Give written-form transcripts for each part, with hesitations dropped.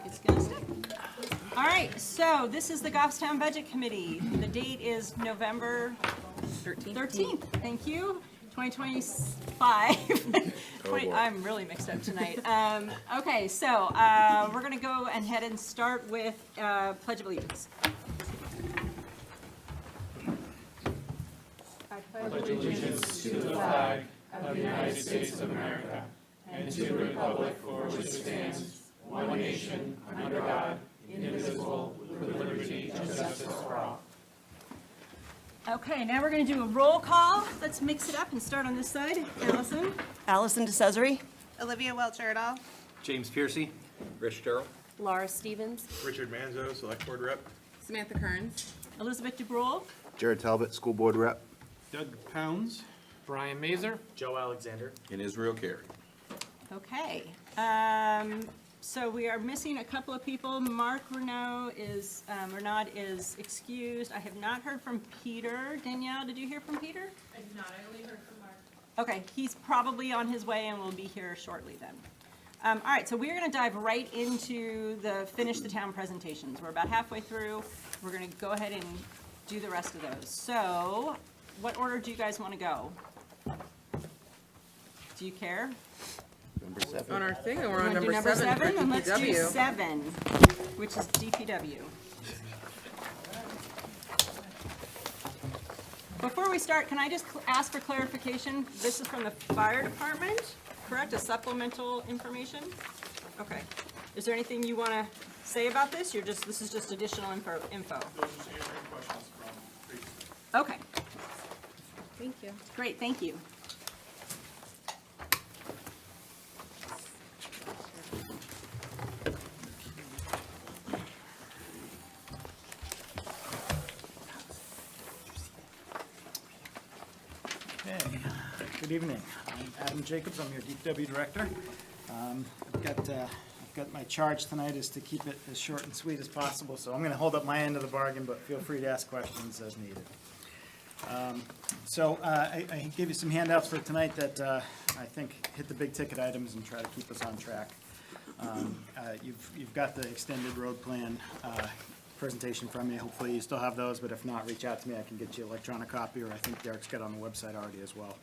It's gonna stick. All right, so this is the Goffstown Budget Committee. The date is November 13th. Thank you. 2025. I'm really mixed up tonight. Okay, so we're gonna go ahead and start with Pledge of Allegiance. I pledge allegiance to the flag of the United States of America and to the republic for which it stands, one nation, under God, indivisible, with liberty and justice for all. Okay, now we're going to do a roll call. Let's mix it up and start on this side. Allison? Allison DeCesare. Olivia Welch-Erdahl. James Piercy. Rich Darrell. Laura Stevens. Richard Manzo, Select Board Rep. Samantha Kearns. Elizabeth DeBrule? Jared Talbot, School Board Rep. Doug Pounds. Brian Mazer. Joe Alexander. And Israel Carey. Okay. So we are missing a couple of people. Mark Renaud is excused. I have not heard from Peter. Danielle, did you hear from Peter? I did not. I only heard from Mark. Okay, he's probably on his way and will be here shortly then. All right, so we're going to dive right into the Finish the Town presentations. We're about halfway through. We're going to go ahead and do the rest of those. So what order do you guys want to go? Do you care? Number 7. On our thing, or we're You on wanna do number 7 for Then let's do DPW. 7, which is DPW. Before we start, can I just ask for clarification? This is from the fire department, correct? A supplemental information? Okay. Is there anything you want to say about this? This is just additional info. Okay, Thank you. great, thank you. Okay, good evening. I'm Adam Jacobs, I'm your DPW Director. I've got my charge tonight is to keep it as short and sweet as possible, so I'm gonna hold up my end of the bargain, but feel free to ask questions as needed. I gave you some handouts for tonight that I think hit the big ticket items and try to keep us on track. You've got the extended road plan presentation from me. Hopefully you still have those, but if not, reach out to me. I can get you an electronic copy, or I think Derek's got it on the website already as well.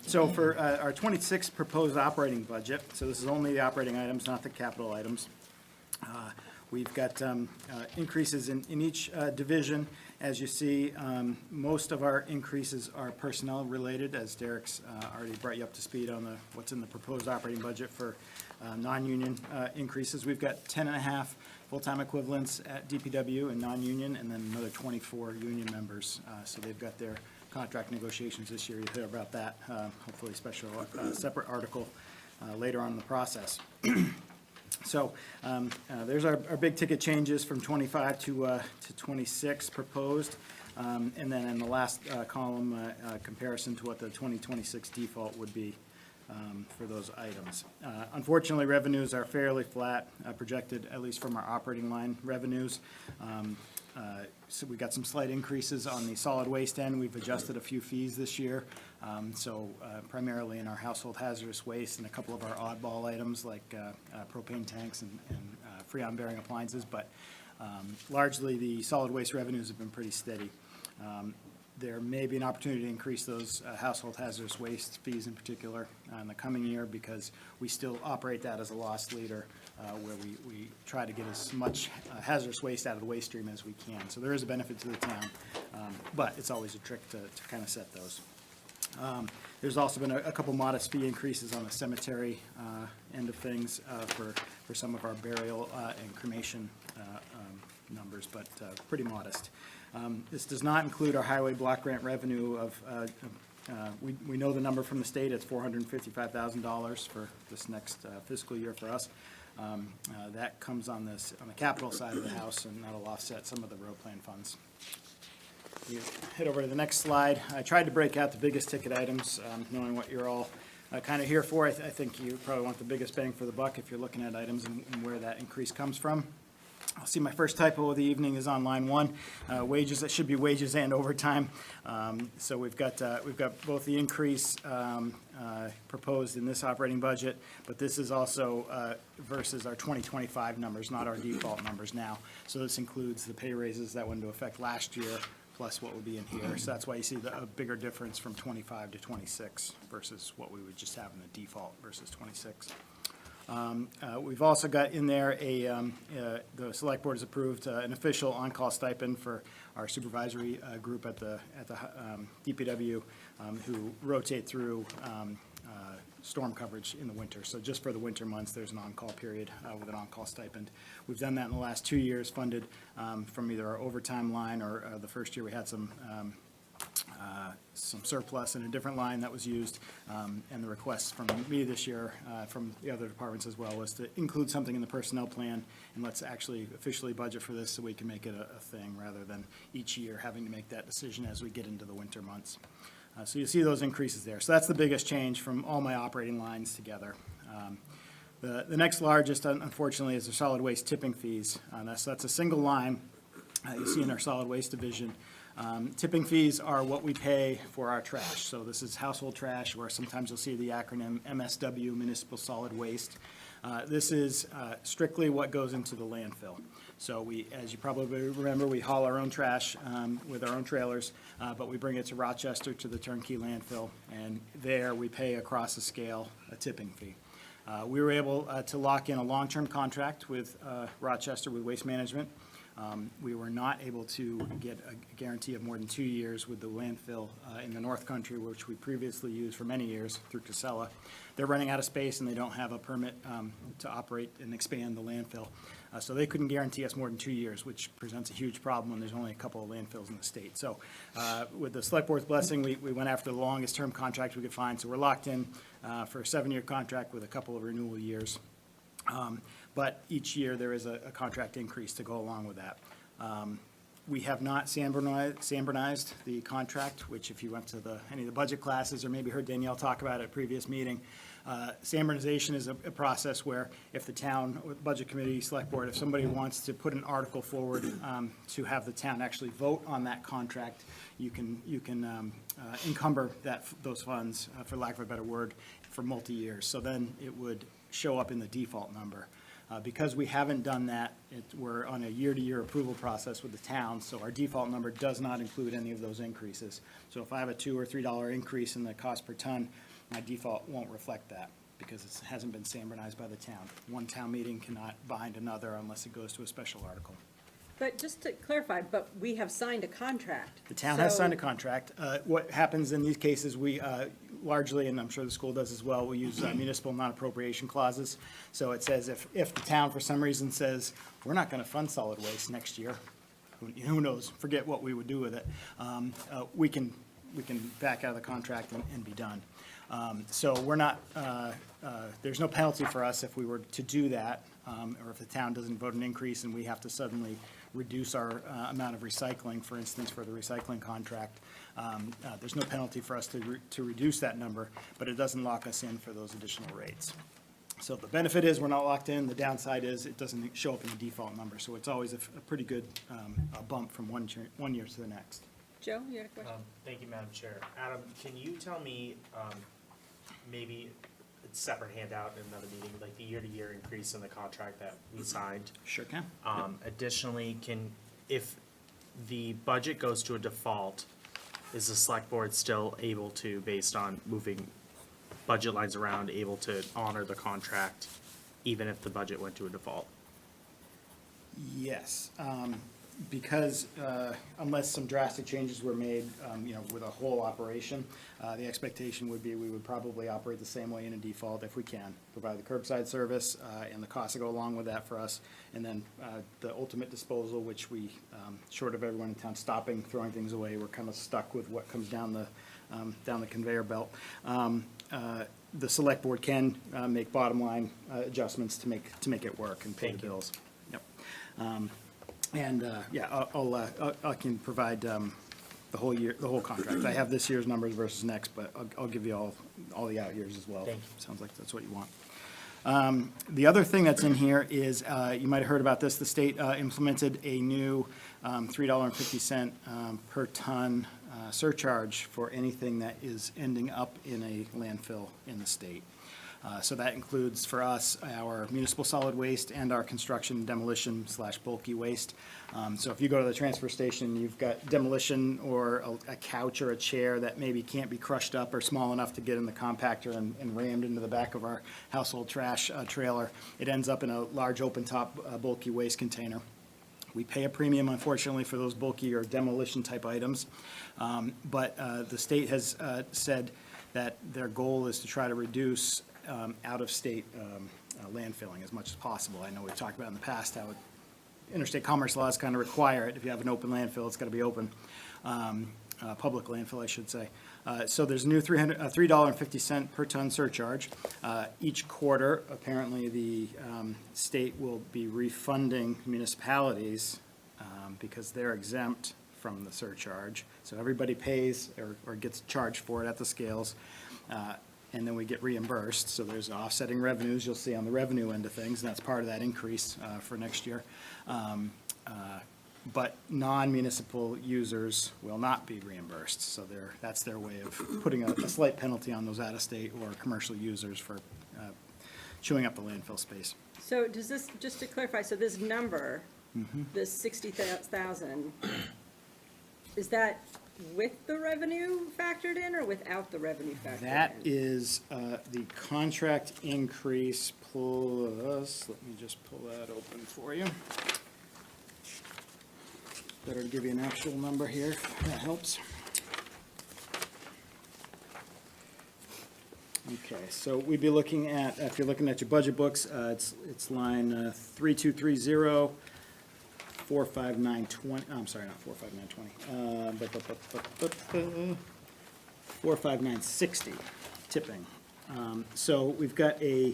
So for our 26 proposed operating budget, so this is only the operating items, not the capital items. We've got increases in each division. As you see, most of our increases are personnel related, as Derek's already brought you up to speed on what's in the proposed operating budget for non-union increases. We've got 10.5 full-time equivalents at DPW and non-union, and then another 24 union members. So they've got their contract negotiations this year. You'll hear about that, hopefully a special separate article later on in the process. So there's our big ticket changes from 25 to 26 proposed. And then in the last column, comparison to what the 2026 default would be for those items. Unfortunately, revenues are fairly flat, projected at least from our operating line revenues. So we got some slight increases on the solid waste end. We've adjusted a few fees this year. Primarily in our household hazardous waste and a couple of our oddball items like propane tanks and freon bearing appliances, but largely the solid waste revenues have been pretty steady. There may be an opportunity to increase those household hazardous waste fees in particular in the coming year, because we still operate that as a loss leader, where we try to get as much hazardous waste out of the waste stream as we can. So there is a benefit to the town, but it's always a trick to kind of set those. There's also been a couple modest fee increases on the cemetery end of things for some of our burial and cremation numbers, but pretty modest. This does not include our highway block grant revenue of, we know the number from the state, it's $455,000 for this next fiscal year for us. That comes on the capital side of the house, and that'll offset some of the road plan funds. You head over to the next slide. I tried to break out the biggest ticket items, knowing what you're all kind of here for. I think you probably want the biggest bang for the buck if you're looking at items and where that increase comes from. I'll see my first typo of the evening is on line 1, wages, that should be wages and overtime. So we've got both the increase proposed in this operating budget, but this is also versus our 2025 numbers, not our default numbers now. So this includes the pay raises that went into effect last year, plus what would be in here. So that's why you see a bigger difference from 25 to 26 versus what we would just have in the default versus 26. We've also got in there the select board has approved an official on-call stipend for our supervisory group at the DPW who rotate through storm coverage in the winter. So just for the winter months, there's an on-call period with an on-call stipend. We've done that in the last 2 years, funded from either our overtime line or the first year we had some surplus in a different line that was used, and the request from me this year, from the other departments as well, was to include something in the personnel plan, and let's actually officially budget for this so we can make it a thing, rather than each year having to make that decision as we get into the winter months. So you see those increases there. So that's the biggest change from all my operating lines together. The next largest, unfortunately, is the solid waste tipping fees. That's a single line you see in our solid waste division. Tipping fees are what we pay for our trash. So this is household trash, or sometimes you'll see the acronym MSW, Municipal Solid Waste. This is strictly what goes into the landfill. So we, as you probably remember, we haul our own trash with our own trailers, but we bring it to Rochester to the turnkey landfill, and there we pay across the scale a tipping fee. We were able to lock in a long-term contract with Rochester with Waste Management. We were not able to get a guarantee of more than 2 years with the landfill in the North Country, which we previously used for many years through Casella. They're running out of space and they don't have a permit to operate and expand the landfill. So they couldn't guarantee us more than 2 years, which presents a huge problem when there's only a couple of landfills in the state. So with the Select Board's blessing, we went after the longest term contract we could find. So we're locked in for a 7-year contract with a couple of renewal years. But each year there is a contract increase to go along with that. We have not San-Bernized the contract, which if you went to any of the budget classes or maybe heard Danielle talk about it at a previous meeting, San-Bernization is a process where if the town, budget committee, select board, if somebody wants to put an article forward to have the town actually vote on that contract, you can encumber those funds, for lack of a better word, for multi-years. So then it would show up in the default number. Because we haven't done that, we're on a year-to-year approval process with the town, so our default number does not include any of those increases. So if I have a $2 or $3 increase in the cost per ton, my default won't reflect that because it hasn't been San-Bernized by the town. One town meeting cannot bind another unless it goes to a special article. But just to clarify, but we have signed a contract. The town has So- signed a contract. What happens in these cases, we largely, and I'm sure the school does as well, we use municipal non-appropriation clauses. So it says if the town for some reason says, we're not going to fund solid waste next year, who knows, forget what we would do with it, we can back out of the contract and be done. So we're not, there's no penalty for us if we were to do that, or if the town doesn't vote an increase and we have to suddenly reduce our amount of recycling, for instance, for the recycling contract. There's no penalty for us to reduce that number, but it doesn't lock us in for those additional rates. So the benefit is we're not locked in. The downside is it doesn't show up in the default number. So it's always a pretty good bump from one year to the next. Joe, you had a question? Thank you, Madam Chair. Adam, can you tell me, maybe a separate handout in another meeting, like the year-to-year increase in the contract that we signed? Sure can. Additionally, if the budget goes to a default, is the select board still able to, based on moving budget lines around, able to honor the contract even if the budget went to a default? Yes, because unless some drastic changes were made, with a whole operation, the expectation would be we would probably operate the same way in a default if we can, provide the curbside service and the costs that go along with that for us, and then the ultimate disposal, which we, short of everyone in town stopping, throwing things away, we're kind of stuck with what comes down the conveyor belt. The select board can make bottom line adjustments to make it work and pay the bills. Yep. I can provide the whole contract. I have this year's numbers versus next, but I'll give you all the out years as well. Thank you. Sounds like that's what you want. The other thing that's in here is, you might have heard about this, the state implemented a new $3.50 per ton surcharge for anything that is ending up in a landfill in the state. So that includes for us, our municipal solid waste and our construction demolition / bulky waste. So if you go to the transfer station, you've got demolition or a couch or a chair that maybe can't be crushed up or small enough to get in the compactor and rammed into the back of our household trash trailer. It ends up in a large open top bulky waste container. We pay a premium, unfortunately, for those bulky or demolition type items. But the state has said that their goal is to try to reduce out-of-state landfilling as much as possible. I know we've talked about in the past how interstate commerce laws kind of require it. If you have an open landfill, it's got to be open. Public landfill, I should say. So there's a new $3.50 per ton surcharge. Each quarter, apparently, the state will be refunding municipalities because they're exempt from the surcharge. So everybody pays or gets charged for it at the scales. And then we get reimbursed, so there's offsetting revenues you'll see on the revenue end of things, and that's part of that increase for next year. But non-municipal users will not be reimbursed, so that's their way of putting a slight penalty on those out-of-state or commercial users for chewing up the landfill space. So does this, just to clarify, so this number, this 60,000, is that with the revenue factored in or without the revenue factored in? That is the contract increase plus, let me just pull that open for you. Better to give you an actual number here, if that helps. Okay, so we'd be looking at, if you're looking at your budget books, it's line 3230, 45920, I'm sorry, not 45920, 45960, tipping. So we've got a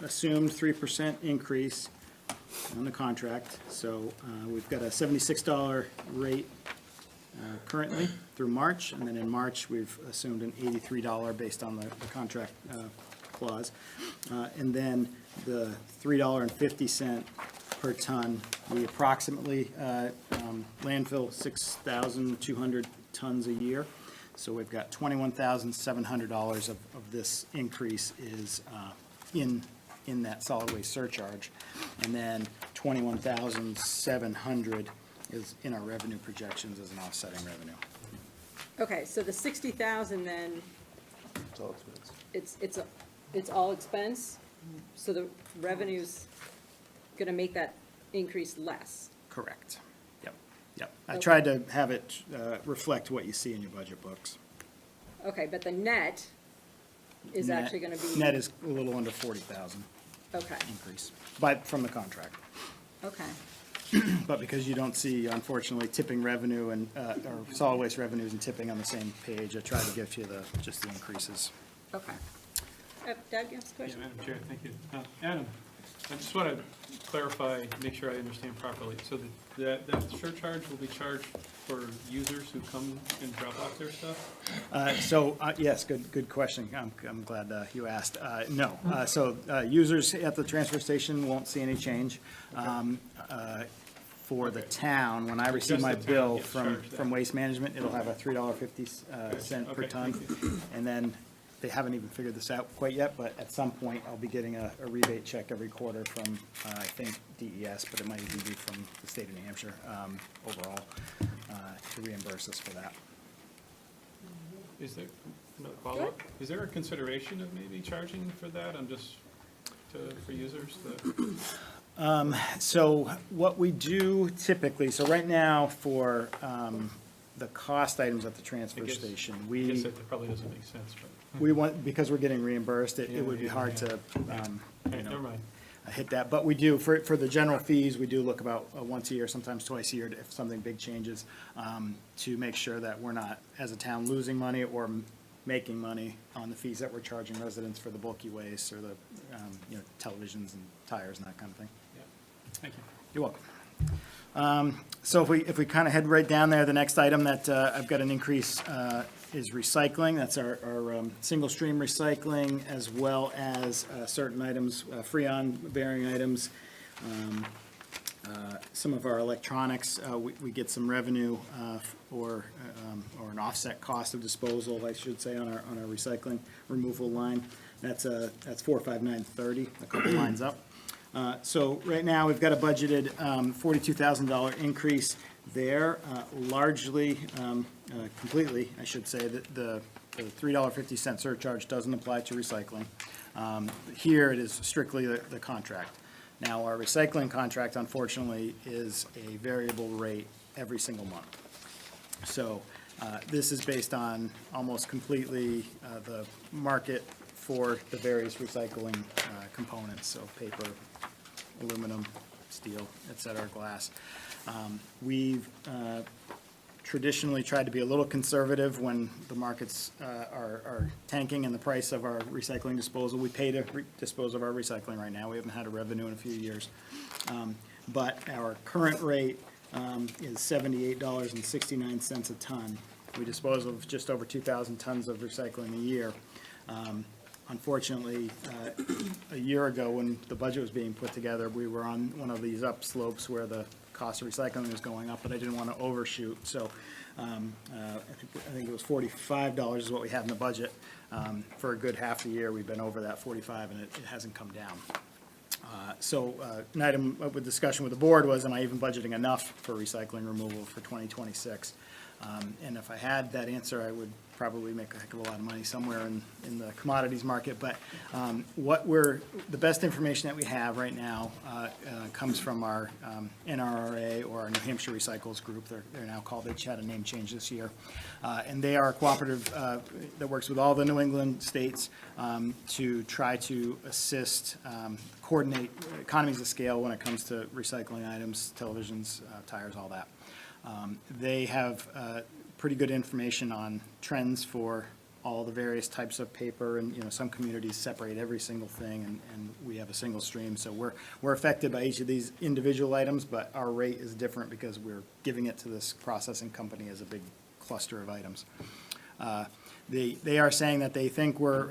assumed 3% increase on the contract. So we've got a $76 rate currently through March, and then in March, we've assumed an $83 based on the contract clause. And then the $3.50 per ton, we approximately landfill 6,200 tons a year. So we've got $21,700 of this increase is in that solid waste surcharge. And then $21,700 is in our revenue projections as an offsetting revenue. Okay, so the 60,000 then, It's all expense. it's all expense? So the revenue's gonna make that increase less? Correct. Yep, yep. I Okay. tried to have it reflect what you see in your budget books. Okay, but the net is Net- actually gonna be? Net is a little under 40,000 Okay, increase, from the contract. okay, But because you don't see, unfortunately, tipping revenue and, or solid waste revenues and tipping on the same page, I tried to give you just the increases. okay. Doug, you have a Yeah, question? Madam Chair, thank you. Adam, I just want to clarify, make sure I understand properly. So that surcharge will be charged for users who come and drop off their stuff? Yes, good question. I'm glad you asked. No, so users at the transfer station won't see any change. For the town, when I receive Just my the town bill gets from charged that. Waste Management, it'll have a $3.50 cent per Okay, ton. thank And then, they haven't even figured this out quite yet, but at some point, I'll be getting a rebate check every quarter from, I think, DES, but it might even be from the state of New Hampshire, overall, to reimburse us for that. Is there, another follow-up? Is there a consideration of maybe charging for that? For users? So what we do typically, so right now for the cost items at the transfer I guess- station, I guess we that probably doesn't make sense, but. want, because we're getting reimbursed, it would be Yeah, hard yeah. to, Okay, never mind. hit that. But we do, for the general fees, we do look about once a year, sometimes twice a year, if something big changes, to make sure that we're not, as a town, losing money or making money on the fees that we're charging residents for the bulky waste or the, televisions and tires and that kind of thing. Yeah. Thank you. You're welcome. So if we kind of head right down there, the next item that I've got an increase is recycling. That's our single stream recycling, as well as certain items, Freon bearing items. Some of our electronics, we get some revenue or an offset cost of disposal, I should say, on our recycling removal line. That's 45930, a couple lines up. So right now, we've got a budgeted $42,000 increase there, largely, completely, I should say, that the $3.50 surcharge doesn't apply to recycling. Here, it is strictly the contract. Now, our recycling contract, unfortunately, is a variable rate every single month. So this is based on almost completely the market for the various recycling components, so paper, aluminum, steel, et cetera, glass. We've traditionally tried to be a little conservative when the markets are tanking in the price of our recycling disposal. We pay to dispose of our recycling right now. We haven't had a revenue in a few years. But our current rate is $78.69 a ton. We dispose of just over 2,000 tons of recycling a year. Unfortunately, a year ago, when the budget was being put together, we were on one of these upslopes where the cost of recycling was going up, but I didn't want to overshoot, so I think it was $45 is what we had in the budget. For a good half the year, we've been over that 45, and it hasn't come down. So an item with discussion with the board was, am I even budgeting enough for recycling removal for 2026? And if I had that answer, I would probably make a heck of a lot of money somewhere in the commodities market. But the best information that we have right now comes from our NRRA, or our New Hampshire Recycles Group. They're now called, they had a name change this year. And they are a cooperative that works with all the New England states to try to assist, coordinate economies of scale when it comes to recycling items, televisions, tires, all that. They have pretty good information on trends for all the various types of paper, and, some communities separate every single thing, and we have a single stream. So we're affected by each of these individual items, but our rate is different because we're giving it to this processing company as a big cluster of items. They are saying that they think we're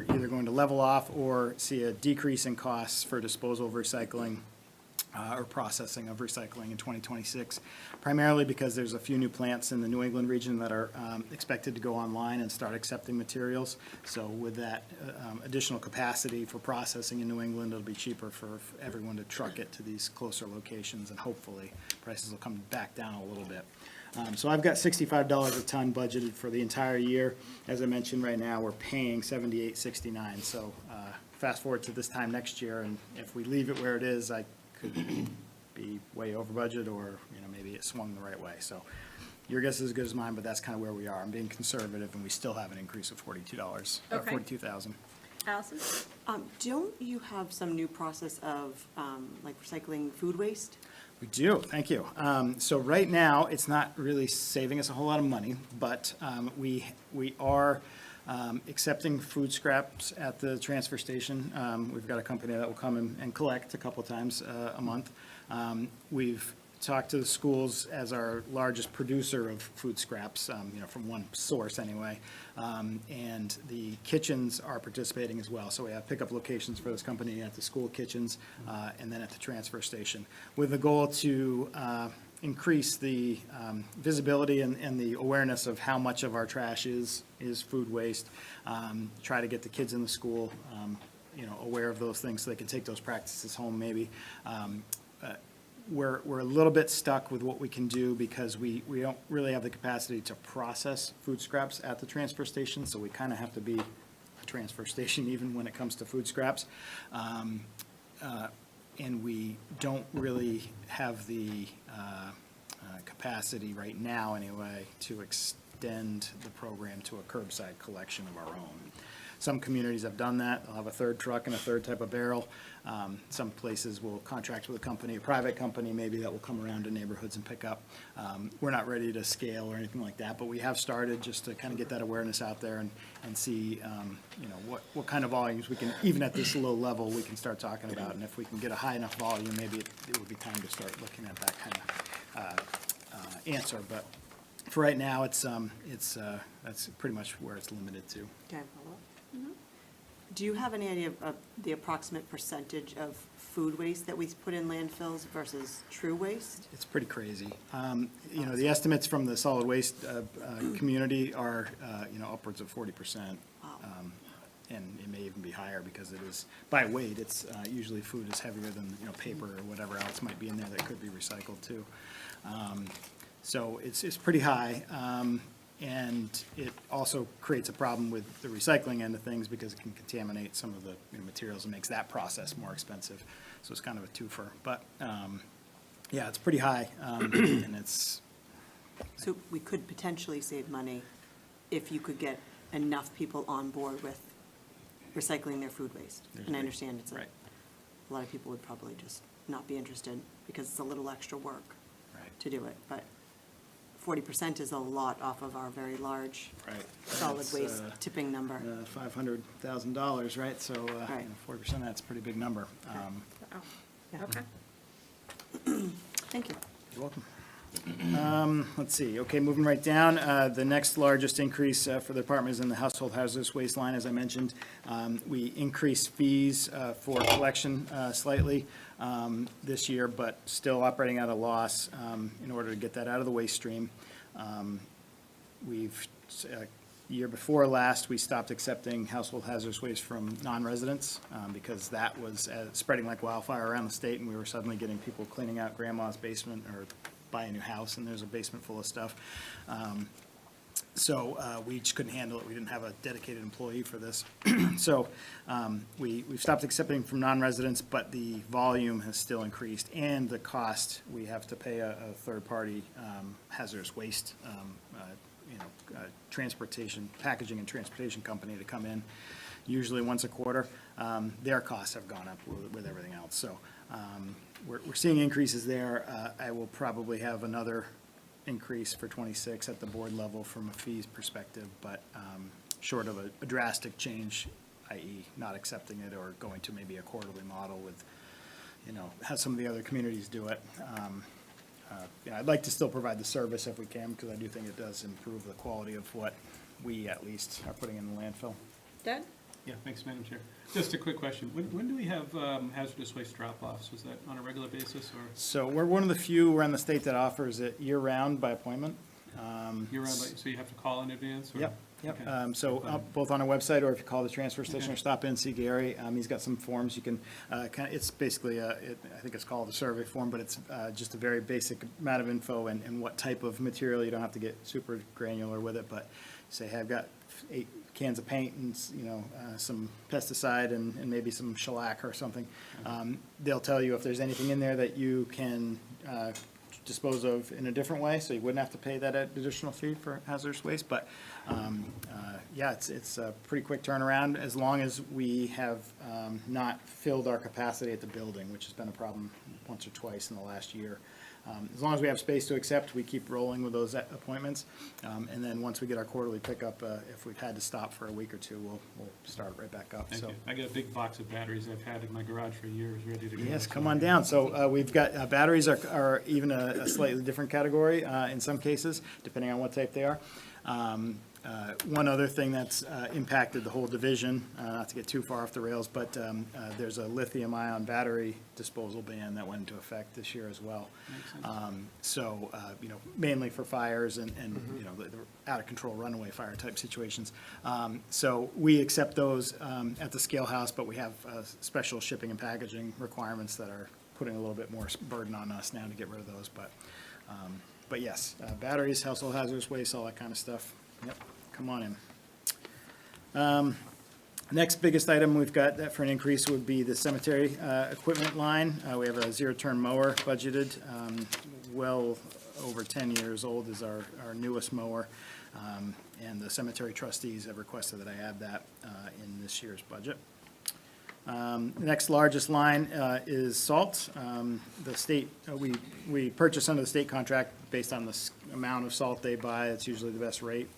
either going to level off or see a decrease in costs for disposal of recycling or processing of recycling in 2026, primarily because there's a few new plants in the New England region that are expected to go online and start accepting materials. So with that additional capacity for processing in New England, it'll be cheaper for everyone to truck it to these closer locations, and hopefully prices will come back down a little bit. So I've got $65 a ton budgeted for the entire year. As I mentioned, right now, we're paying $78.69. So fast forward to this time next year, and if we leave it where it is, I could be way over budget, or maybe it swung the right way. So your guess is as good as mine, but that's kind of where we are. I'm being conservative, and we still have an increase of $42, Okay. $42,000. Allison? Don't you have some new process of, like recycling food waste? We do, thank you. So right now, it's not really saving us a whole lot of money, but we are accepting food scraps at the transfer station. We've got a company that will come and collect a couple times a month. We've talked to the schools as our largest producer of food scraps, from one source anyway. And the kitchens are participating as well. So we have pickup locations for this company at the school kitchens and then at the transfer station, with the goal to increase the visibility and the awareness of how much of our trash is food waste. Try to get the kids in the school, aware of those things so they can take those practices home maybe. We're a little bit stuck with what we can do because we don't really have the capacity to process food scraps at the transfer station, so we kind of have to be a transfer station even when it comes to food scraps. And we don't really have the capacity right now anyway to extend the program to a curbside collection of our own. Some communities have done that. They'll have a third truck and a third type of barrel. Some places will contract with a company, a private company maybe, that will come around to neighborhoods and pick up. We're not ready to scale or anything like that, but we have started just to kind of get that awareness out there and see, what kind of volumes we can, even at this low level, we can start talking about. And if we can get a high enough volume, maybe it would be time to start looking at that kind of answer. But for right now, that's pretty much where it's limited to. Can I follow up? Do you have any idea of the approximate percentage of food waste that we put in landfills versus true waste? It's pretty crazy. You know, the estimates from the solid waste community are, you know, upwards of 40%. Wow. And it may even be higher because it is, by weight, it's, usually food is heavier than, you know, paper or whatever else might be in there that could be recycled too. So it's pretty high. And it also creates a problem with the recycling end of things because it can contaminate some of the, you know, materials and makes that process more expensive. So it's kind of a twofer. But, yeah, it's pretty high, and it's, So we could potentially save money if you could get enough people on board with recycling their food waste. And I understand it's right, a lot of people would probably just not be interested because it's a little extra work right, to do it. But 40% is a lot off of our very large right. solid It's, waste tipping number. $500,000, right? So, you know, Right. 40%, that's a pretty big number. Oh, Yeah. okay. Thank you. You're welcome. Let's see, okay, moving right down, the next largest increase for the department is in the household hazardous waste line, as I mentioned. We increased fees for collection slightly this year, but still operating at a loss in order to get that out of the waste stream. We've, year before last, we stopped accepting household hazardous waste from non-residents because that was spreading like wildfire around the state, and we were suddenly getting people cleaning out grandma's basement or buy a new house, and there's a basement full of stuff. So we just couldn't handle it. We didn't have a dedicated employee for this. So we've stopped accepting from non-residents, but the volume has still increased, and the cost, we have to pay a third-party hazardous waste, you know, transportation, packaging and transportation company to come in, usually once a quarter. Their costs have gone up with everything else. So we're seeing increases there. I will probably have another increase for '26 at the board level from a fees perspective, but short of a drastic change, i.e. not accepting it or going to maybe a quarterly model with, you know, how some of the other communities do it. Yeah, I'd like to still provide the service if we can, because I do think it does improve the quality of what we at least are putting in the landfill. Doug? Yeah, thanks, Madam Chair. Just a quick question. When do we have hazardous waste drop-offs? Is that on a regular basis or So we're one of the few around the state that offers it year-round by appointment. year-round, like, so you have to call in advance? Or? Yep, yep. Okay. So both on our website, or if you call the transfer station or stop in, see Gary. He's got some forms you can, it's basically, I think it's called a survey form, but it's just a very basic amount of info and what type of material. You don't have to get super granular with it, but say, hey, I've got 8 cans of paint and, you know, some pesticide and maybe some shellac or something. They'll tell you if there's anything in there that you can dispose of in a different way, so you wouldn't have to pay that additional fee for hazardous waste. But yeah, it's a pretty quick turnaround as long as we have not filled our capacity at the building, which has been a problem once or twice in the last year. As long as we have space to accept, we keep rolling with those appointments. And then once we get our quarterly pickup, if we've had to stop for a week or two, we'll start it right back up. Thank So. you. I got a big box of batteries I've had in my garage for years, ready to go. Yes, come on down. So we've got, batteries are even a slightly different category in some cases, depending on what type they are. One other thing that's impacted the whole division, not to get too far off the rails, but there's a lithium-ion battery disposal ban that went into effect this year as well. So, you know, mainly for fires and you know, the out-of-control runaway fire type situations. So we accept those at the scale house, but we have special shipping and packaging requirements that are putting a little bit more burden on us now to get rid of those. But yes, batteries, household hazardous waste, all that kind of stuff. Yep, come on in. Next biggest item we've got that for an increase would be the cemetery equipment line. We have a zero-turn mower budgeted, well over 10 years old is our newest mower. And the cemetery trustees have requested that I add that in this year's budget. The next largest line is salt. The state, we purchase under the state contract based on the amount of salt they buy. It's usually the best rate.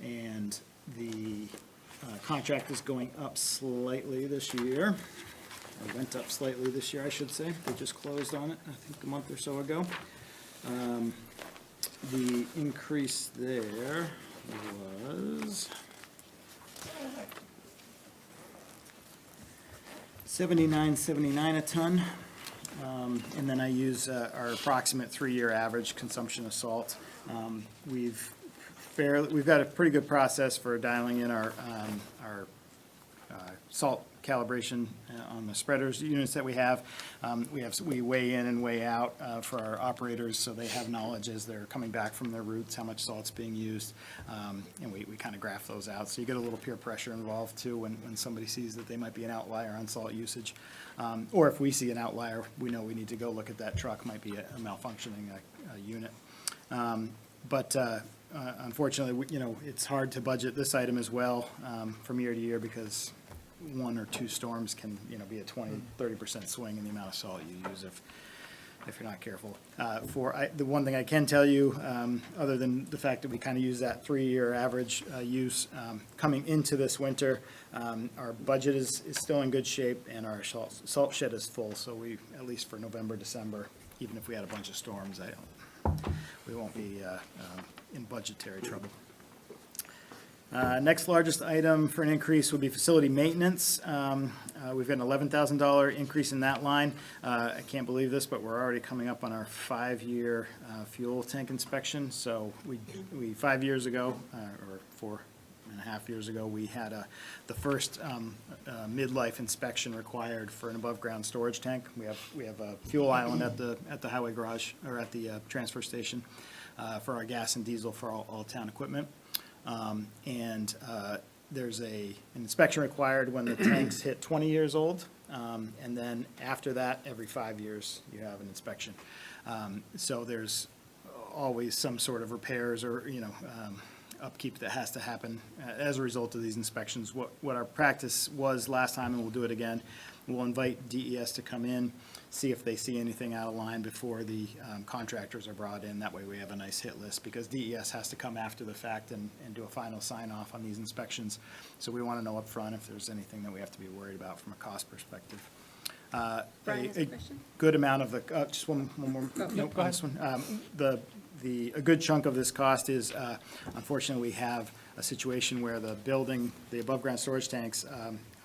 And the contract is going up slightly this year. Or went up slightly this year, I should say. They just closed on it, I think, a month or so ago. The increase there was 79.79 a ton. And then I use our approximate 3-year average consumption of salt. We've got a pretty good process for dialing in our salt calibration on the spreaders units that we have. We weigh in and weigh out for our operators, so they have knowledge as they're coming back from their routes, how much salt's being used. And we kind of graph those out. So you get a little peer pressure involved too when somebody sees that they might be an outlier on salt usage. Or if we see an outlier, we know we need to go look at that truck, might be a malfunctioning unit. But unfortunately, it's hard to budget this item as well from year to year because 1 or 2 storms can, be a 20-30% swing in the amount of salt you use if you're not careful. The one thing I can tell you, other than the fact that we kind of use that 3-year average use, coming into this winter, our budget is still in good shape and our salt shed is full. So we, at least for November, December, even if we had a bunch of storms, we won't be in budgetary trouble. Next largest item for an increase would be facility maintenance. We've got an $11,000 increase in that line. I can't believe this, but we're already coming up on our 5-year fuel tank inspection. So we 5 years ago, or 4.5 years ago, we had the first midlife inspection required for an above-ground storage tank. We have a fuel island at the highway garage, or at the transfer station, for our gas and diesel for all town equipment. There's an inspection required when the tanks hit 20 years old, and then after that, every 5 years, you have an inspection. So there's always some sort of repairs or, upkeep that has to happen as a result of these inspections. What our practice was last time, and we'll do it again, we'll invite DES to come in, see if they see anything out of line before the contractors are brought in. That way we have a nice hit list, because DES has to come after the fact and do a final sign-off on these inspections. So we want to know up front if there's anything that we have to be worried about from a cost perspective. Brian has a question? Good amount of the, just one more note on this one. A good chunk of this cost is, unfortunately, we have a situation where the building, the above-ground storage tanks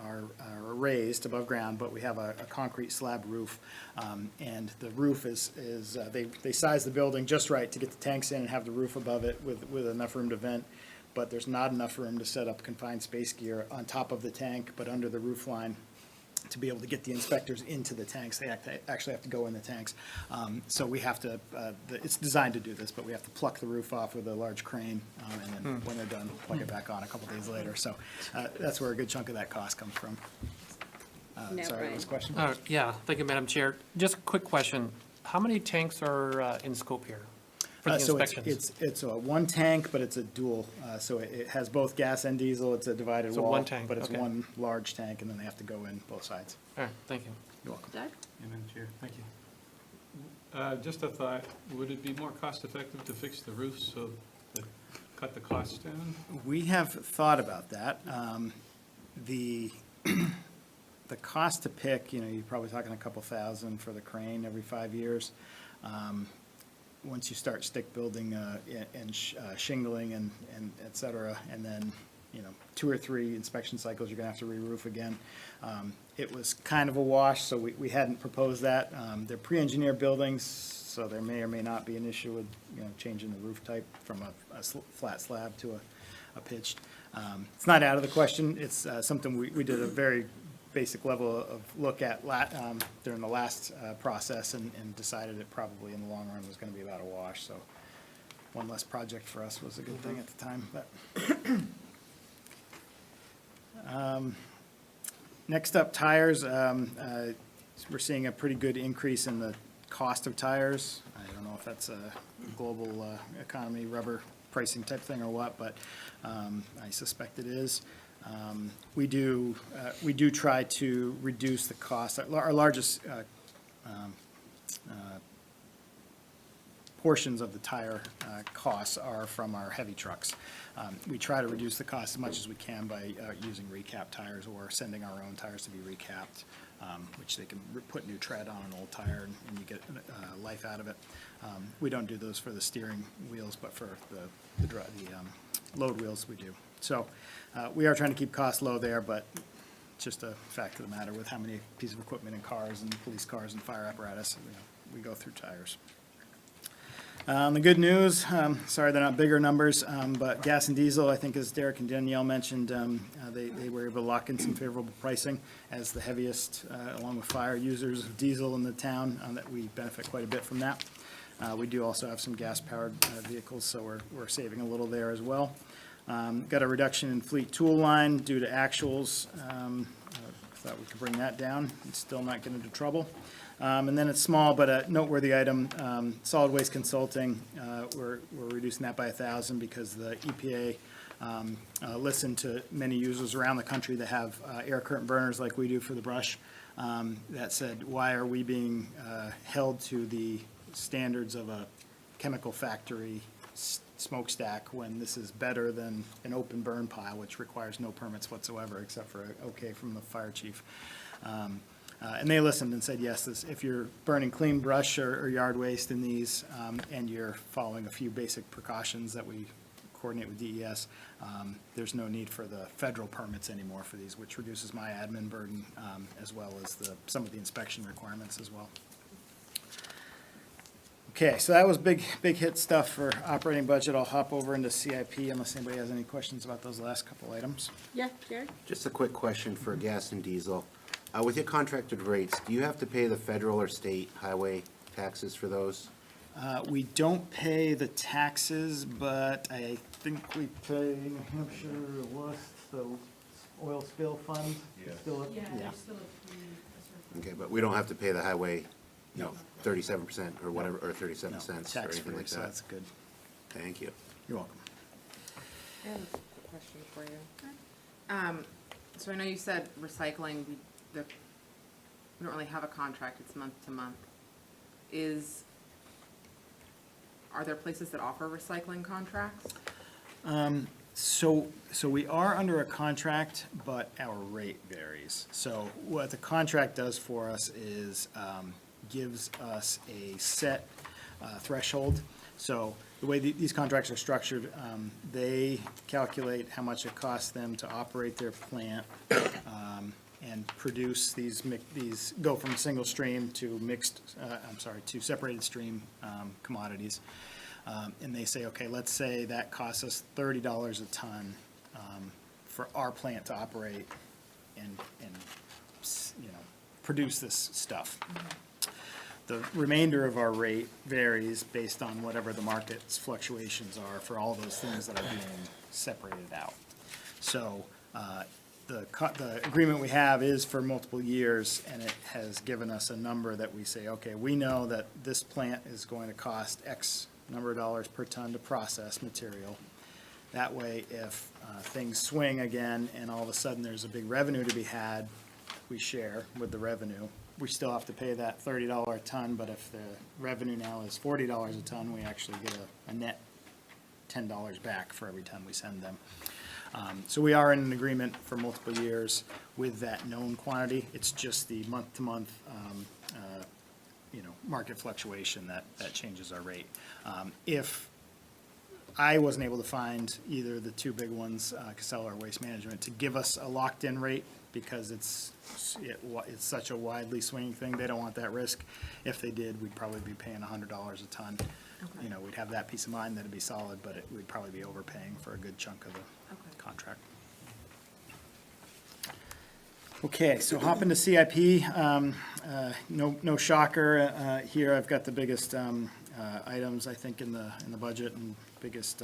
are raised above ground, but we have a concrete slab roof. And the roof is they size the building just right to get the tanks in and have the roof above it with enough room to vent. But there's not enough room to set up confined space gear on top of the tank, but under the roof line, to be able to get the inspectors into the tanks. They actually have to go in the tanks. So we have to, it's designed to do this, but we have to pluck the roof off with a large crane, and then when they're done, plug it back on a couple days later. So that's where a good chunk of that cost comes from. Now, Sorry, Brian. what was the question? Yeah, thank you, Madam Chair. Just a quick question. How many tanks are in scope here for the So inspections? it's a one tank, but it's a dual, so it has both gas and diesel. It's a divided So wall. one tank, But it's okay. one large tank, and then they have to go in both sides. All right, thank you. You're welcome. Doug? Madam Chair, thank you. Just a thought, would it be more cost-effective to fix the roofs so that cut the costs down? We have thought about that. The cost to pick, you're probably talking a couple thousand for the crane every 5 years. Once you start stick building and shingling and et cetera, and then, 2 or 3 inspection cycles, you're gonna have to re-roof again. It was kind of a wash, so we hadn't proposed that. They're pre-engineered buildings, so there may or may not be an issue with, changing the roof type from a flat slab to a pitched. It's not out of the question. It's something we did a very basic level of look at during the last process and decided it probably in the long run was going to be about a wash. So one less project for us was a good thing at the time. But next up, tires. We're seeing a pretty good increase in the cost of tires. I don't know if that's a global economy, rubber pricing type thing or what, but I suspect it is. We do try to reduce the cost. Our largest portions of the tire costs are from our heavy trucks. We try to reduce the cost as much as we can by using recap tires or sending our own tires to be recapped. which they can put new tread on an old tire and you get life out of it. We don't do those for the steering wheels, but for the load wheels, we do. So we are trying to keep costs low there, but it's just a fact of the matter with how many pieces of equipment in cars and police cars and fire apparatus, we go through tires. The good news, sorry they're not bigger numbers, but gas and diesel, I think as Derek and Danielle mentioned, they were able to lock in some favorable pricing as the heaviest, along with fire users of diesel in the town, that we benefit quite a bit from that. We do also have some gas-powered vehicles, so we're saving a little there as well. Got a reduction in fleet tool line due to actuals. Thought we could bring that down and still not get into trouble. And then it's small, but a noteworthy item, solid waste consulting, we're reducing that by 1,000 because the EPA listened to many users around the country that have air current burners like we do for the brush, that said, why are we being held to the standards of a chemical factory smokestack when this is better than an open burn pile, which requires no permits whatsoever except for okay from the fire chief. And they listened and said, yes, if you're burning clean brush or yard waste in these, and you're following a few basic precautions that we coordinate with DES, there's no need for the federal permits anymore for these, which reduces my admin burden, as well as some of the inspection requirements as well. Okay, so that was big hit stuff for operating budget. I'll hop over into CIP unless anybody has any questions about those last couple items. Yeah, Jared? Just a quick question for gas and diesel. With your contracted rates, do you have to pay the federal or state highway taxes for those? We don't pay the taxes, but I think we pay New Hampshire, West, the oil spill fund. Still- Yeah, there's still a fee. Okay, but we don't have to pay the highway, 37% or whatever, or 37 No, cents or anything tax-free, like so that? that's good. Thank you. You're welcome. I have a question for you. So I know you said recycling, we don't really have a contract, it's month to month. Are there places that offer recycling contracts? So we are under a contract, but our rate varies. So what the contract does for us is gives us a set threshold. So the way these contracts are structured, they calculate how much it costs them to operate their plant and produce these go from single stream to to separated stream commodities. And they say, okay, let's say that costs us $30 a ton for our plant to operate and produce this stuff. The remainder of our rate varies based on whatever the market's fluctuations are for all those things that are being separated out. So the agreement we have is for multiple years, and it has given us a number that we say, okay, we know that this plant is going to cost X number of dollars per ton to process material. That way, if things swing again and all of a sudden there's a big revenue to be had, we share with the revenue. We still have to pay that $30 a ton, but if the revenue now is $40 a ton, we actually get a net $10 back for every ton we send them. So we are in an agreement for multiple years with that known quantity. It's just the month-to-month market fluctuation that changes our rate. If I wasn't able to find either the two big ones, Casella or Waste Management, to give us a locked-in rate because it's such a widely swinging thing, they don't want that risk. If they did, we'd probably be paying $100 a ton. Okay. We'd have that peace of mind that it'd be solid, but we'd probably be overpaying for a good chunk of the contract. Okay, so hop into CIP. No shocker here. I've got the biggest items, I think, in the budget and biggest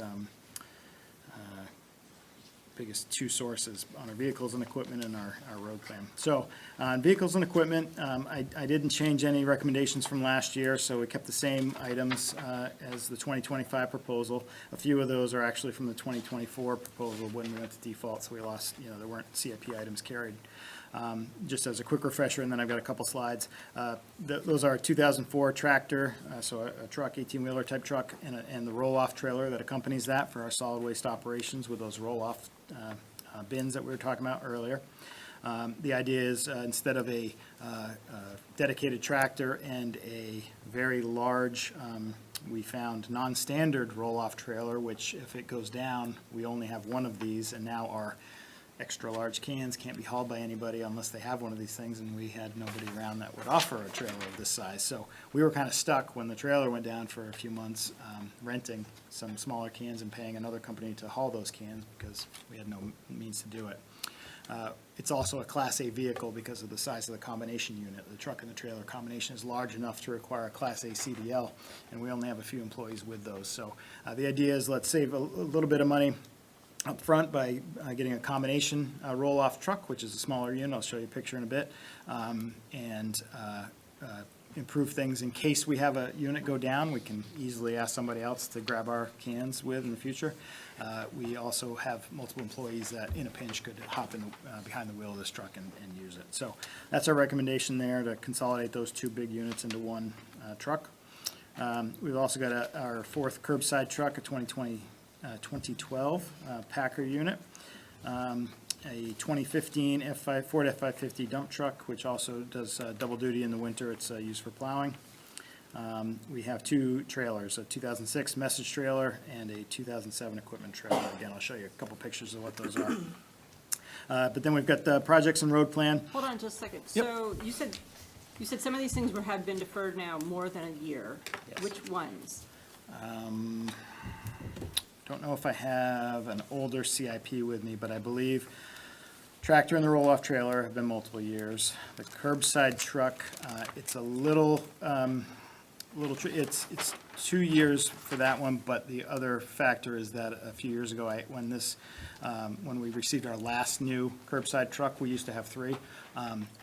two sources on our vehicles and equipment and our road plan. So on vehicles and equipment, I didn't change any recommendations from last year, so we kept the same items as the 2025 proposal. A few of those are actually from the 2024 proposal when we went to default, so we lost, there weren't CIP items carried. Just as a quick refresher, and then I've got a couple slides. Those are a 2004 tractor, so a truck, 18-wheeler type truck, and the roll-off trailer that accompanies that for our solid waste operations with those roll-off bins that we were talking about earlier. The idea is, instead of a dedicated tractor and a very large, we found non-standard roll-off trailer, which if it goes down, we only have one of these, and now our extra-large cans can't be hauled by anybody unless they have one of these things, and we had nobody around that would offer a trailer of this size. So we were kind of stuck when the trailer went down for a few months, renting some smaller cans and paying another company to haul those cans because we had no means to do it. It's also a Class A vehicle because of the size of the combination unit. The truck and the trailer combination is large enough to require a Class A CDL, and we only have a few employees with those. So the idea is let's save a little bit of money up front by getting a combination roll-off truck, which is a smaller unit. I'll show you a picture in a bit, and improve things in case we have a unit go down. We can easily ask somebody else to grab our cans with in the future. We also have multiple employees that in a pinch could hop in behind the wheel of this truck and use it. So that's our recommendation there, to consolidate those two big units into one truck. We've also got our fourth curbside truck, a 2012 Packer unit. A 2015 Ford F-550 dump truck, which also does double duty in the winter. It's used for plowing. We have two trailers, a 2006 message trailer and a 2007 equipment trailer. Again, I'll show you a couple pictures of what those are. But then we've got the projects and road plan. Hold on just a second. Yep. So you said some of these things have been deferred now more than a year. Yes. Which ones? Don't know if I have an older CIP with me, but I believe tractor and the roll-off trailer have been multiple years. The curbside truck, it's a little, it's 2 years for that one, but the other factor is that a few years ago, when we received our last new curbside truck, we used to have 3.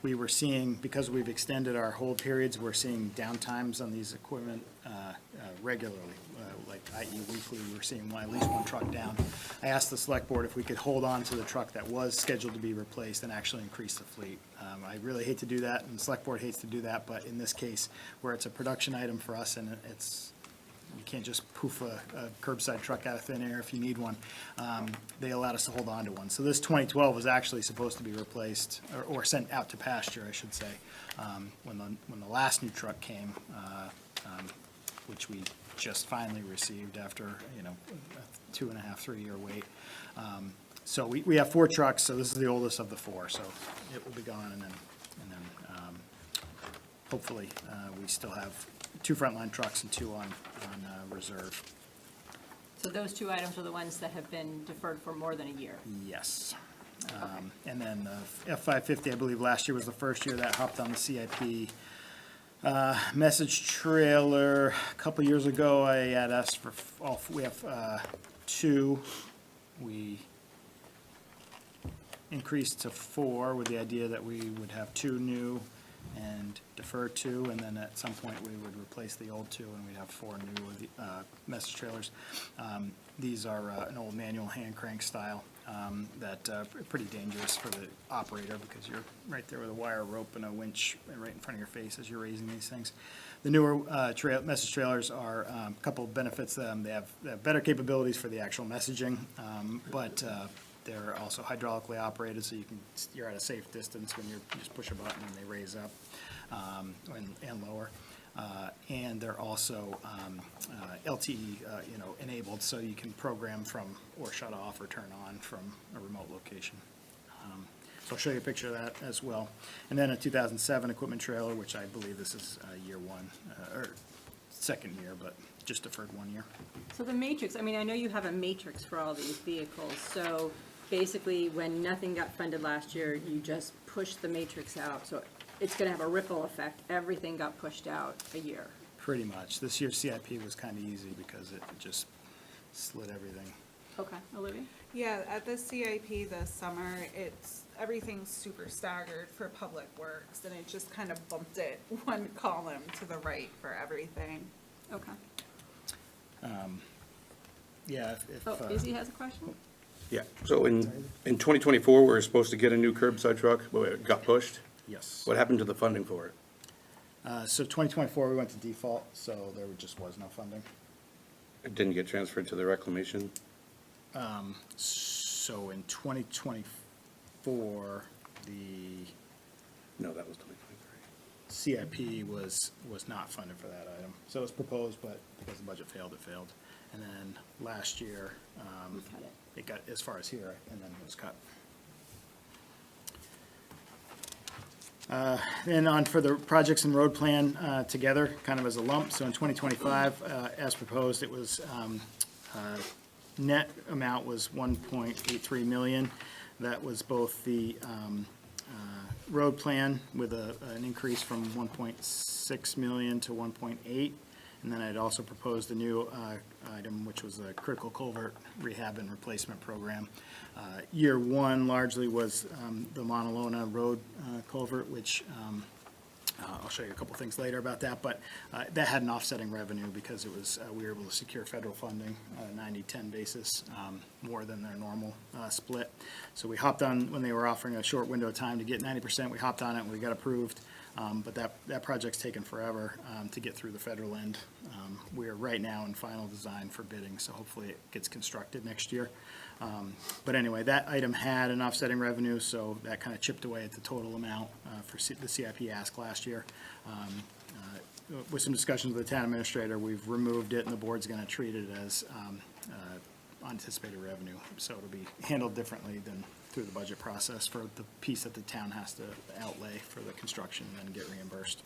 We were seeing, because we've extended our hold periods, we're seeing downtimes on these equipment regularly. Like i.e. weekly, we were seeing at least one truck down. I asked the select board if we could hold on to the truck that was scheduled to be replaced and actually increase the fleet. I really hate to do that, and the select board hates to do that, but in this case, where it's a production item for us and you can't just poof a curbside truck out of thin air if you need one, they allowed us to hold on to one. So this 2012 was actually supposed to be replaced, or sent out to pasture, I should say, when the last new truck came, which we just finally received after, a 2.5, 3 year wait. So we have 4 trucks, so this is the oldest of the 4, so it will be gone, and then hopefully we still have 2 frontline trucks and 2 on reserve. So those 2 items are the ones that have been deferred for more than a year. Yes. And then the F-550, I believe last year was the first year that hopped on the CIP. Message trailer, a couple years ago, I had asked for we have 2. We increased to 4 with the idea that we would have 2 new and defer 2, and then at some point we would replace the old 2 and we'd have 4 new with the message trailers. These are an old manual hand crank style that are pretty dangerous for the operator because you're right there with a wire rope and a winch right in front of your face as you're raising these things. The newer message trailers are a couple of benefits. They have better capabilities for the actual messaging, but they're also hydraulically operated, so you're at a safe distance when you just push a button and they raise up and lower. And they're also LTE, enabled, so you can program from or shut off or turn on from a remote location. So I'll show you a picture of that as well. And then a 2007 equipment trailer, which I believe this is year 1 or second year, but just deferred 1 year. So the matrix, I know you have a matrix for all these vehicles, so basically when nothing got funded last year, you just pushed the matrix out, so it's gonna have a ripple effect. Everything got pushed out a year. Pretty much. This year's CIP was kind of easy because it just slid everything. Okay, Olivia? Yeah, at the CIP this summer, everything's super staggered for Public Works, and it just kind of bumped it 1 column to the right for everything. Okay. Yeah, if Izzy has a question? Yeah, so in 2024, we were supposed to get a new curbside truck, but it got pushed. yes. What happened to the funding for it? So 2024, we went to default, so there just was no funding. It didn't get transferred to the reclamation? So in 2024, The No, that was 2023. CIP was not funded for that item. So it was proposed, but because the budget failed, it failed. And then last year, We cut it. it got as far as here, and then it was cut. And on for the projects and road plan together, kind of as a lump. So in 2025, as proposed, it was, net amount was 1.83 million. That was both the road plan with an increase from 1.6 million to 1.8. And then I'd also proposed a new item, which was a critical culvert rehab and replacement program. Year one largely was the Montalona Road culvert, which I'll show you a couple things later about that, but that had an offsetting revenue because it was, we were able to secure federal funding on a 90-10 basis, more than their normal split. So we hopped on, when they were offering a short window of time to get 90%, we hopped on it and we got approved. But that project's taken forever to get through the federal end. We are right now in final design for bidding, so hopefully it gets constructed next year. But anyway, that item had an offsetting revenue, so that kind of chipped away at the total amount for the CIP ask last year. With some discussions with the town administrator, we've removed it, and the board's going to treat it as unanticipated revenue. So it'll be handled differently than through the budget process for the piece that the town has to outlay for the construction and then get reimbursed.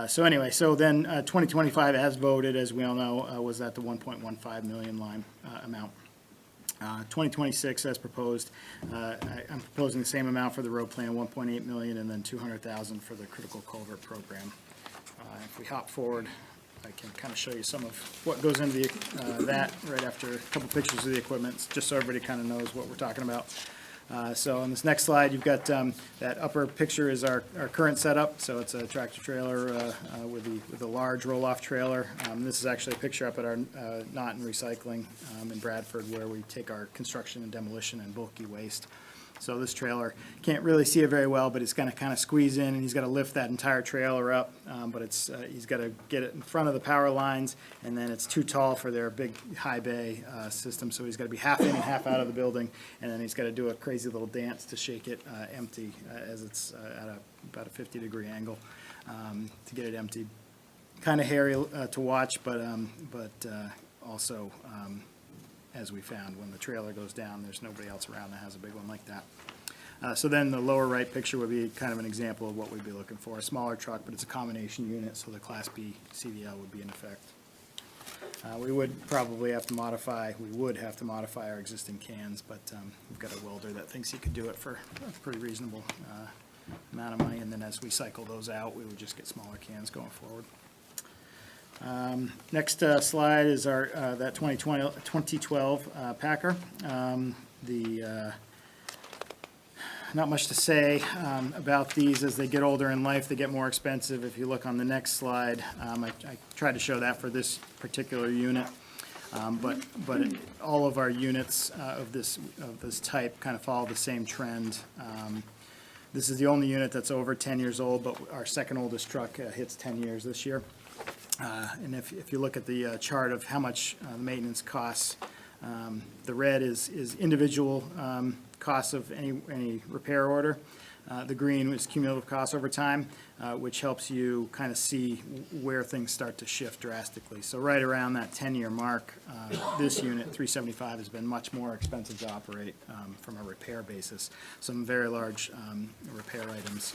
So anyway, so then 2025 as voted, as we all know, was at the 1.15 million line amount. 2026 as proposed, I'm proposing the same amount for the road plan, 1.8 million, and then 200,000 for the critical culvert program. If we hop forward, I can kind of show you some of what goes into the, that right after a couple pictures of the equipment, just so everybody kind of knows what we're talking about. So on this next slide, you've got that upper picture is our current setup. So it's a tractor trailer with the large roll-off trailer. This is actually a picture up at our Not in Recycling in Bradford, where we take our construction and demolition and bulky waste. So this trailer, can't really see it very well, but it's gonna kind of squeeze in, and he's gotta lift that entire trailer up. But it's, he's gotta get it in front of the power lines, and then it's too tall for their big high bay system, so he's gotta be half in and half out of the building, and then he's gotta do a crazy little dance to shake it empty as it's at about a 50-degree angle to get it emptied. Kind of hairy to watch, but also, as we found, when the trailer goes down, there's nobody else around that has a big one like that. So then the lower right picture would be kind of an example of what we'd be looking for. A smaller truck, but it's a combination unit, so the Class B CDL would be in effect. We would have to modify our existing cans, but we've got a welder that thinks he could do it for a pretty reasonable amount of money, and then as we cycle those out, we would just get smaller cans going forward. Next slide is our that 2012 Packer. Not much to say about these. As they get older in life, they get more expensive. If you look on the next slide, I tried to show that for this particular unit. But all of our units of this type kind of follow the same trend. This is the only unit that's over 10 years old, but our second oldest truck hits 10 years this year. And if you look at the chart of how much maintenance costs, the red is individual costs of any repair order. The green is cumulative costs over time, which helps you kind of see where things start to shift drastically. So right around that 10-year mark, this unit, 375, has been much more expensive to operate from a repair basis. Some very large repair items.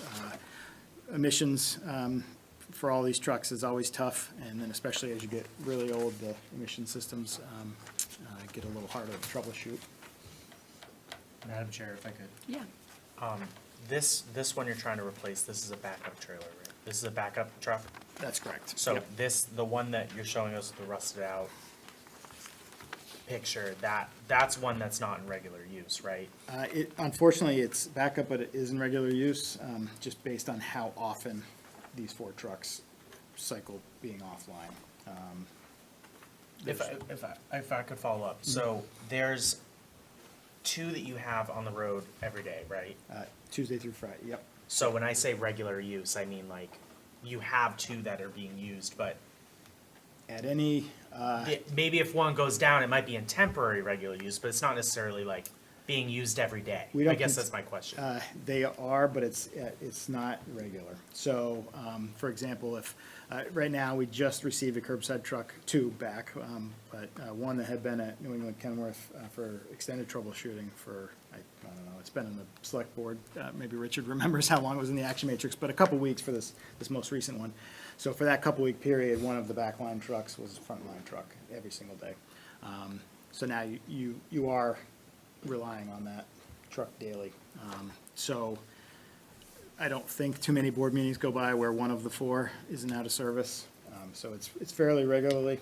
Emissions for all these trucks is always tough, and then especially as you get really old, the emission systems get a little harder to troubleshoot. Madam Chair, if I could. Yeah. This one you're trying to replace, this is a backup trailer, right? This is a backup truck? That's correct. So Yep. the one that you're showing us, the rusted out picture, that's one that's not in regular use, right? Unfortunately, it's backup, but it is in regular use, just based on how often these 4 trucks cycle being offline. If I could follow up, so there's 2 that you have on the road every day, right? Tuesday through Friday, yep. So when I say regular use, I mean like, you have 2 that are being used, but At any, maybe if one goes down, it might be in temporary regular use, but it's not necessarily like being used every day? We don't I guess cons- that's my question. They are, but it's not regular. So, for example, if, right now, we just received a curbside truck, two back, but one that had been at New England Kenworth for extended troubleshooting for, I don't know, it's been in the select board. Maybe Richard remembers how long it was in the action matrix, but a couple weeks for this most recent one. So for that couple-week period, one of the backline trucks was a frontline truck every single day. So now you are relying on that truck daily. So I don't think too many board meetings go by where one of the four isn't out of service. So it's fairly regularly,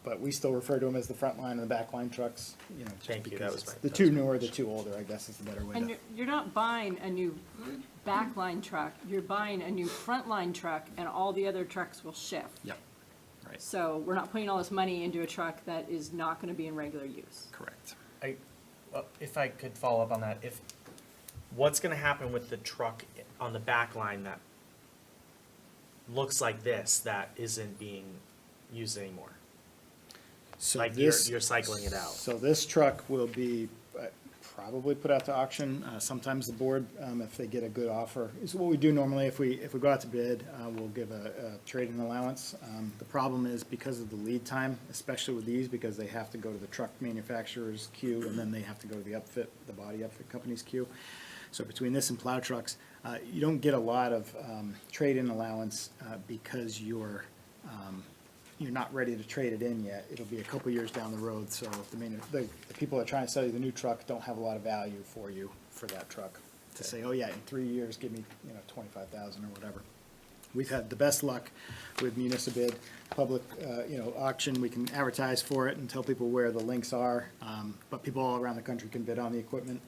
but we still refer to them as the front line and the back line trucks, you know, just Thank you, that because was it's my- the that two was my newer, the two older, I guess is the better way And to. you're not buying a new backline truck, you're buying a new frontline truck, and all the other trucks will shift. Yep, right, So we're not putting all this money into a truck that is not gonna be in regular use. correct. If I could follow up on that, what's gonna happen with the truck on the back line that looks like this, that isn't being used anymore? So Like this- you're cycling it out. So this truck will be probably put out to auction. Sometimes the board, if they get a good offer, is what we do normally. If we go out to bid, we'll give a trade-in allowance. The problem is because of the lead time, especially with these, because they have to go to the truck manufacturer's queue and then they have to go to the body upfit company's queue. So between this and plow trucks, you don't get a lot of trade-in allowance because you're not ready to trade it in yet. It'll be a couple years down the road, so the people that are trying to sell you the new truck don't have a lot of value for you for that truck. To say, oh yeah, in 3 years, give me, $25,000 or whatever. We've had the best luck with Municipid, public, auction. We can advertise for it and tell people where the links are, but people all around the country can bid on the equipment.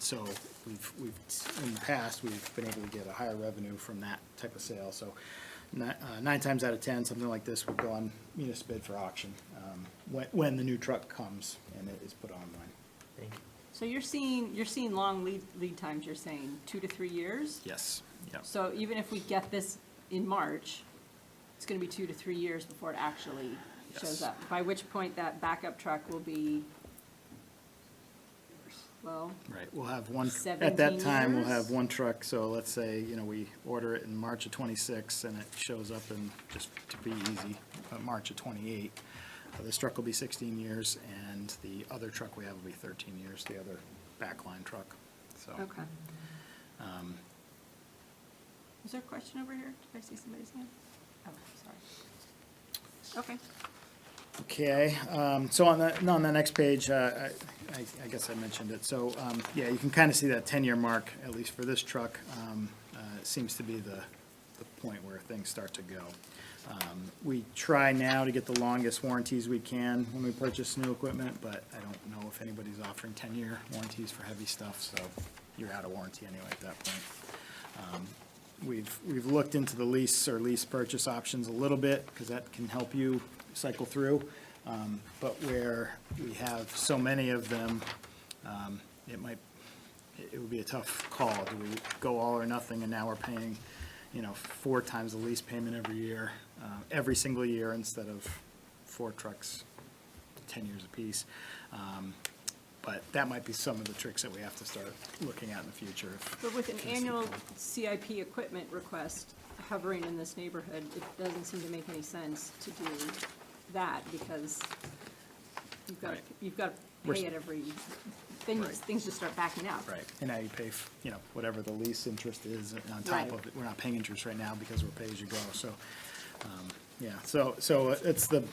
So we've, in the past, we've been able to get a higher revenue from that type of sale. So 9 times out of 10, something like this would go on Municipid for auction, when the new truck comes and it is put online. Thank you. So you're seeing long lead times, you're saying 2 to 3 years? Yes, yeah. So even if we get this in March, it's gonna be 2 to 3 years before it actually shows Yes. up. By which point that backup truck will be, well, Right, we'll have one, at 17 that time, we'll years? have one truck, so let's say, we order it in March of '26, and it shows up in, just to be easy, March of '28. This truck will be 16 years, and the other truck we have will be 13 years, the other backline truck, so. okay. Is there a question over here? Did I see somebody's hand? Oh, sorry. Okay. Okay, so on the next page, I guess I mentioned it, so, yeah, you can kind of see that 10-year mark, at least for this truck, seems to be the point where things start to go. We try now to get the longest warranties we can when we purchase new equipment, but I don't know if anybody's offering 10-year warranties for heavy stuff, so you're out of warranty anyway at that point. We've looked into the lease or lease purchase options a little bit, because that can help you cycle through. But where we have so many of them, it would be a tough call. Do we go all or nothing, and now we're paying, 4 times the lease payment every year, every single year, instead of 4 trucks, 10 years apiece. But that might be some of the tricks that we have to start looking at in the future. But with an annual CIP equipment request hovering in this neighborhood, it doesn't seem to make any sense to do that, because Right. you've got to We're pay it every, then Right. things just start backing out. Right, and now you pay, whatever the lease interest is on top Right. of it. We're not paying interest right now because we're pay-as-you-go, so, yeah, so it's the,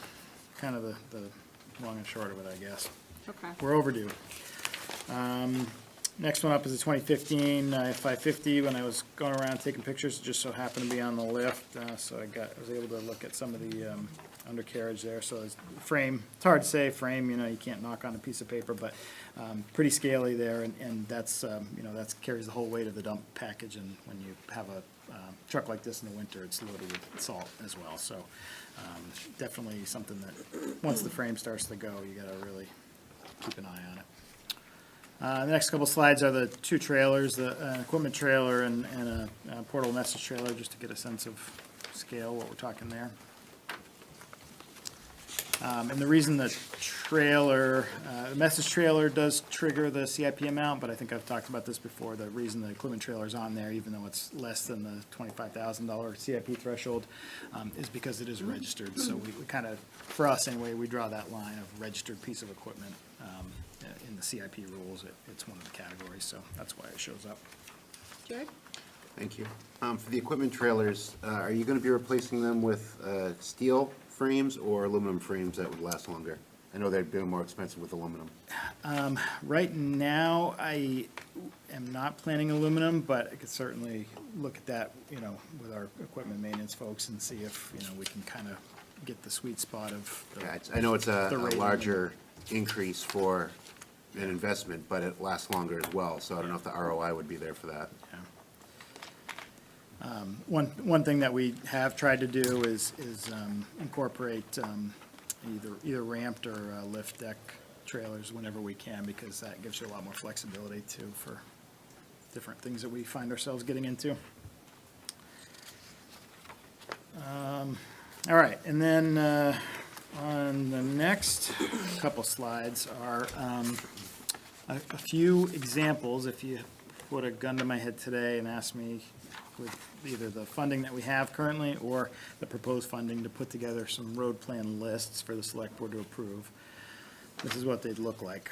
kind of the long and short of it, I guess. Okay. We're overdue. Next one up is the 2015 550. When I was going around taking pictures, it just so happened to be on the lift, so I was able to look at some of the undercarriage there. So it's frame, it's hard to say frame, you can't knock on a piece of paper, but pretty scaly there, and that's, that carries the whole weight of the dump package, and when you have a truck like this in the winter, it's loaded with salt as well. So definitely something that, once the frame starts to go, you gotta really keep an eye on it. The next couple slides are the 2 trailers, the equipment trailer and a portable message trailer, just to get a sense of scale, what we're talking there. And the reason the trailer, the message trailer does trigger the CIP amount, but I think I've talked about this before, the reason the equipment trailer's on there, even though it's less than the $25,000 CIP threshold, is because it is registered. So we kind of, for us anyway, we draw that line of registered piece of equipment in the CIP rules. It's one of the categories, so that's why it shows up. Jared? Thank you. For the equipment trailers, are you going to be replacing them with steel frames or aluminum frames that would last longer? I know they'd be more expensive with aluminum. Right now, I am not planning aluminum, but I could certainly look at that, with our equipment maintenance folks and see if, we can kind of get the sweet spot of. Yeah, I know it's a the rating. larger increase for an investment, but it lasts longer as well, so I don't know if the ROI would be there for that. One thing that we have tried to do is incorporate either ramped or lift deck trailers whenever we can, because that gives you a lot more flexibility too for different things that we find ourselves getting into. All right, and then on the next couple slides are a few examples. If you put a gun to my head today and asked me with either the funding that we have currently or the proposed funding to put together some road plan lists for the select board to approve, this is what they'd look like.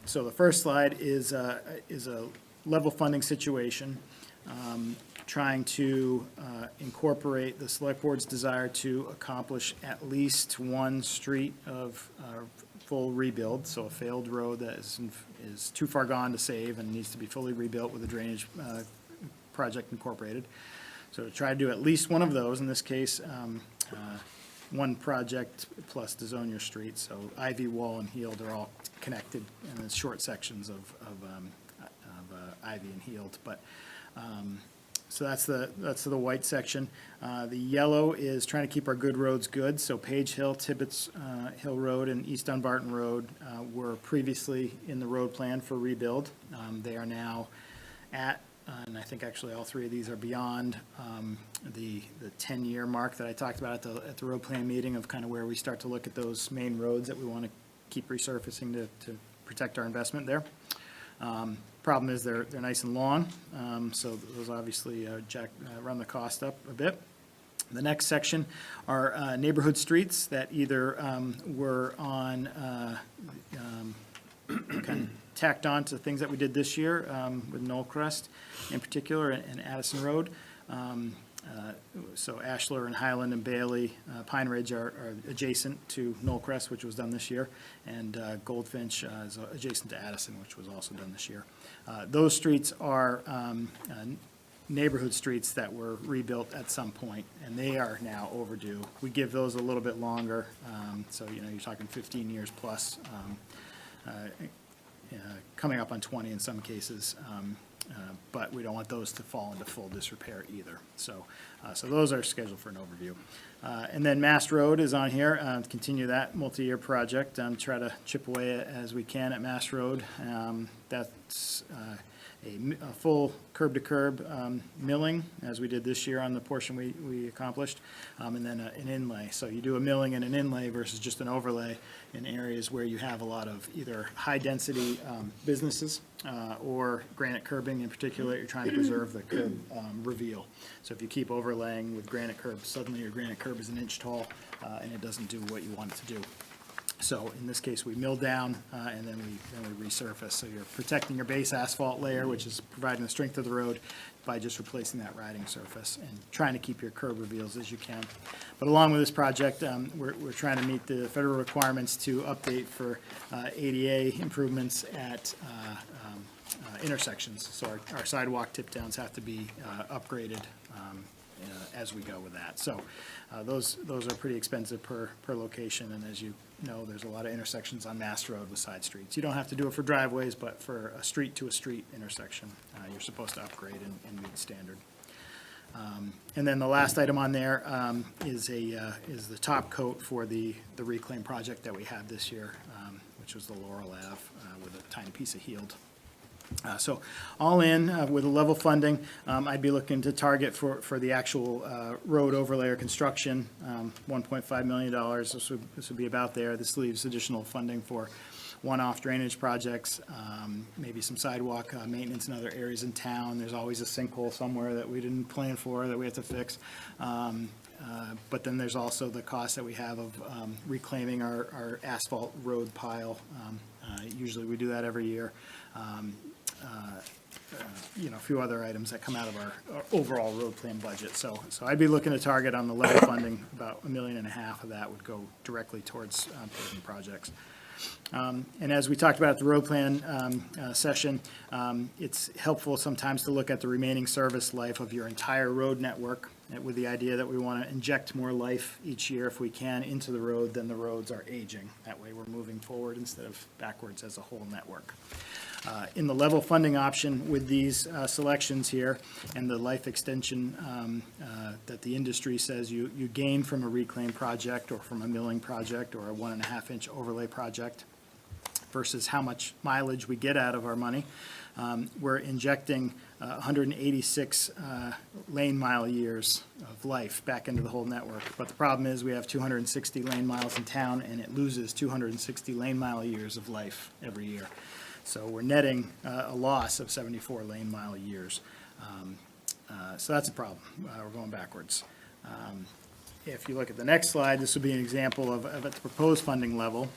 So the first slide is a level funding situation, trying to incorporate the select board's desire to accomplish at least one street of full rebuild, so a failed road that is too far gone to save and needs to be fully rebuilt with a drainage project incorporated. So to try to do at least one of those, in this case, one project plus Desonia Street, so Ivy, Wall, and Heald are all connected in the short sections of Ivy and Heald. But so that's the white section. The yellow is trying to keep our good roads good. So Page Hill, Tibbetts Hill Road, and East Dunbarton Road were previously in the road plan for rebuild. They are now at, and I think actually all three of these are beyond the 10-year mark that I talked about at the road plan meeting, of kind of where we start to look at those main roads that we want to keep resurfacing to protect our investment there. Problem is they're nice and long, so those obviously run the cost up a bit. The next section are neighborhood streets that either were on kind of tacked on to things that we did this year with Knollcrest in particular and Addison Road. So Ashler and Highland and Bailey, Pine Ridge are adjacent to Knollcrest, which was done this year, and Goldfinch is adjacent to Addison, which was also done this year. Those streets are neighborhood streets that were rebuilt at some point, and they are now overdue. We give those a little bit longer, so you're talking 15 years plus, coming up on 20 in some cases. But we don't want those to fall into full disrepair either. So those are scheduled for an overview. And then Mast Road is on here, continue that multi-year project, try to chip away as we can at Mast Road. That's a full curb-to-curb milling, as we did this year on the portion we accomplished, and then an inlay. So you do a milling and an inlay versus just an overlay in areas where you have a lot of either high-density businesses or granite curbing in particular. You're trying to preserve the curb reveal. So if you keep overlaying with granite curb, suddenly your granite curb is an inch tall, and it doesn't do what you want it to do. So in this case, we mill down and then we resurface. So you're protecting your base asphalt layer, which is providing the strength of the road, by just replacing that riding surface and trying to keep your curb reveals as you can. But along with this project, we're trying to meet the federal requirements to update for ADA improvements at intersections. So our sidewalk tip downs have to be upgraded as we go with that. So those are pretty expensive per location, and as you know, there's a lot of intersections on Mast Road with side streets. You don't have to do it for driveways, but for a street-to-a-street intersection, you're supposed to upgrade and meet standard. And then the last item on there is the top coat for the reclaim project that we had this year, which was the Laurel Ave with a tiny piece of Heald. So all in, with a level funding, I'd be looking to target for the actual road overlay or construction, $1.5 million. This would be about there. This leaves additional funding for one-off drainage projects, maybe some sidewalk maintenance in other areas in town. There's always a sinkhole somewhere that we didn't plan for that we have to fix. But then there's also the cost that we have of reclaiming our asphalt road pile. Usually we do that every year. A few other items that come out of our overall road plan budget. So I'd be looking to target on the level funding, about $1.5 million of that would go directly towards paving projects. And as we talked about at the road plan session, it's helpful sometimes to look at the remaining service life of your entire road network, with the idea that we want to inject more life each year if we can into the road than the roads are aging. That way we're moving forward instead of backwards as a whole network. In the level funding option with these selections here and the life extension that the industry says you gain from a reclaim project or from a milling project or a 1.5-inch overlay project versus how much mileage we get out of our money, we're injecting 186 lane mile years of life back into the whole network. But the problem is we have 260 lane miles in town and it loses 260 lane mile years of life every year. So we're netting a loss of 74 lane mile years. So that's a problem. We're going backwards. If you look at the next slide, this would be an example of at the proposed funding level,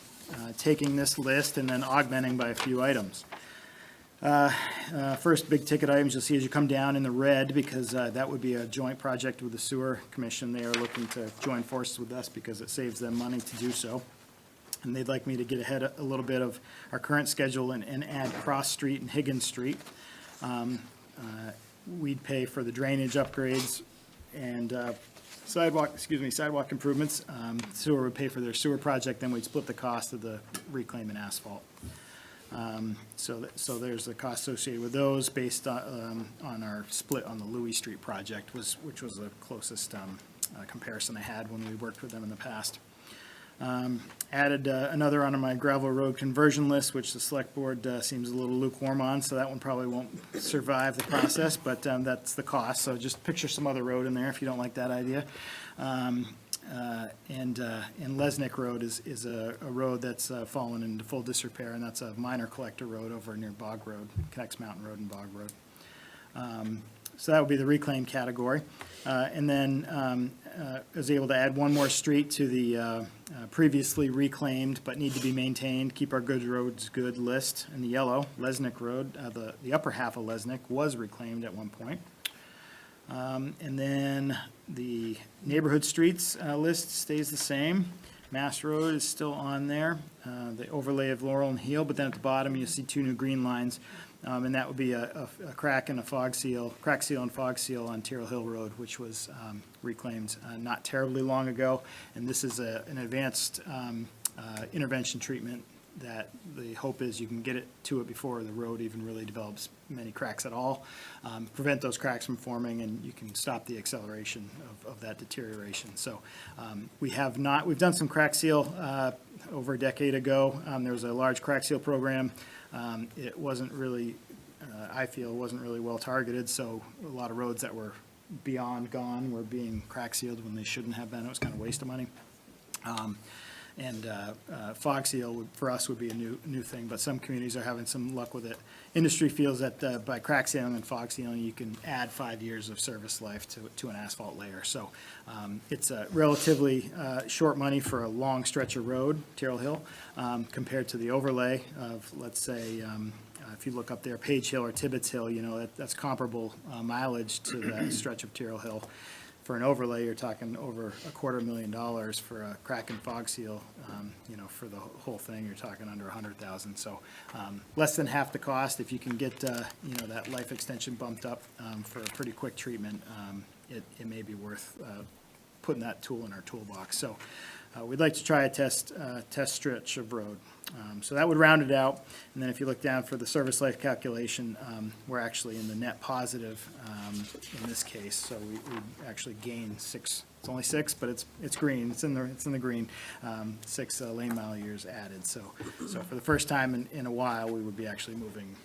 taking this list and then augmenting by a few items. First, big ticket items you'll see as you come down in the red, because that would be a joint project with the Sewer Commission. They are looking to join forces with us because it saves them money to do so. And they'd like me to get ahead a little bit of our current schedule and add Cross Street and Higgins Street. We'd pay for the drainage upgrades and sidewalk improvements. Sewer would pay for their sewer project, then we'd split the cost of the reclaim and asphalt. So there's the cost associated with those based on our split on the Louis Street project, which was the closest comparison I had when we worked with them in the past. Added another on my gravel road conversion list, which the select board seems a little lukewarm on, so that one probably won't survive the process, but that's the cost. So just picture some other road in there if you don't like that idea. And Lesnick Road is a road that's fallen into full disrepair, and that's a minor collector road over near Bog Road, connects Mountain Road and Bog Road. So that would be the reclaim category. And then I was able to add one more street to the previously reclaimed but need to be maintained, keep our good roads good list. In the yellow, Lesnick Road, the upper half of Lesnick was reclaimed at one point. And then the neighborhood streets list stays the same. Mass Road is still on there, the overlay of Laurel and Heel, but then at the bottom you see two new green lines. And that would be a crack and a crack seal and fog seal on Tyrrell Hill Road, which was reclaimed not terribly long ago. And this is an advanced intervention treatment that the hope is you can get it to it before the road even really develops many cracks at all, prevent those cracks from forming, and you can stop the acceleration of that deterioration. So we've done some crack seal over a decade ago. There was a large crack seal program. It wasn't really, I feel, wasn't really well targeted, so a lot of roads that were beyond gone were being crack sealed when they shouldn't have been. It was kind of a waste of money. Fog seal for us would be a new thing, but some communities are having some luck with it. Industry feels that by crack sealing and fog sealing, you can add 5 years of service life to an asphalt layer. So it's a relatively short money for a long stretch of road, Tyrrell Hill, compared to the overlay of, let's say, if you look up there, Page Hill or Tibbetts Hill, that's comparable mileage to that stretch of Tyrrell Hill. For an overlay, you're talking over $250,000 for a crack and fog seal. For the whole thing, you're talking under $100,000. So less than half the cost. If you can get that life extension bumped up for a pretty quick treatment, it may be worth putting that tool in our toolbox. So we'd like to try a test stretch of road. So that would round it out. And then if you look down for the service life calculation, we're actually in the net positive in this case. So we actually gain 6. It's only 6, but it's green. It's in the green. 6 lane mile years added. So for the first time in a while, we would be actually moving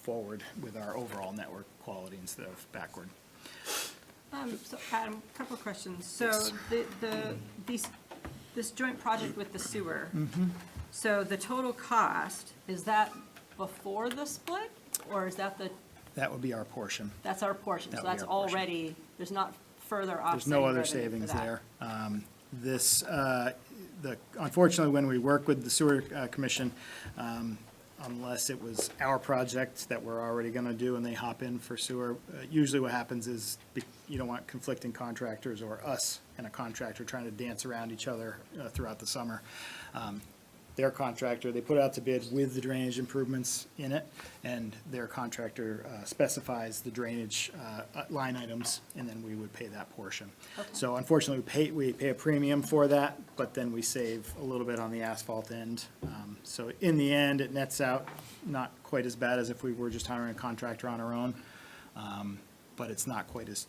forward with our overall network quality instead of backward. So Adam, a couple of questions. So this joint project with the sewer, so the total cost, is that before the split? Or is that That would be our portion. that's our portion? That So would be that's our portion. already, there's not further offsetting There's no other revenue for savings that. there. Unfortunately, when we work with the sewer commission, unless it was our project that we're already gonna do and they hop in for sewer, usually what happens is you don't want conflicting contractors or us and a contractor trying to dance around each other throughout the summer. Their contractor, they put out to bid with the drainage improvements in it, and their contractor specifies the drainage line items, and then we would pay that portion. So unfortunately, we pay a premium for that, but then we save a little bit on the asphalt end. So in the end, it nets out not quite as bad as if we were just hiring a contractor on our own, but it's not quite as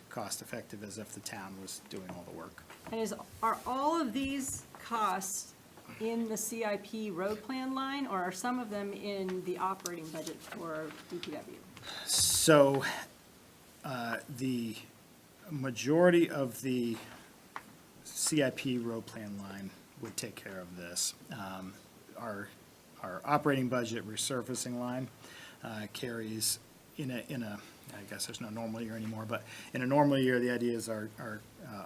cost-effective as if the town was doing all the work. And are all of these costs in the CIP road plan line, or are some of them in the operating budget for DPW? So, the majority of the CIP road plan line would take care of this. Our operating budget resurfacing line carries in a, I guess there's no normal year anymore, but in a normal year, the idea is our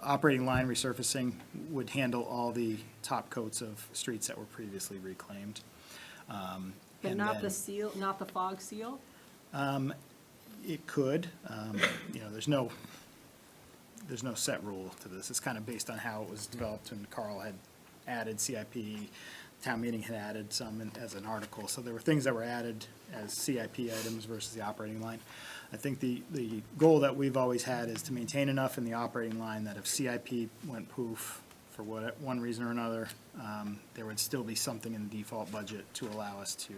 operating line resurfacing would handle all the top coats of streets that were previously reclaimed. But And not the then- seal, not the fog seal? It could, there's no set rule to this. It's kind of based on how it was developed, and Carl had added CIP, town meeting had added some as an article. So there were things that were added as CIP items versus the operating line. I think the goal that we've always had is to maintain enough in the operating line that if CIP went poof for one reason or another, there would still be something in the default budget to allow us to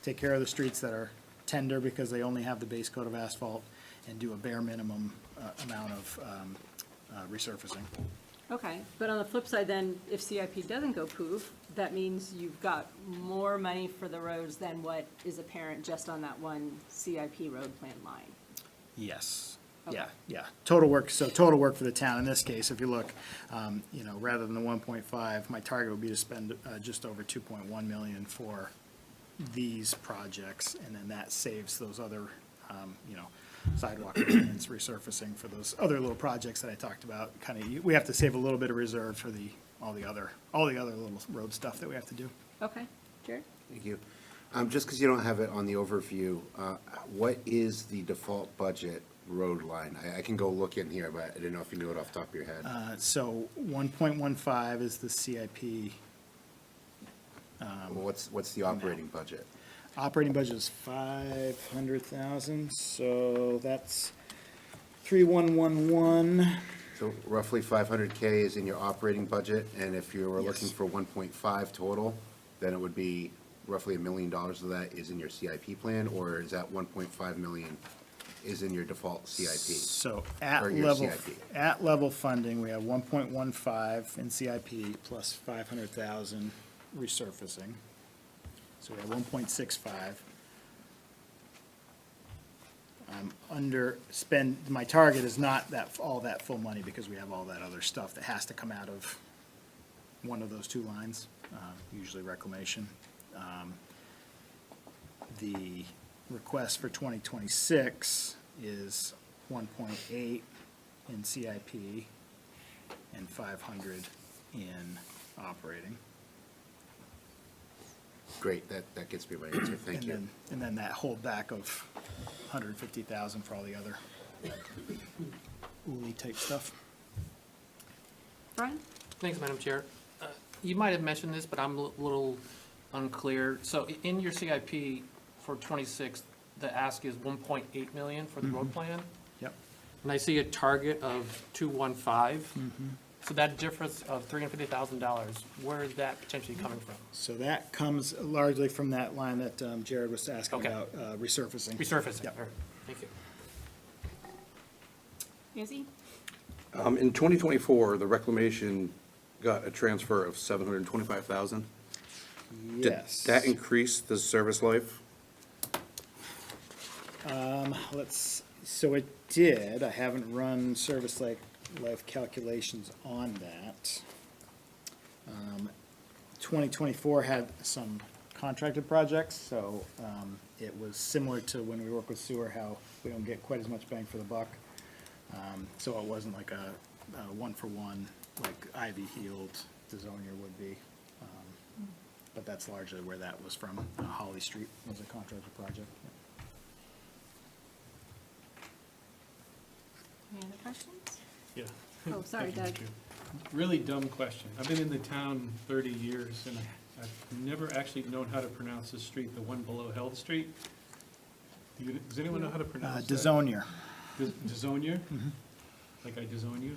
take care of the streets that are tender because they only have the base coat of asphalt and do a bare minimum amount of resurfacing. Okay, but on the flip side then, if CIP doesn't go poof, that means you've got more money for the roads than what is apparent just on that one CIP road plan line. Yes. Okay. Yeah. Total work for the town, in this case, if you look, rather than the 1.5, my target would be to spend just over 2.1 million for these projects, and then that saves those other, sidewalk maintenance, resurfacing for those other little projects that I talked about. We have to save a little bit of reserve for all the other little road stuff that we have to do. Okay, Jared? Thank you. Just because you don't have it on the overview, what is the default budget road line? I can go look in here, but I didn't know if you knew it off the top of your head. So 1.15 is the CIP. What's the operating budget? Operating budget is 500,000, so that's 3111. So roughly 500K is in your operating budget, and if you were looking Yes. for 1.5 total, then it would be roughly $1 million of that is in your CIP plan, or is that 1.5 million is in your default CIP? So Or your CIP. at level funding, we have 1.15 in CIP plus 500,000 resurfacing. So we have 1.65. My target is not all that full money because we have all that other stuff that has to come out of one of those two lines, usually reclamation. The request for 2026 is 1.8 in CIP and 500 in operating. Great, that gets me my answer, thank you. And then that holdback of 150,000 for all the other ooly type stuff. Brian? Thanks, Madam Chair. You might have mentioned this, but I'm a little unclear. So in your CIP for 26, the ask is 1.8 million for the road plan, Yep. and I see a target of 215. So that difference of $350,000, where is that potentially coming from? So that comes largely from that line that Jared was asking Okay. about, resurfacing. Resurfacing, Yep. all right, thank you. Izzy? In 2024, the reclamation got a transfer of 725,000. Yes. Did that increase the service life? So it did, I haven't run service life calculations on that. 2024 had some contracted projects, so it was similar to when we work with sewer, how we don't get quite as much bang for the buck. So it wasn't like a one-for-one, like Ivy Heald, Desonia would be. But that's largely where that was from. Holly Street was a contracted project. Any other questions? Yeah. Oh, sorry, Thank you, Doug. Mr. Really dumb question. I've been in the town 30 years, and I've never actually known how to pronounce this street, the one below Held Street. Does anyone know how to pronounce that? Desonia. Desonia? Like I disown you?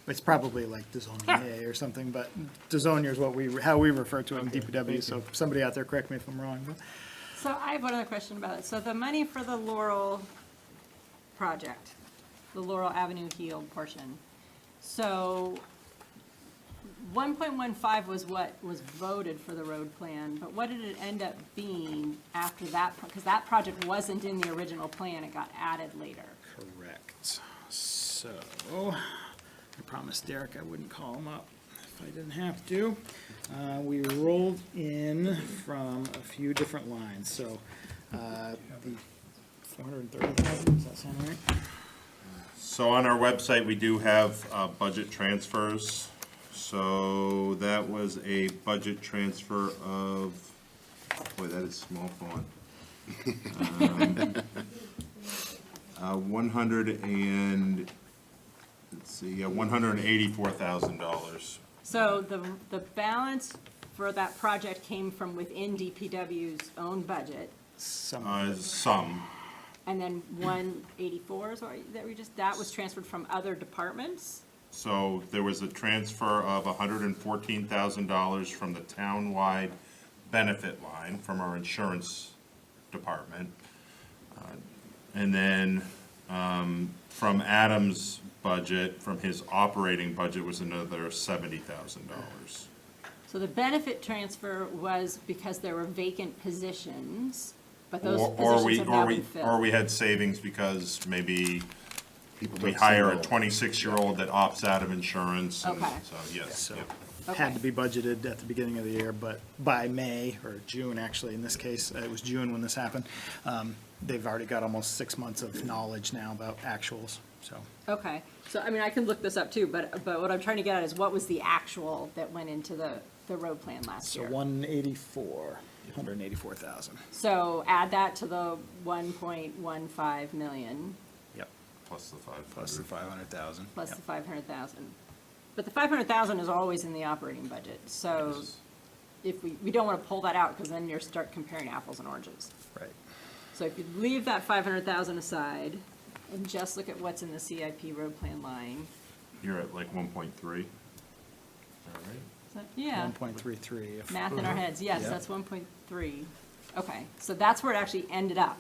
It's probably like Desonia or something, but Desonia is how we refer to it in Okay, DPW, thank so you. somebody out there correct me if I'm wrong. But So I have one other question about it. So the money for the Laurel project, the Laurel Avenue Heald portion. So 1.15 was what was voted for the road plan, but what did it end up being after that? Because that project wasn't in the original plan, it got added later. Correct. So, I promised Derek I wouldn't call him up if I didn't have to. We rolled in from a few different lines, so the 430,000, does that sound right? So on our website, we do have budget transfers. So that was a budget transfer of, boy, that is small font. 184,000. So the balance for that project came from within DPW's own budget, Some, Some, and then 184 is what, that was transferred from other departments? so there was a transfer of $114,000 from the townwide benefit line from our insurance department. And then from Adam's budget, from his operating budget, was another $70,000. So the benefit transfer was because there were vacant positions, but those positions have now been filled. Or we had savings because maybe People we don't hire a say no. 26-year-old that opts out of insurance. And Okay. so, yes, so, yep. had to be budgeted at the beginning of the year, but by May, or June, actually, in this case, it was June when this happened, they've already got almost 6 months of knowledge now about actuals, so. Okay, so I mean, I can look this up too, but what I'm trying to get at is what was the actual that went into the road plan last So year? 184,000. So add that to the 1.15 million Yep. Plus the 500. Plus the 500,000. plus Yep. the 500,000. But the 500,000 is always in the operating budget, so if we don't want to pull that out, because then you start comparing apples and oranges. Right. So if you leave that 500,000 aside and just look at what's in the CIP road plan line, You're at like 1.3. All right. is that- yeah, 1.33. if- math in our heads, yes, Yeah. that's 1.3. Okay, so that's where it actually ended up,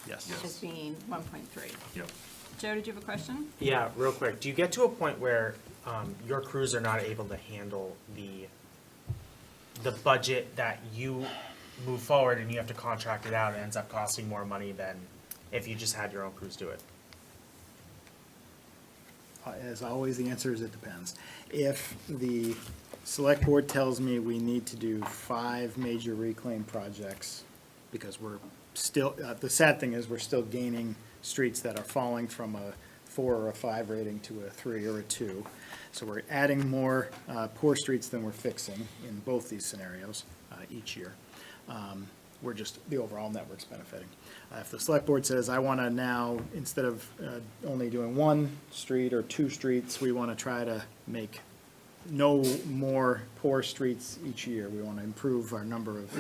Yes. Yes. as being 1.3. Yep. Joe, did you have a question? Yeah, real quick, do you get to a point where your crews are not able to handle the budget that you move forward and you have to contract it out, and it ends up costing more money than if you just had your own crews do it? As always, the answer is it depends. If the select board tells me we need to do 5 major reclaim projects, because we're still, the sad thing is, we're still gaining streets that are falling from a 4 or a 5 rating to a 3 or a 2. So we're adding more poor streets than we're fixing in both these scenarios each year. We're just, the overall network's benefiting. If the select board says, I want to now, instead of only doing 1 street or 2 streets, we want to try to make no more poor streets each year. We want to improve our number of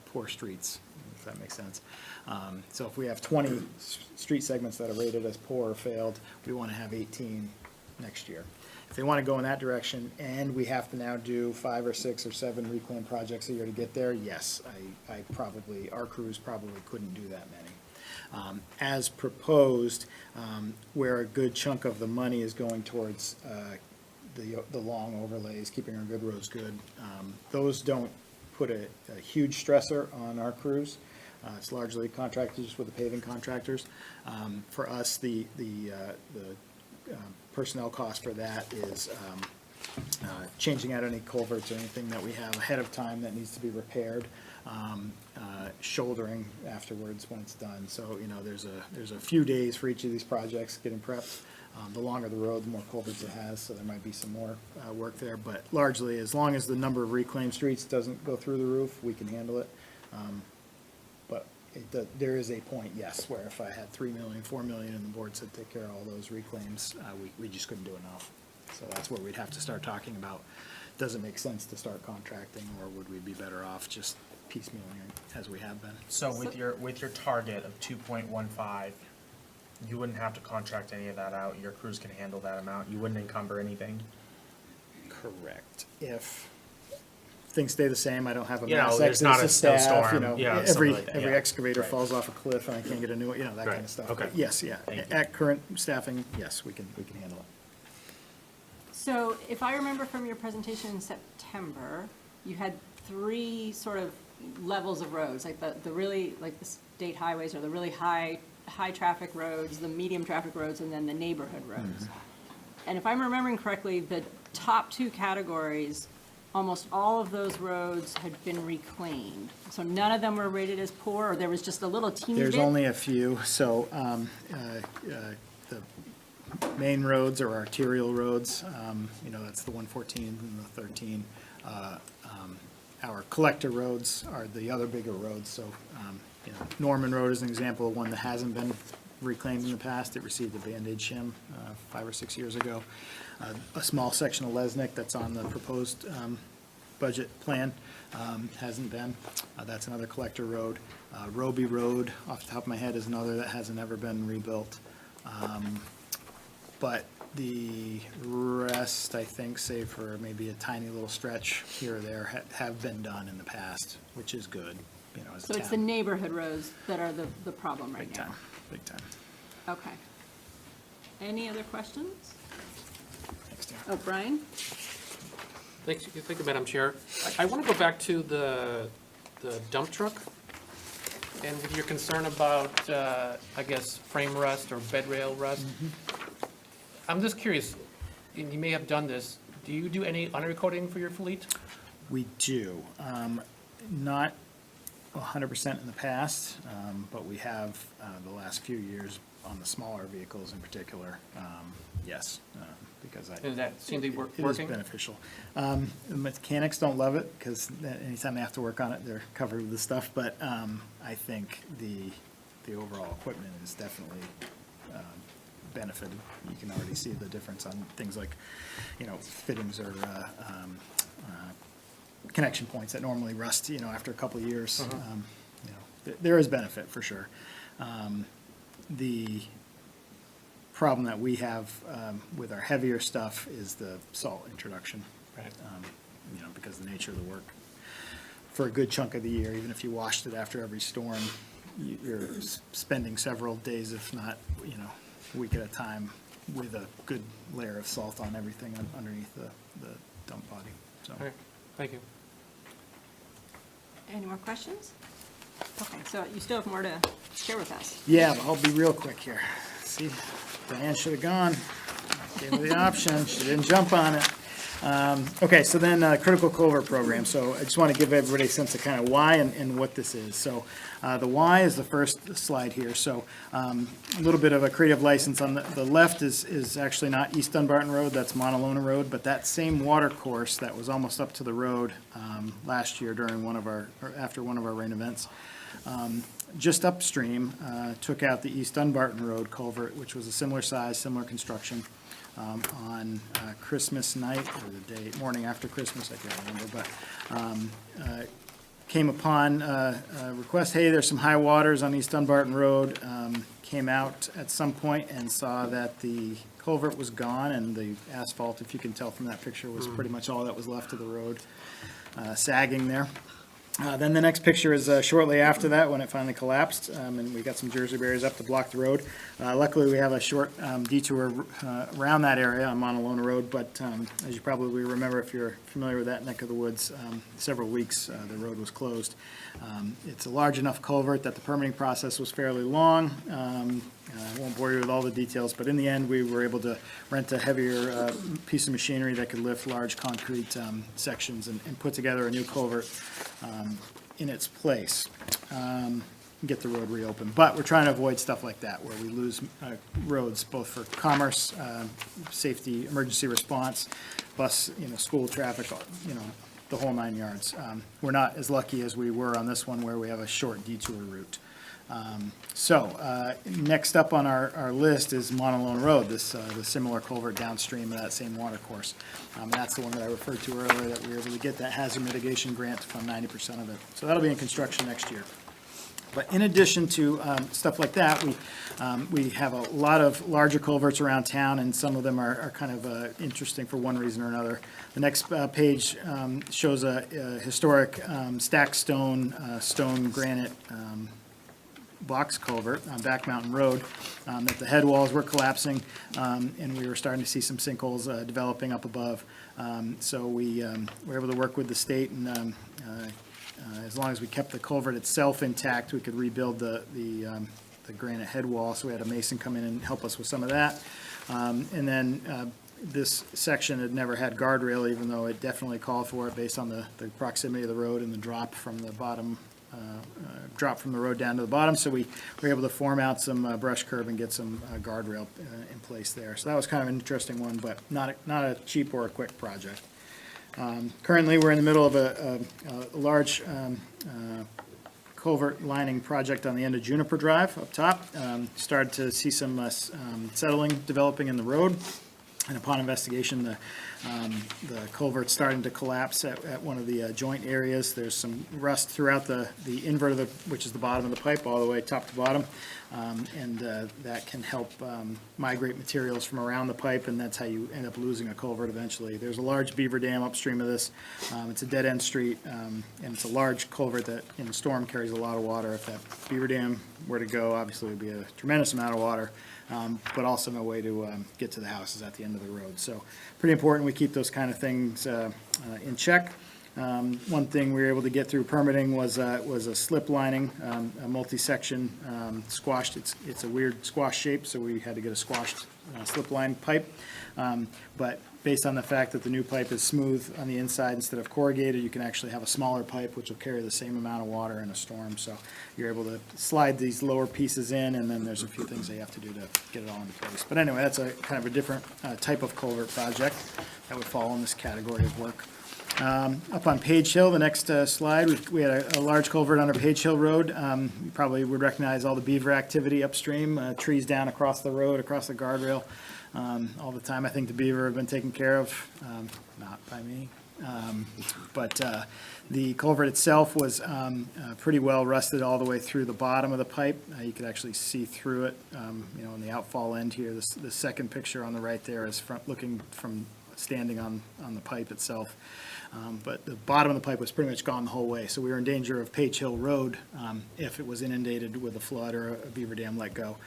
poor streets, if that makes sense. So if we have 20 street segments that are rated as poor or failed, we want to have 18 next year. If they want to go in that direction, and we have to now do 5 or 6 or 7 reclaim projects a year to get there, yes, our crews probably couldn't do that many. As proposed, where a good chunk of the money is going towards the long overlays, keeping our good roads good, those don't put a huge stressor on our crews. It's largely contracted just with the paving contractors. For us, the personnel cost for that is changing out any culverts or anything that we have ahead of time that needs to be repaired, shouldering afterwards when it's done. So, you know, there's a few days for each of these projects getting prepped. The longer the road, the more culverts it has, so there might be some more work there. But largely, as long as the number of reclaimed streets doesn't go through the roof, we can handle it. But there is a point, yes, where if I had 3 million, 4 million, and the board said take care of all those reclaims, we just couldn't do enough. So that's where we'd have to start talking about, does it make sense to start contracting, or would we be better off just piecemealing as we have been? So with your target of 2.15, you wouldn't have to contract any of that out. Your crews can handle that amount. You wouldn't encumber anything. Correct. If things stay the same, I don't have a You know, mass there's exodus not a of staff, snowstorm, you know, yeah, something every like that, every yeah. excavator Right. falls off a cliff and I can't get a new one, you know, that kind Right. of stuff. Okay. But yes, yeah, Thank you. at current staffing, yes, we can handle it. So if I remember from your presentation in September, you had 3 sort of levels of roads, like the really, like the state highways or the really high traffic roads, the medium traffic roads, and then the neighborhood roads. And if I'm remembering correctly, the top 2 categories, almost all of those roads had been reclaimed. So none of them were rated as poor, or there was just a little teeny bit? There's only a few, so, the main roads or arterial roads, you know, that's the 114 and the 13. Our collector roads are the other bigger roads, so, you know, Norman Road is an example of one that hasn't been reclaimed in the past. It received a Band-Aid shim 5 or 6 years ago. A small section of Lesnick that's on the proposed budget plan hasn't been. That's another collector road. Roby Road, off the top of my head, is another that hasn't ever been rebuilt. But the rest, I think, save for maybe a tiny little stretch here or there, have been done in the past, which is good, you know, as a So town. it's the neighborhood roads that are the problem right Big now? time, big time. Okay. Any other questions? Thanks, Dan. Oh, Brian? Thank you, Madam Chair. I want to go back to the dump truck, and with your concern about, I guess, frame rust or bed rail rust. I'm just curious, and you may have done this, do you do any undercoating for your fleet? We do. Not 100% in the past, but we have the last few years on the smaller vehicles in particular, yes, because Does that seem to be it is working? beneficial. The mechanics don't love it, because anytime they have to work on it, they're covered with the stuff, but I think the overall equipment is definitely benefited. You can already see the difference on things like, you know, fittings or connection points that normally rust, you know, after a couple of years. You know, there is benefit for sure. The problem that we have with our heavier stuff is the salt introduction. Right. You know, because of the nature of the work. For a good chunk of the year, even if you washed it after every storm, you're spending several days, if not, you know, a week at a time, with a good layer of salt on everything underneath the dump body, so. Okay, thank you. Any more questions? Okay, so you still have more to share with us. Yeah, but I'll be real quick here. See, Diane should have gone. I gave her the option, she didn't jump on it. Okay, so then, critical culvert program, so I just want to give everybody a sense of kind of why and what this is. So, the why is the first slide here, so, a little bit of a creative license. On the left is actually not East Dunbarton Road, that's Montalona Road, but that same water course that was almost up to the road, last year during or after one of our rain events. Just upstream, took out the East Dunbarton Road culvert, which was a similar size, similar construction, on Christmas night, or the morning after Christmas, I can't remember, but came upon a request, hey, there's some high waters on East Dunbarton Road, came out at some point and saw that the culvert was gone, and the asphalt, if you can tell from that picture, was pretty much all that was left of the road, sagging there. Then the next picture is shortly after that, when it finally collapsed, and we got some Jersey barriers up to block the road. Luckily, we have a short detour around that area on Montalona Road, but as you probably remember, if you're familiar with that neck of the woods, several weeks the road was closed. It's a large enough culvert that the permitting process was fairly long. I won't bore you with all the details, but in the end, we were able to rent a heavier piece of machinery that could lift large concrete sections and put together a new culvert in its place, get the road reopened. But we're trying to avoid stuff like that, where we lose roads, both for commerce, safety, emergency response, bus, school traffic, the whole 9 yards. We're not as lucky as we were on this one, where we have a short detour route. Next up on our list is Montalona Road, the similar culvert downstream of that same water course. That's the one that I referred to earlier, that we were able to get that hazard mitigation grant to fund 90% of it. So that'll be in construction next year. But in addition to stuff like that, we have a lot of larger culverts around town, and some of them are kind of interesting for one reason or another. The next page shows a historic stacked stone granite box culvert on Back Mountain Road, that the head walls were collapsing, and we were starting to see some sinkholes developing up above. So we were able to work with the state, and as long as we kept the culvert itself intact, we could rebuild the granite head wall. So we had a mason come in and help us with some of that. And then this section had never had guardrail, even though it definitely called for it based on the proximity of the road and the drop from the bottom, drop from the road down to the bottom. So we were able to form out some brush curb and get some guardrail in place there. So that was kind of an interesting one, but not a cheap or a quick project. Currently, we're in the middle of a large culvert lining project on the end of Juniper Drive up top. Started to see some settling developing in the road. And upon investigation, the culvert's starting to collapse at one of the joint areas. There's some rust throughout the invert of which is the bottom of the pipe, all the way top to bottom. And that can help migrate materials from around the pipe, and that's how you end up losing a culvert eventually. There's a large beaver dam upstream of this. It's a dead-end street, and it's a large culvert that in a storm carries a lot of water. If that beaver dam were to go, obviously it would be a tremendous amount of water. But also no way to get to the houses at the end of the road. So pretty important we keep those kind of things in check. One thing we were able to get through permitting was a slip lining, a multi-section squashed. It's a weird squash shape, so we had to get a squashed slip line pipe. But based on the fact that the new pipe is smooth on the inside instead of corrugated, you can actually have a smaller pipe which will carry the same amount of water in a storm. So you're able to slide these lower pieces in, and then there's a few things they have to do to get it all into place. But anyway, that's a kind of a different type of culvert project that would fall in this category of work. Up on Page Hill, the next slide, we had a large culvert under Page Hill Road. You probably would recognize all the beaver activity upstream, trees down across the road, across the guardrail all the time. I think the beaver have been taken care of, not by me. But the culvert itself was pretty well rusted all the way through the bottom of the pipe. You could actually see through it, on the outfall end here. The second picture on the right there is looking from standing on the pipe itself. But the bottom of the pipe was pretty much gone the whole way. So we were in danger of Page Hill Road if it was inundated with a flood or a beaver dam let go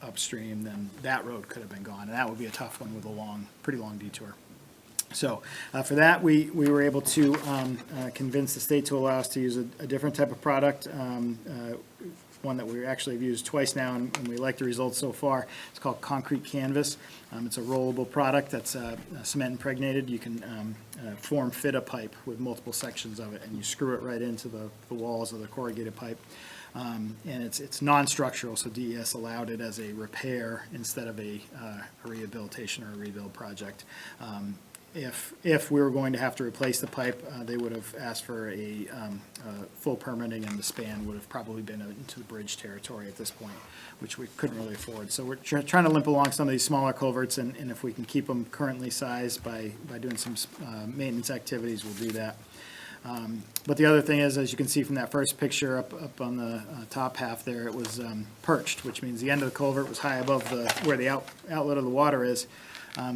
upstream, then that road could have been gone. And that would be a tough one with a pretty long detour. So for that, we were able to convince the state to allow us to use a different type of product, one that we actually have used twice now, and we like the results so far. It's called Concrete Canvas. It's a rollable product that's cement impregnated. You can form-fit a pipe with multiple sections of it, and you screw it right into the walls of the corrugated pipe. And it's non-structural, so DES allowed it as a repair instead of a rehabilitation or a rebuild project. If we were going to have to replace the pipe, they would have asked for a full permitting, and the span would have probably been into the bridge territory at this point, which we couldn't really afford. So we're trying to limp along some of these smaller culverts, and if we can keep them currently sized by doing some maintenance activities, we'll do that. But the other thing is, as you can see from that first picture up on the top half there, it was perched, which means the end of the culvert was high above where the outlet of the water is.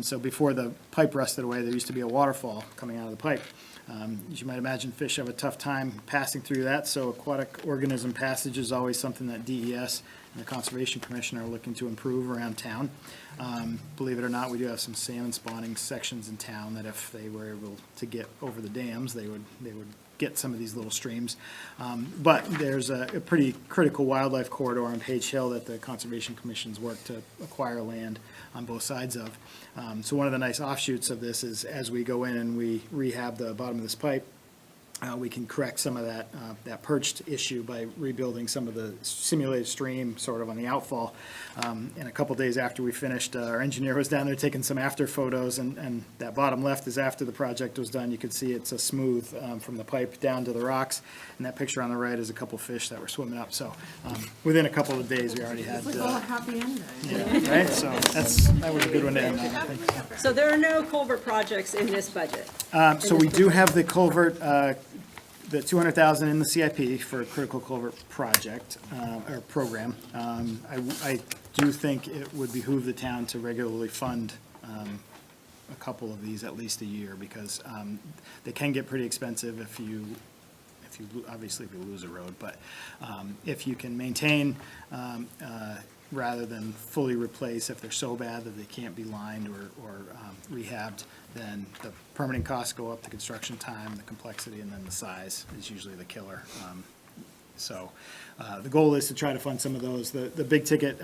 So before the pipe rusted away, there used to be a waterfall coming out of the pipe. As you might imagine, fish have a tough time passing through that, so aquatic organism passage is always something that DES and the Conservation Commission are looking to improve around town. Believe it or not, we do have some salmon spawning sections in town that if they were able to get over the dams, they would get some of these little streams. But there's a pretty critical wildlife corridor on Page Hill that the Conservation Commission's worked to acquire land on both sides of. So one of the nice offshoots of this is as we go in and we rehab the bottom of this pipe, we can correct some of that perched issue by rebuilding some of the simulated stream sort of on the outfall. And a couple days after we finished, our engineer was down there taking some after photos, and that bottom left is after the project was done. You can see it's a smooth from the pipe down to the rocks, and that picture on the right is a couple fish that were swimming up. So within a couple of days, we already had, It's like all a happy ending. yeah, right? So that was a good one to end on, I think. So there are no culvert projects in this budget? So we do have the culvert, the 200,000 in the CIP for a critical culvert project, or program. I do think it would behoove the town to regularly fund a couple of these at least a year, because they can get pretty expensive if you obviously if you lose a road, but if you can maintain rather than fully replace, if they're so bad that they can't be lined or rehabbed, then the permitting costs go up, the construction time, the complexity, and then the size is usually the killer. So the goal is to try to fund some of those. The big ticket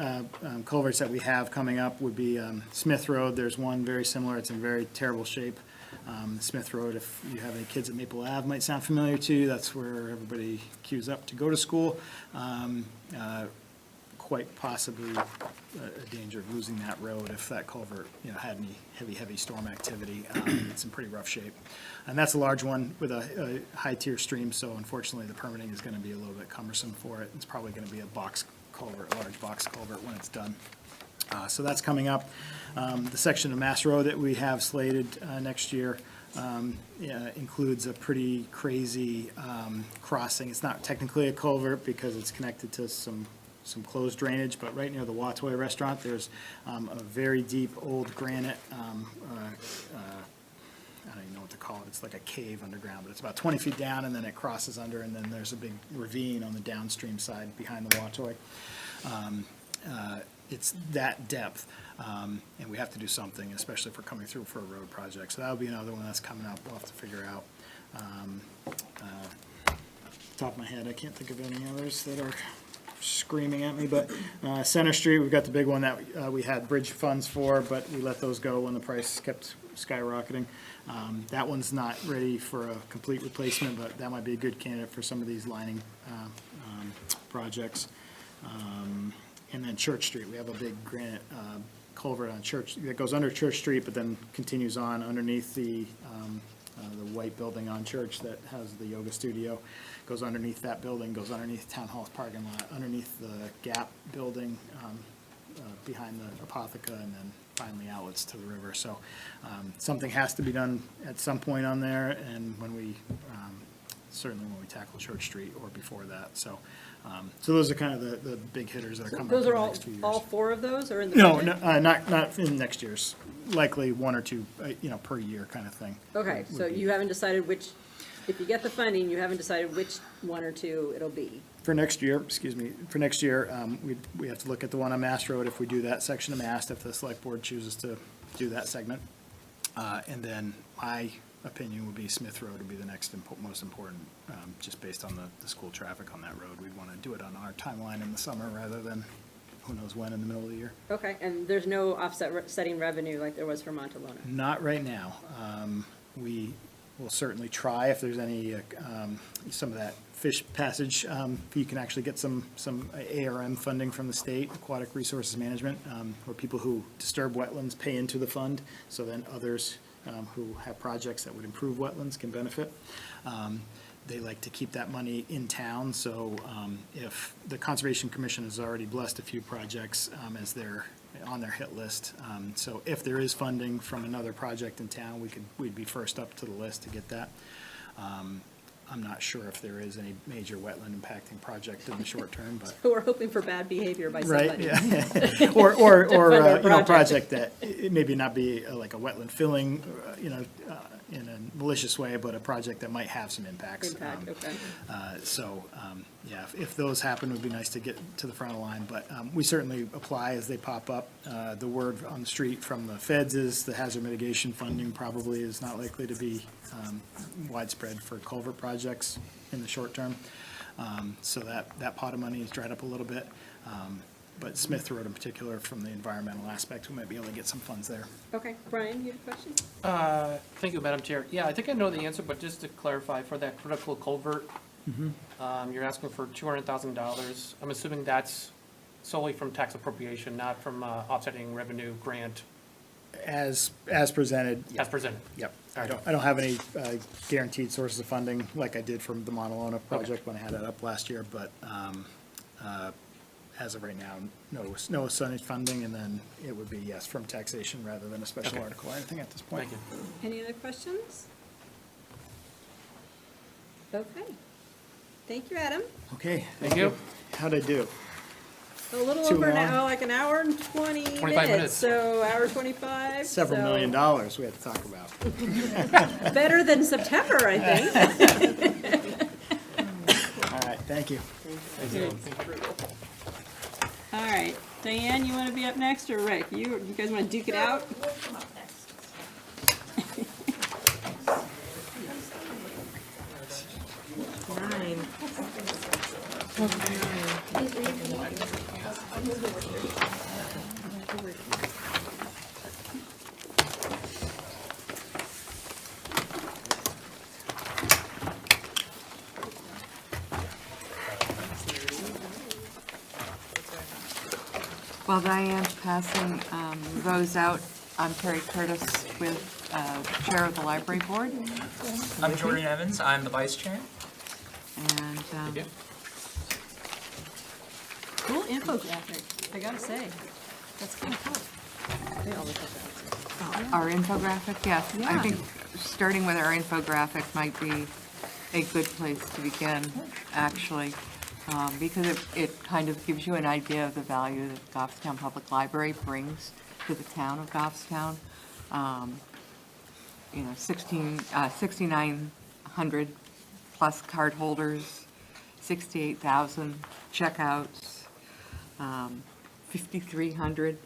culverts that we have coming up would be Smith Road. There's one very similar. It's in very terrible shape. Smith Road, if you have any kids at Maple Ave, might sound familiar to you. That's where everybody queues up to go to school. Quite possibly a danger of losing that road if that culvert, had any heavy storm activity. It's in pretty rough shape. And that's a large one with a high tier stream, so unfortunately the permitting is gonna be a little bit cumbersome for it. It's probably gonna be a box culvert, a large box culvert when it's done. So that's coming up. The section of Mass Road that we have slated next year includes a pretty crazy crossing. It's not technically a culvert because it's connected to some closed drainage, but right near the Watoy restaurant, there's a very deep old granite, I don't even know what to call it, it's like a cave underground, but it's about 20 feet down, and then it crosses under, and then there's a big ravine on the downstream side behind the Watoy. It's that depth, and we have to do something, especially if we're coming through for a road project, so that'll be another one that's coming up, we'll have to figure out. Top of my head, I can't think of any others that are screaming at me, but Center Street, we've got the big one that we had bridge funds for, but we let those go when the price kept skyrocketing. That one's not ready for a complete replacement, but that might be a good candidate for some of these lining projects. And then Church Street, we have a big granite culvert on Church, that goes under Church Street, but then continues on underneath the white building on Church that has the yoga studio. Goes underneath that building, goes underneath Town Hall's parking lot, underneath the Gap building, behind the Apotheca, and then finally outlets to the river. So something has to be done at some point on there, and when we, certainly when we tackle Church Street or before that. So those are kind of the big hitters that are coming up Those in are the all, next few years. all four of those are in the No, budget? not in next year's, likely one or two, per year kind of thing. Okay, so you haven't decided which, if you get the funding, you haven't decided which one or two it'll be? For next year, we have to look at the one on Mass Road, if we do that section of Mass, if the select board chooses to do that segment. And then my opinion would be Smith Road would be the next most important, just based on the school traffic on that road. We'd want to do it on our timeline in the summer rather than who knows when in the middle of the year. Okay, and there's no offsetting revenue like there was for Montalona? Not right now. We will certainly try if there's any, some of that fish passage, you can actually get some ARM funding from the state, Aquatic Resources Management, where people who disturb wetlands pay into the fund, so then others who have projects that would improve wetlands can benefit. They like to keep that money in town, so if the Conservation Commission has already blessed a few projects as they're on their hit list, so if there is funding from another project in town, we'd be first up to the list to get that. I'm not sure if there is any major wetland impacting project in the short term, but. We're hoping for bad behavior by somebody. Right, yeah. Or our project that, it maybe not be like a wetland filling, in a malicious way, but a project that might have some impacts. Impact, okay. Yeah, if those happen, it would be nice to get to the front of the line, but we certainly apply as they pop up. The word on the street from the feds is the hazard mitigation funding probably is not likely to be widespread for culvert projects in the short term. So that pot of money is dried up a little bit. But Smith Road in particular, from the environmental aspect, we might be able to get some funds there. Okay, Brian, you have a question? Thank you, Madam Chair. Yeah, I think I know the answer, but just to clarify, for that critical culvert, you're asking for $200,000. I'm assuming that's solely from tax appropriation, not from offsetting revenue grant As presented, yeah. as presented. Yep. All right. I don't have any guaranteed sources of funding like I did from the Montalona project when I had it up last year, but as of right now, no Sunnage funding, and then it would be, yes, from taxation rather than a special Okay. article or anything at this point. Thank you. Any other questions? Okay. Thank you, Adam. Okay. Thank you. How'd I do? A little Too over an long? hour, like an hour and 20 25 minutes. So hour 25. Several so $1 million we had to talk about. Better than September, I think. All right, thank you. All right, Diane, you want to be up next, or Rick? You guys want to duke it out? Nine. While Diane's passing those out, I'm Terry Curtis with Chair of the Library Board. I'm Jordan Evans, I'm the vice chair. And you. Cool infographic, I gotta say. That's kind of cool. They always have that. our infographic, yes. I Yeah. think starting with our infographic might be a good place to begin, actually, because it kind of gives you an idea of the value that Goffstown Public Library brings to the town of Goffstown. 6,900 plus card holders, 68,000 checkouts, 5,300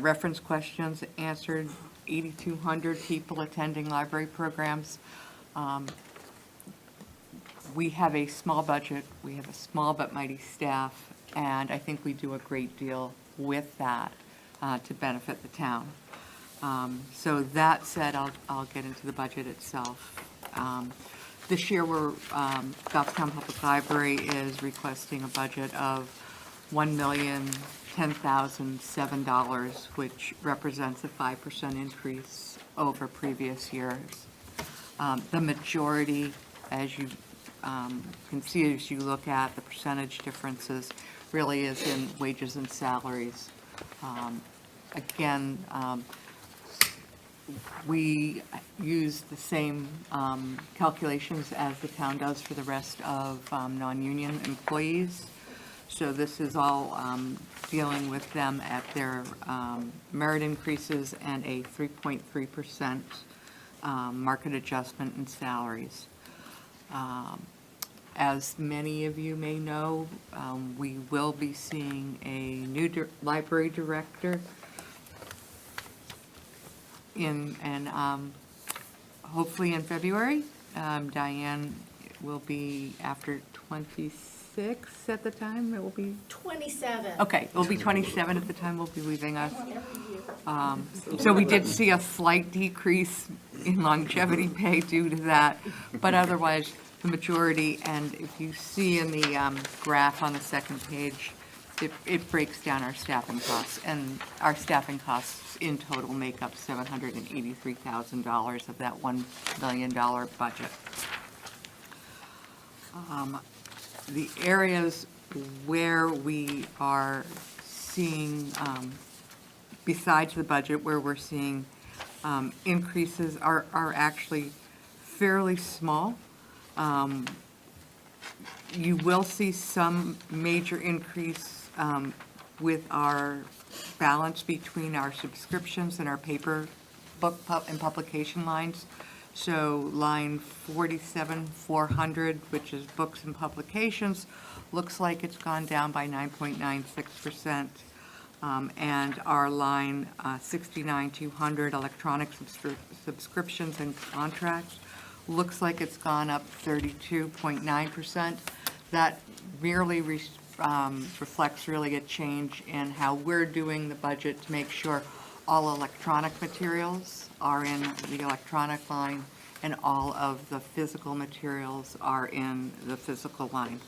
reference questions answered, 8,200 people attending library programs. We have a small budget, we have a small but mighty staff, and I think we do a great deal with that to benefit the town. So that said, I'll get into the budget itself. This year, Goffstown Public Library is requesting a budget of $1,010,007, which represents a 5% increase over previous years. The majority, as you can see as you look at the percentage differences, really is in wages and salaries. Again, we use the same calculations as the town does for the rest of non-union employees. So this is all dealing with them at their merit increases and a 3.3% market adjustment in salaries. As many of you may know, we will be seeing a new library director hopefully in February. Diane will be after 26 at the time, it will be? 27. Okay, it will be 27 at the time we'll be leaving us. So we did see a slight decrease in longevity pay due to that, but otherwise, the majority, and if you see in the graph on the second page, it breaks down our staffing costs, and our staffing costs in total make up $783,000 of that $1 million budget. The areas where we are seeing, besides the budget, where we're seeing increases are actually fairly small. You will see some major increase with our balance between our subscriptions and our paper book and publication lines. So line 47,400, which is books and publications, looks like it's gone down by 9.96%. And our line 69,200, electronic subscriptions and contracts, looks like it's gone up 32.9%. That merely reflects really a change in how we're doing the budget to make sure all electronic materials are in the electronic line and all of the physical materials are in the physical line,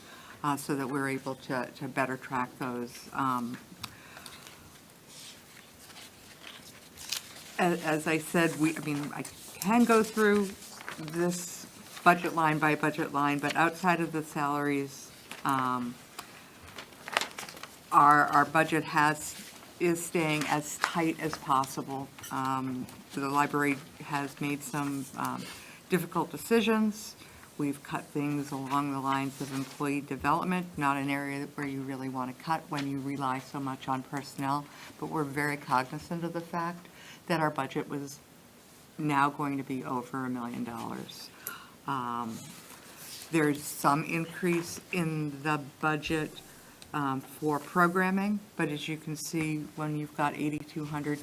so that we're able to better track those. As I said, I can go through this budget line by budget line, but outside of the salaries, our budget is staying as tight as possible. The library has made some difficult decisions. We've cut things along the lines of employee development, not an area where you really want to cut when you rely so much on personnel, but we're very cognizant of the fact that our budget was now going to be over $1 million. There's some increase in the budget for programming, but as you can see, when you've got 8,200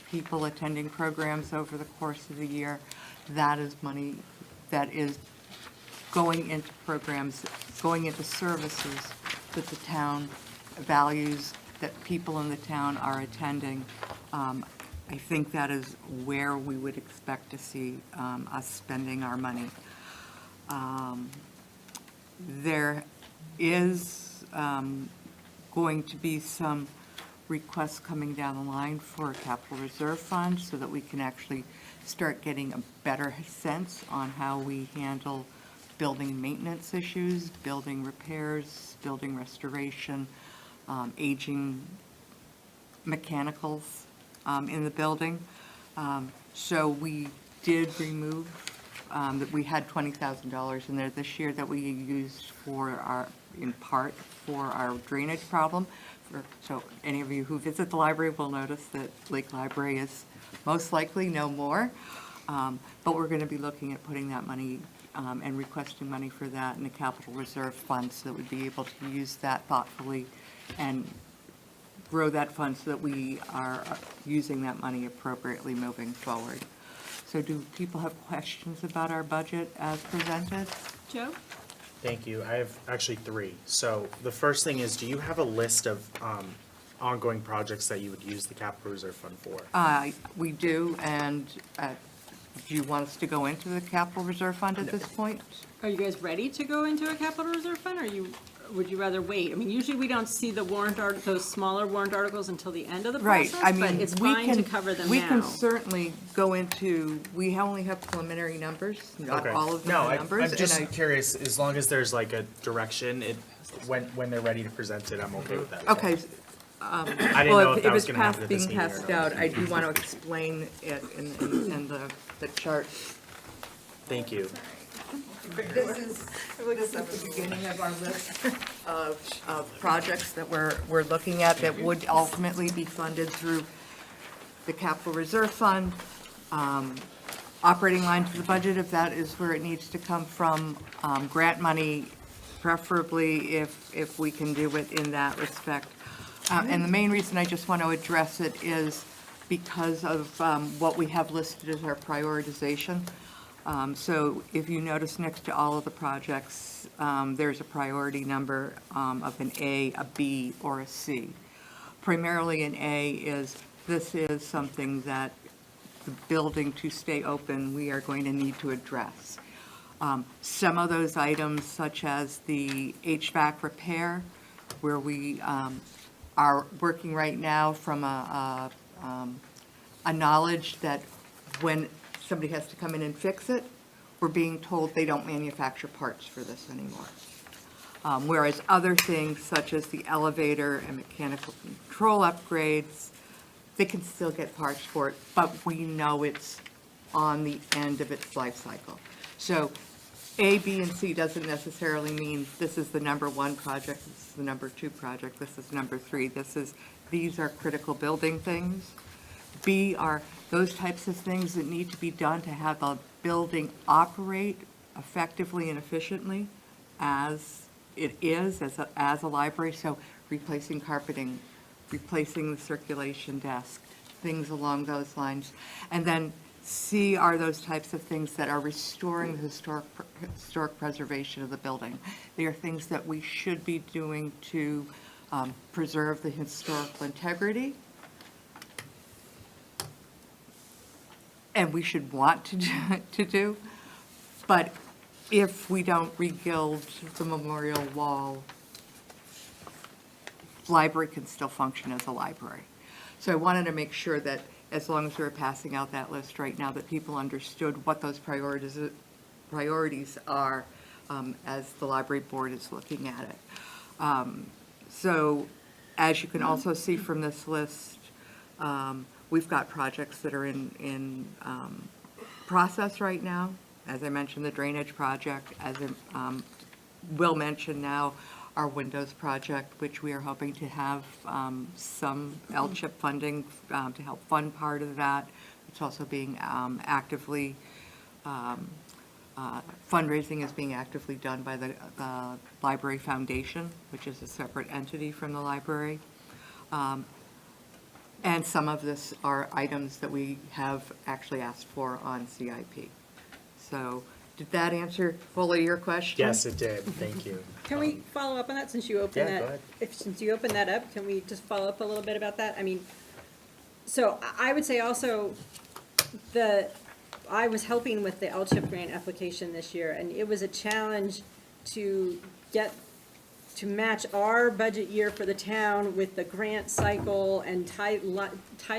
people attending programs over the course of the year, that is money that is going into programs, going into services that the town values, that people in the town are attending. I think that is where we would expect to see us spending our money. There is going to be some requests coming down the line for a capital reserve fund so that we can actually start getting a better sense on how we handle building maintenance issues, building repairs, building restoration, aging mechanicals in the building. So we did remove, that we had $20,000 in there this year that we used in part for our drainage problem. So any of you who visit the library will notice that Lake Library is most likely no more. But we're going to be looking at putting that money and requesting money for that in the capital reserve fund so that we'd be able to use that thoughtfully and grow that fund so that we are using that money appropriately moving forward. So do people have questions about our budget as presented? Joe? Thank you. I have actually three. So the first thing is, do you have a list of ongoing projects that you would use the capital reserve fund for? We do, and do you want us to go into the capital reserve fund at this point? Are you guys ready to go into a capital reserve fund, or would you rather wait? I mean, usually we don't see the those smaller warrant articles until the end of the Right, process, I but mean, it's we fine can, to cover them we now. can certainly go into, we only have preliminary numbers, not Okay. all of them No, are numbers. I'm just and curious, as long as there's like a direction, when they're ready to present it, I'm okay with that. Okay. I didn't Well, know if if that was it's gonna happen past at this being meeting or passed not. out, I do want to explain it in the chart. Thank you. This is the beginning of our list of projects that we're looking at that would ultimately be funded through the capital reserve fund, operating line to the budget, if that is where it needs to come from, grant money, preferably if we can do it in that respect. And the main reason I just want to address it is because of what we have listed as our prioritization. So if you notice next to all of the projects, there's a priority number of an A, a B, or a C. Primarily an A is, this is something that the building to stay open, we are going to need to address. Some of those items, such as the HVAC repair, where we are working right now from a knowledge that when somebody has to come in and fix it, we're being told they don't manufacture parts for this anymore. Whereas other things such as the elevator and mechanical control upgrades, they can still get parts for it, but we know it's on the end of its life cycle. So A, B, and C doesn't necessarily mean this is the number one project, this is the number two project, this is number three. These are critical building things B are those types of things that need to be done to have the building operate effectively and efficiently as it is, as a library. So replacing carpeting, replacing the circulation desk, things along those lines. And then C are those types of things that are restoring the historic preservation of the building. They are things that we should be doing to preserve the historical integrity. And we should want to do. But if we don't rebuild the memorial wall, the library can still function as a library. So I wanted to make sure that as long as we were passing out that list right now, that people understood what those priorities are as the library board is looking at it. So as you can also see from this list, we've got projects that are in process right now. As I mentioned, the drainage project, as Will mentioned now, our windows project, which we are hoping to have some LCHIP funding to help fund part of that. It's also being actively, fundraising is being actively done by the Library Foundation, which is a separate entity from the library. And some of this are items that we have actually asked for on CIP. So did that answer fully your question? Yes, it did, thank you. Can we follow up on that since you opened Yeah, that? go ahead. Since you opened that up, can we just follow up a little bit about that? I mean, so I would say also I was helping with the LCHIP grant application this year, and it was a challenge to match our budget year for the town with the grant cycle and tie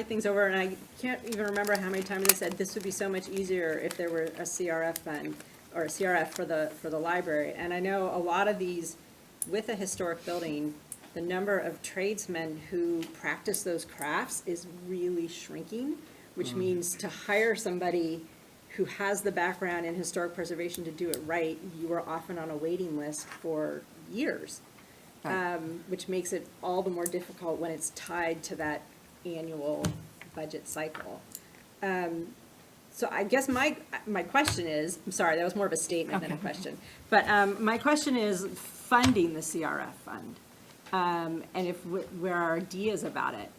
things over. And I can't even remember how many times I said this would be so much easier if there were a CRF fund or a CRF for the library. And I know a lot of these, with a historic building, the number of tradesmen who practice those crafts is really shrinking, which means to hire somebody who has the background in historic preservation to do it right, you are often on a waiting list for years, which makes it all the more difficult when it's tied to that annual budget cycle. So I guess my question is, I'm sorry, that was more of a statement than a question. But my question is funding the CRF fund, and if where are ideas about it.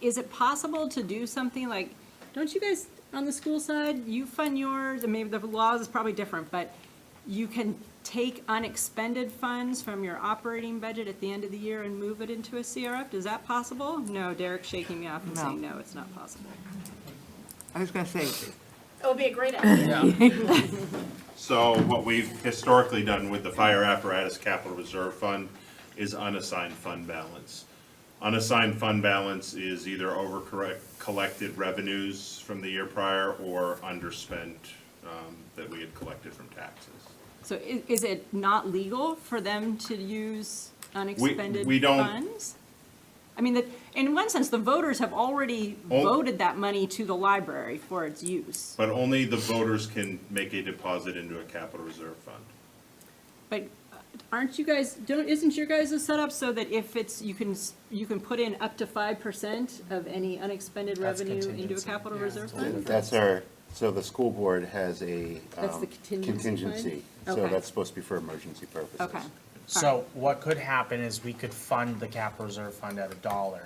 Is it possible to do something like, don't you guys on the school side, you fund yours, and maybe the laws is probably different, but you can take unexpended funds from your operating budget at the end of the year and move it into a CRF? Is that possible? No, Derek's shaking me off and saying, no, it's not possible. I was gonna say, It would be a great idea. So what we've historically done with the fire apparatus capital reserve fund is unassigned fund balance. Unassigned fund balance is either collected revenues from the year prior or underspent that we had collected from taxes. So is it not legal for them to use unexpended we don't- funds? I mean, in one sense, the voters have already voted that money to the library for its use. But only the voters can make a deposit into a capital reserve fund. But aren't you guys, isn't your guys' setup so that if it's, you can put in up to 5% of any unexpended That's revenue into a contingency. capital reserve fund? That's so the school board has a That's the contingency fund? contingency. So Okay. that's supposed to be for emergency purposes. Okay. So what could happen is we could fund the capital reserve fund at $1,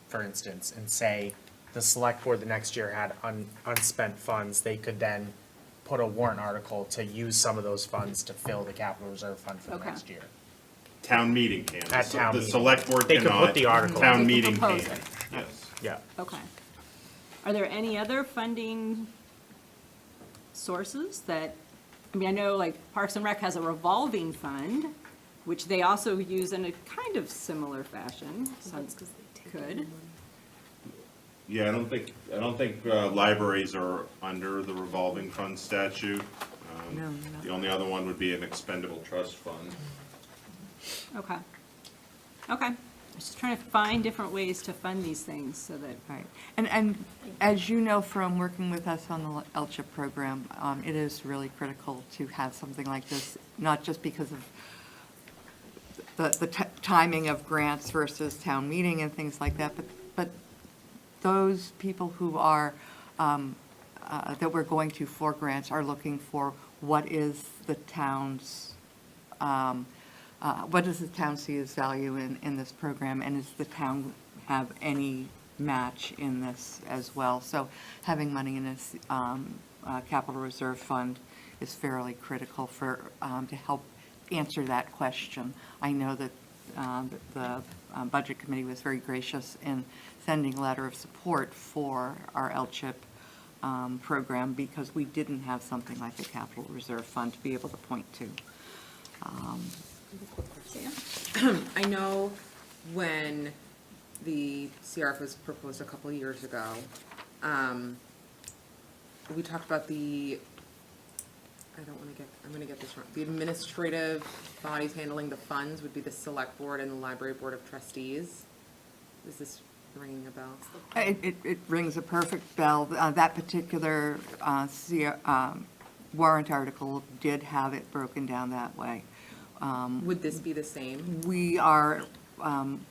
for instance, and say the select board the next year had unspent funds, they could then put a warrant article to use some of those funds to fill the capital reserve fund for the Okay. next year. Town meeting can. At town The meeting. select board They could put cannot. the article. Town They meeting could can, propose it. yes. Yeah. Okay. Are there any other funding sources that, I mean, I know like Parks and Rec has a revolving fund, which they also use in a kind of similar fashion, some could. Yeah, I don't think libraries are under the revolving fund statute. No, no. The only other one would be an expendable trust fund. Okay. Okay. I'm just trying to find different ways to fund these things so that. right. And as you know from working with us on the LCHIP program, it is really critical to have something like this, not just because of the timing of grants versus town meeting and things like that, but those people who are, that we're going to for grants are looking for what is the town's, what does the town see as value in this program, and does the town have any match in this as well? So having money in this capital reserve fund is fairly critical for, to help answer that question. I know that the Budget Committee was very gracious in sending a letter of support for our LCHIP program, because we didn't have something like a capital reserve fund to be able to point to. I know when the CRF was proposed a couple of years ago, we talked about I'm gonna get this wrong. The administrative bodies handling the funds would be the select board and the library board of trustees. Is this ringing a bell? It rings a perfect bell. That particular warrant article did have it broken down that way. Would this be the same? We are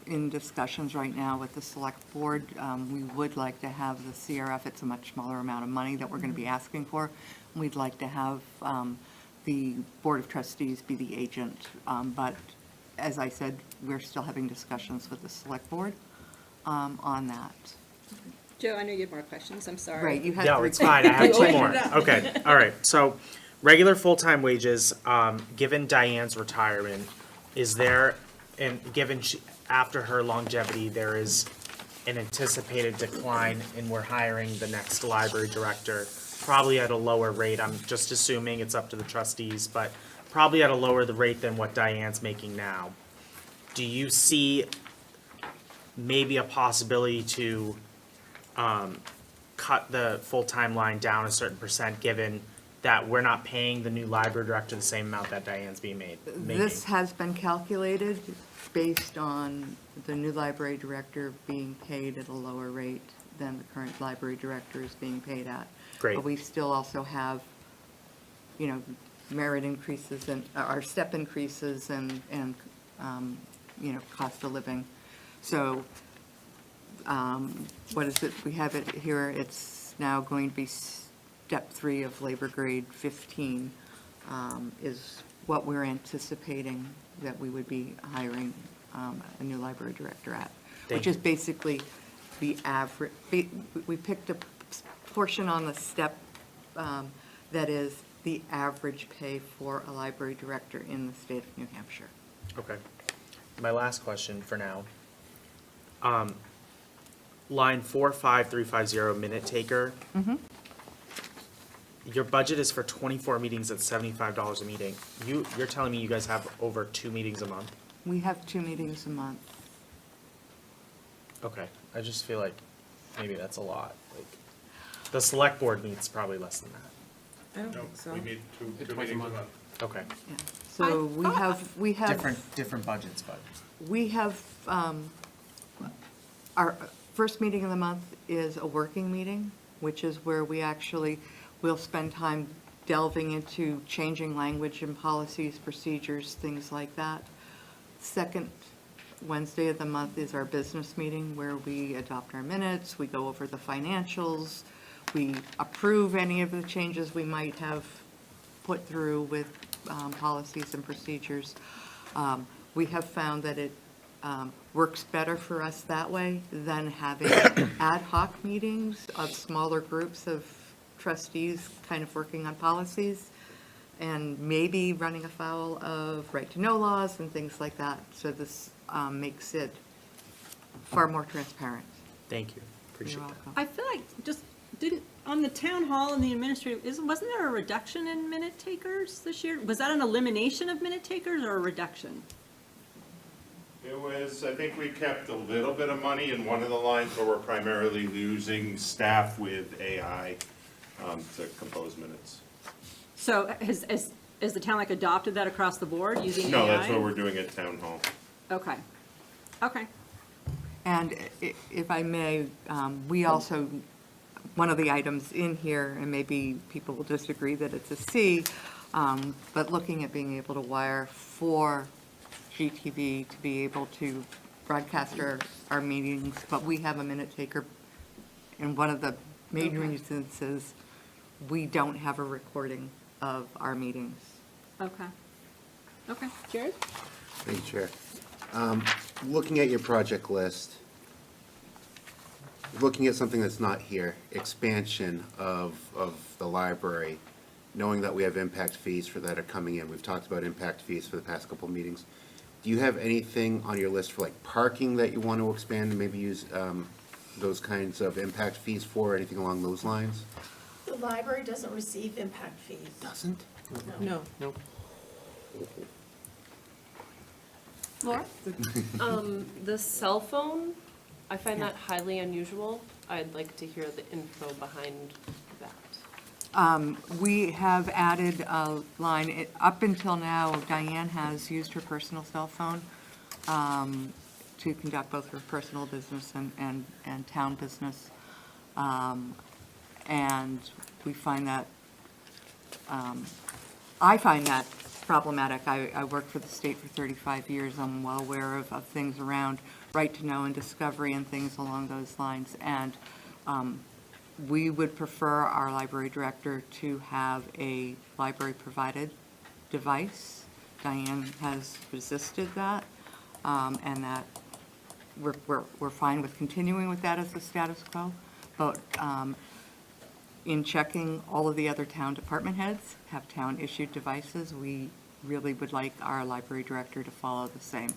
in discussions right now with the select board. We would like to have the CRF, it's a much smaller amount of money that we're going to be asking for. We'd like to have the Board of Trustees be the agent. But as I said, we're still having discussions with the select board on that. Joe, I know you have more questions, I'm sorry. Right, you had. No, three- it's fine, I have two opened more. it up. Okay, all right, so, regular full-time wages, given Diane's retirement, is there, and given after her longevity, there is an anticipated decline, and we're hiring the next library director, probably at a lower rate, I'm just assuming, it's up to the trustees, but probably at a lower the rate than what Diane's making now. Do you see maybe a possibility to cut the full-time line down a certain percent, given that we're not paying the new library director the same amount that Diane's being making? This has been calculated based on the new library director being paid at a lower rate than the current library director is being paid at. Great. But we still also have, you know, merit increases and, our step increases and, you know, cost of living. So, what is it, we have it here, it's now going to be step 3 of labor grade 15, is what we're anticipating that we would be hiring a new library director at. Thank Which is basically the average, we picked a portion on the step that is the average pay for a library director in the state of New Hampshire. Okay. My last question for now. Line 45350, minute taker. Your budget is for 24 meetings at $75 a meeting. You're telling me you guys have over 2 meetings a month? We have 2 meetings a month. Okay, I just feel like maybe that's a lot. Like, the select board meets probably less than that. I don't think so. We meet two Twice a meetings a month. month. Okay. Yeah. So we have. Different budgets, but. We have, our first meeting of the month is a working meeting, which is where we actually will spend time delving into changing language and policies, procedures, things like that. Second Wednesday of the month is our business meeting, where we adopt our minutes, we go over the financials, we approve any of the changes we might have put through with policies and procedures. We have found that it works better for us that way than having ad hoc meetings of smaller groups of trustees kind of working on policies and maybe running afoul of right-to-know laws and things like that. So this makes it far more transparent. Thank you, appreciate You're that. welcome. I feel like on the town hall and the administrative, wasn't there a reduction in minute takers this year? Was that an elimination of minute takers or a reduction? It was, I think we kept a little bit of money in one of the lines, but we're primarily losing staff with AI to compose minutes. So has the town like adopted that across the board using AI? No, that's what we're doing at town hall. Okay, okay. And if I may, we also, one of the items in here, and maybe people will disagree that it's a C, but looking at being able to wire for GTV to be able to broadcast our meetings, but we have a minute taker And one of the major reasons is we don't have a recording of our meetings. Okay. Okay, Jared? Thank you, Chair. Looking at your project list, looking at something that's not here, expansion of the library, knowing that we have impact fees for that are coming in. We've talked about impact fees for the past couple of meetings. Do you have anything on your list for like parking that you want to expand and maybe use those kinds of impact fees for, or anything along those lines? The library doesn't receive impact fees. Doesn't? No. Nope. Laura? The cell phone, I find that highly unusual. I'd like to hear the info behind that. We have added a line, up until now, Diane has used her personal cell phone to conduct both her personal business and town business. And we find that, I find that problematic. I worked for the state for 35 years. I'm well aware of things around right to know and discovery and things along those lines. And we would prefer our library director to have a library-provided device. Diane has resisted that, and that we're fine with continuing with that as the status quo. But in checking, all of the other town department heads have town-issued devices. We really would like our library director to follow the same.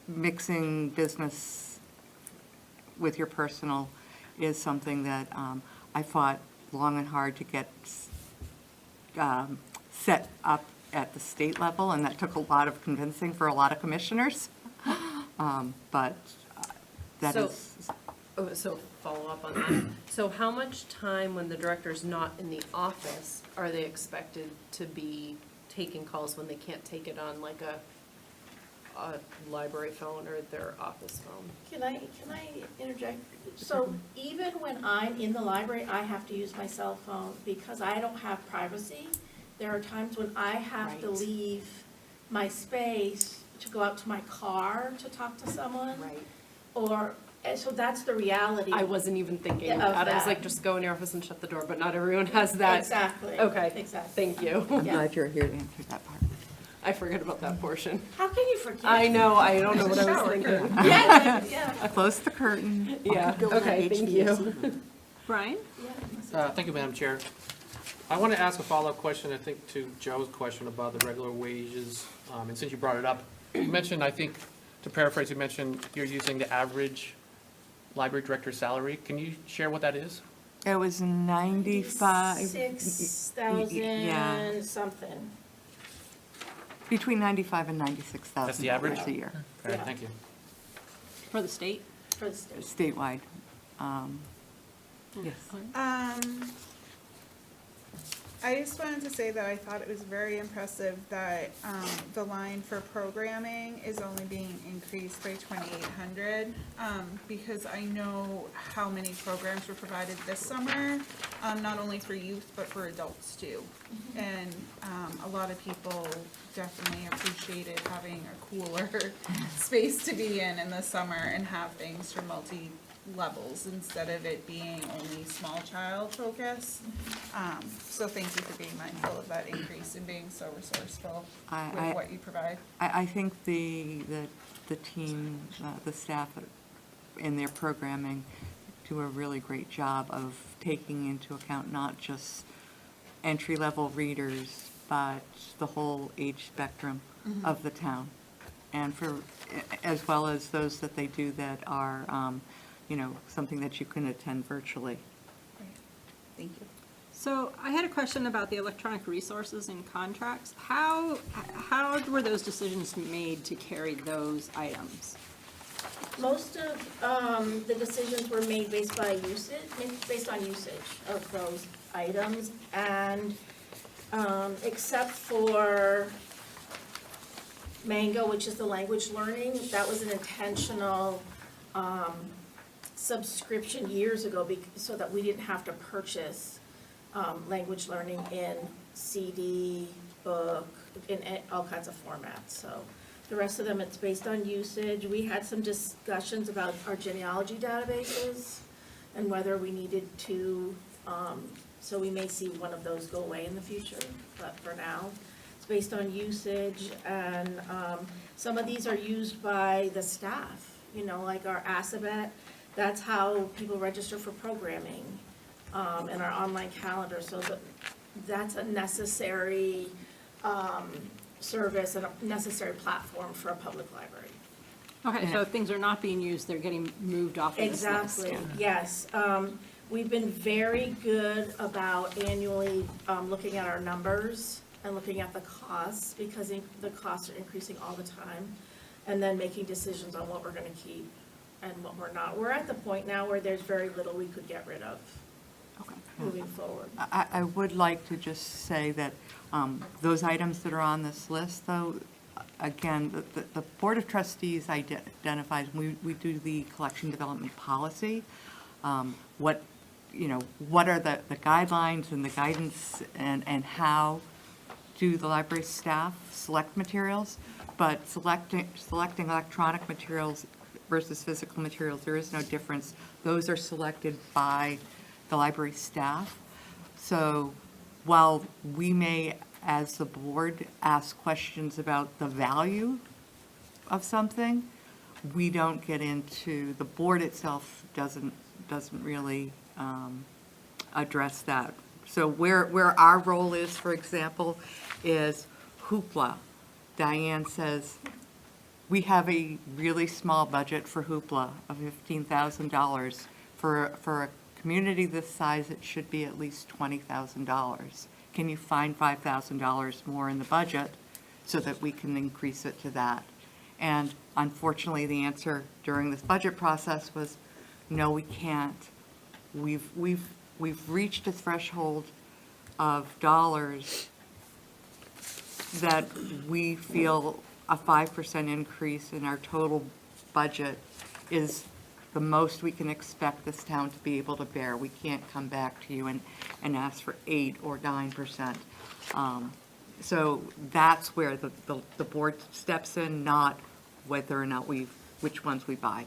Mixing business with your personal is something that I fought long and hard to get set up at the state level, and that took a lot of convincing for a lot of commissioners. But that So- is, So follow up on that. So how much time when the director's not in the office are they expected to be taking calls when they can't take it on like a library phone or their office phone? Can I interject? So even when I'm in the library, I have to use my cell phone because I don't have privacy. There are times when I have to Right. leave my space to go out to my car to talk to someone. Right. Or, and so that's the reality. I wasn't even thinking Yeah, of of that. I was that. like, just go in your office and shut the door, but not everyone has that. Exactly. Okay. Exactly. Thank you. I'm Yeah. glad you're here to answer that part. I forgot about that portion. How can you forget? I know, I don't know what I was thinking. Yeah, yeah, Close the curtain. Yeah, Go with okay, that thank HVAC. you. Brian? yeah. Thank you, Madam Chair. I want to ask a follow-up question, I think, to Joe's question about the regular wages. And since you brought it up, you mentioned, I think, to paraphrase, you mentioned you're using the average library director salary. Can you share what that is? It was 95. 6,000 something. Between 95 and 96,000. That's the average? A year, Okay, Yeah. thank you. For the state? For the state. statewide. Yes. I just wanted to say that I thought it was very impressive that the line for programming is only being increased by 2,800, because I know how many programs were provided this summer, not only for youth, but for adults too. And a lot of people definitely appreciated having a cooler space to be in the summer and have things for multi-levels instead of it being only small child focused. So thank you for being mindful of that increase and being so resourceful I- with what you provide. I think the team, the staff in their programming do a really great job of taking into account not just entry-level readers, but the whole age spectrum of the town. And as well as those that they do that are, something that you can attend virtually. Thank you. So I had a question about the electronic resources and contracts. How were those decisions made to carry those items? Most of the decisions were made based on usage of those items, and except for Mango, which is the language learning, that was an intentional subscription years ago so that we didn't have to purchase language learning in CD, book, in all kinds of formats. So The rest of them, it's based on usage. We had some discussions about our genealogy databases and whether we needed to, so we may see one of those go away in the future, but for now, it's based on usage, and some of these are used by the staff, you know, like our Assabet, that's how people register for programming, and our online calendar, so that's a necessary service and a necessary platform for a public library. Okay, so if things are not being used, they're getting moved off of this list. Exactly, yes. We've been very good about annually looking at our numbers and looking at the costs, because the costs are increasing all the time, and then making decisions on what we're gonna keep and what we're not. We're at the point now where there's very little we could get rid of moving forward. I would like to just say that those items that are on this list, though, again, the Board of Trustees identifies, we do the collection development policy, what are the guidelines and the guidance, and how do the library staff select materials, but selecting electronic materials versus physical materials, there is no difference. Those are selected by the library staff. So while we may, as the board, ask questions about the value of something, we don't get into, the board itself doesn't really address that. So where our role is, for example, is Hoopla. Diane says, we have a really small budget for Hoopla of $15,000. For a community this size, it should be at least $20,000. Can you find $5,000 more in the budget so that we can increase it to that? And unfortunately, the answer during this budget process was, no, we can't. We've reached a threshold of dollars that we feel a 5% increase in our total budget is the most we can expect this town to be able to bear. We can't come back to you and ask for 8 or 9%. So that's where the board steps in, not whether or not which ones we buy.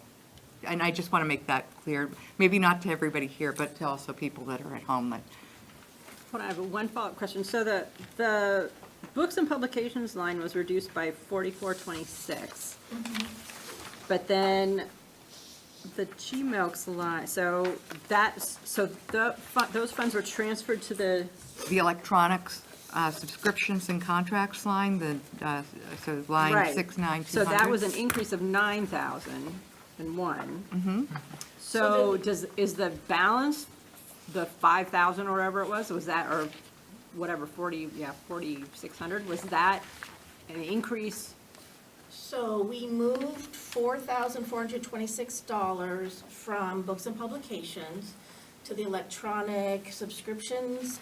And I just want to make that clear, maybe not to everybody here, but to also people that are at home. I have one follow-up question. So the books and publications line was reduced by 4426. But then the GMILK's line, so those funds were transferred to the Electronics subscriptions and contracts line, so line right. 69200. So that was an increase of 9,001. So is the balance the 5,000 or whatever it was that, or whatever, 4,600, was that an increase? So we moved $4,426 from books and publications to the electronic subscriptions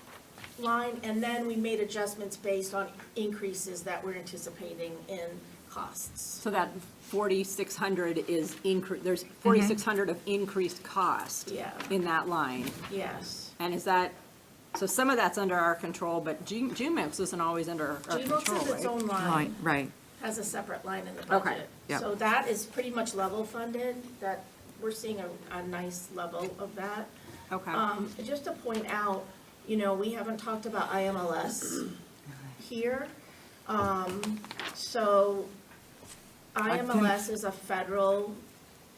line, and then we made adjustments based on increases that we're anticipating in costs. So that 4,600 is there's 4,600 of increased cost Yeah. in that line. Yes. And is that, so some of that's under our control, but GMILK's isn't always under our GMILK's control, is its right? own line. Right. Has a separate line in the Okay, budget. yeah. So that is pretty much level funded, that we're seeing a nice level of that. Okay. Just to point out, we haven't talked about IMLS here. So IMLS is a federal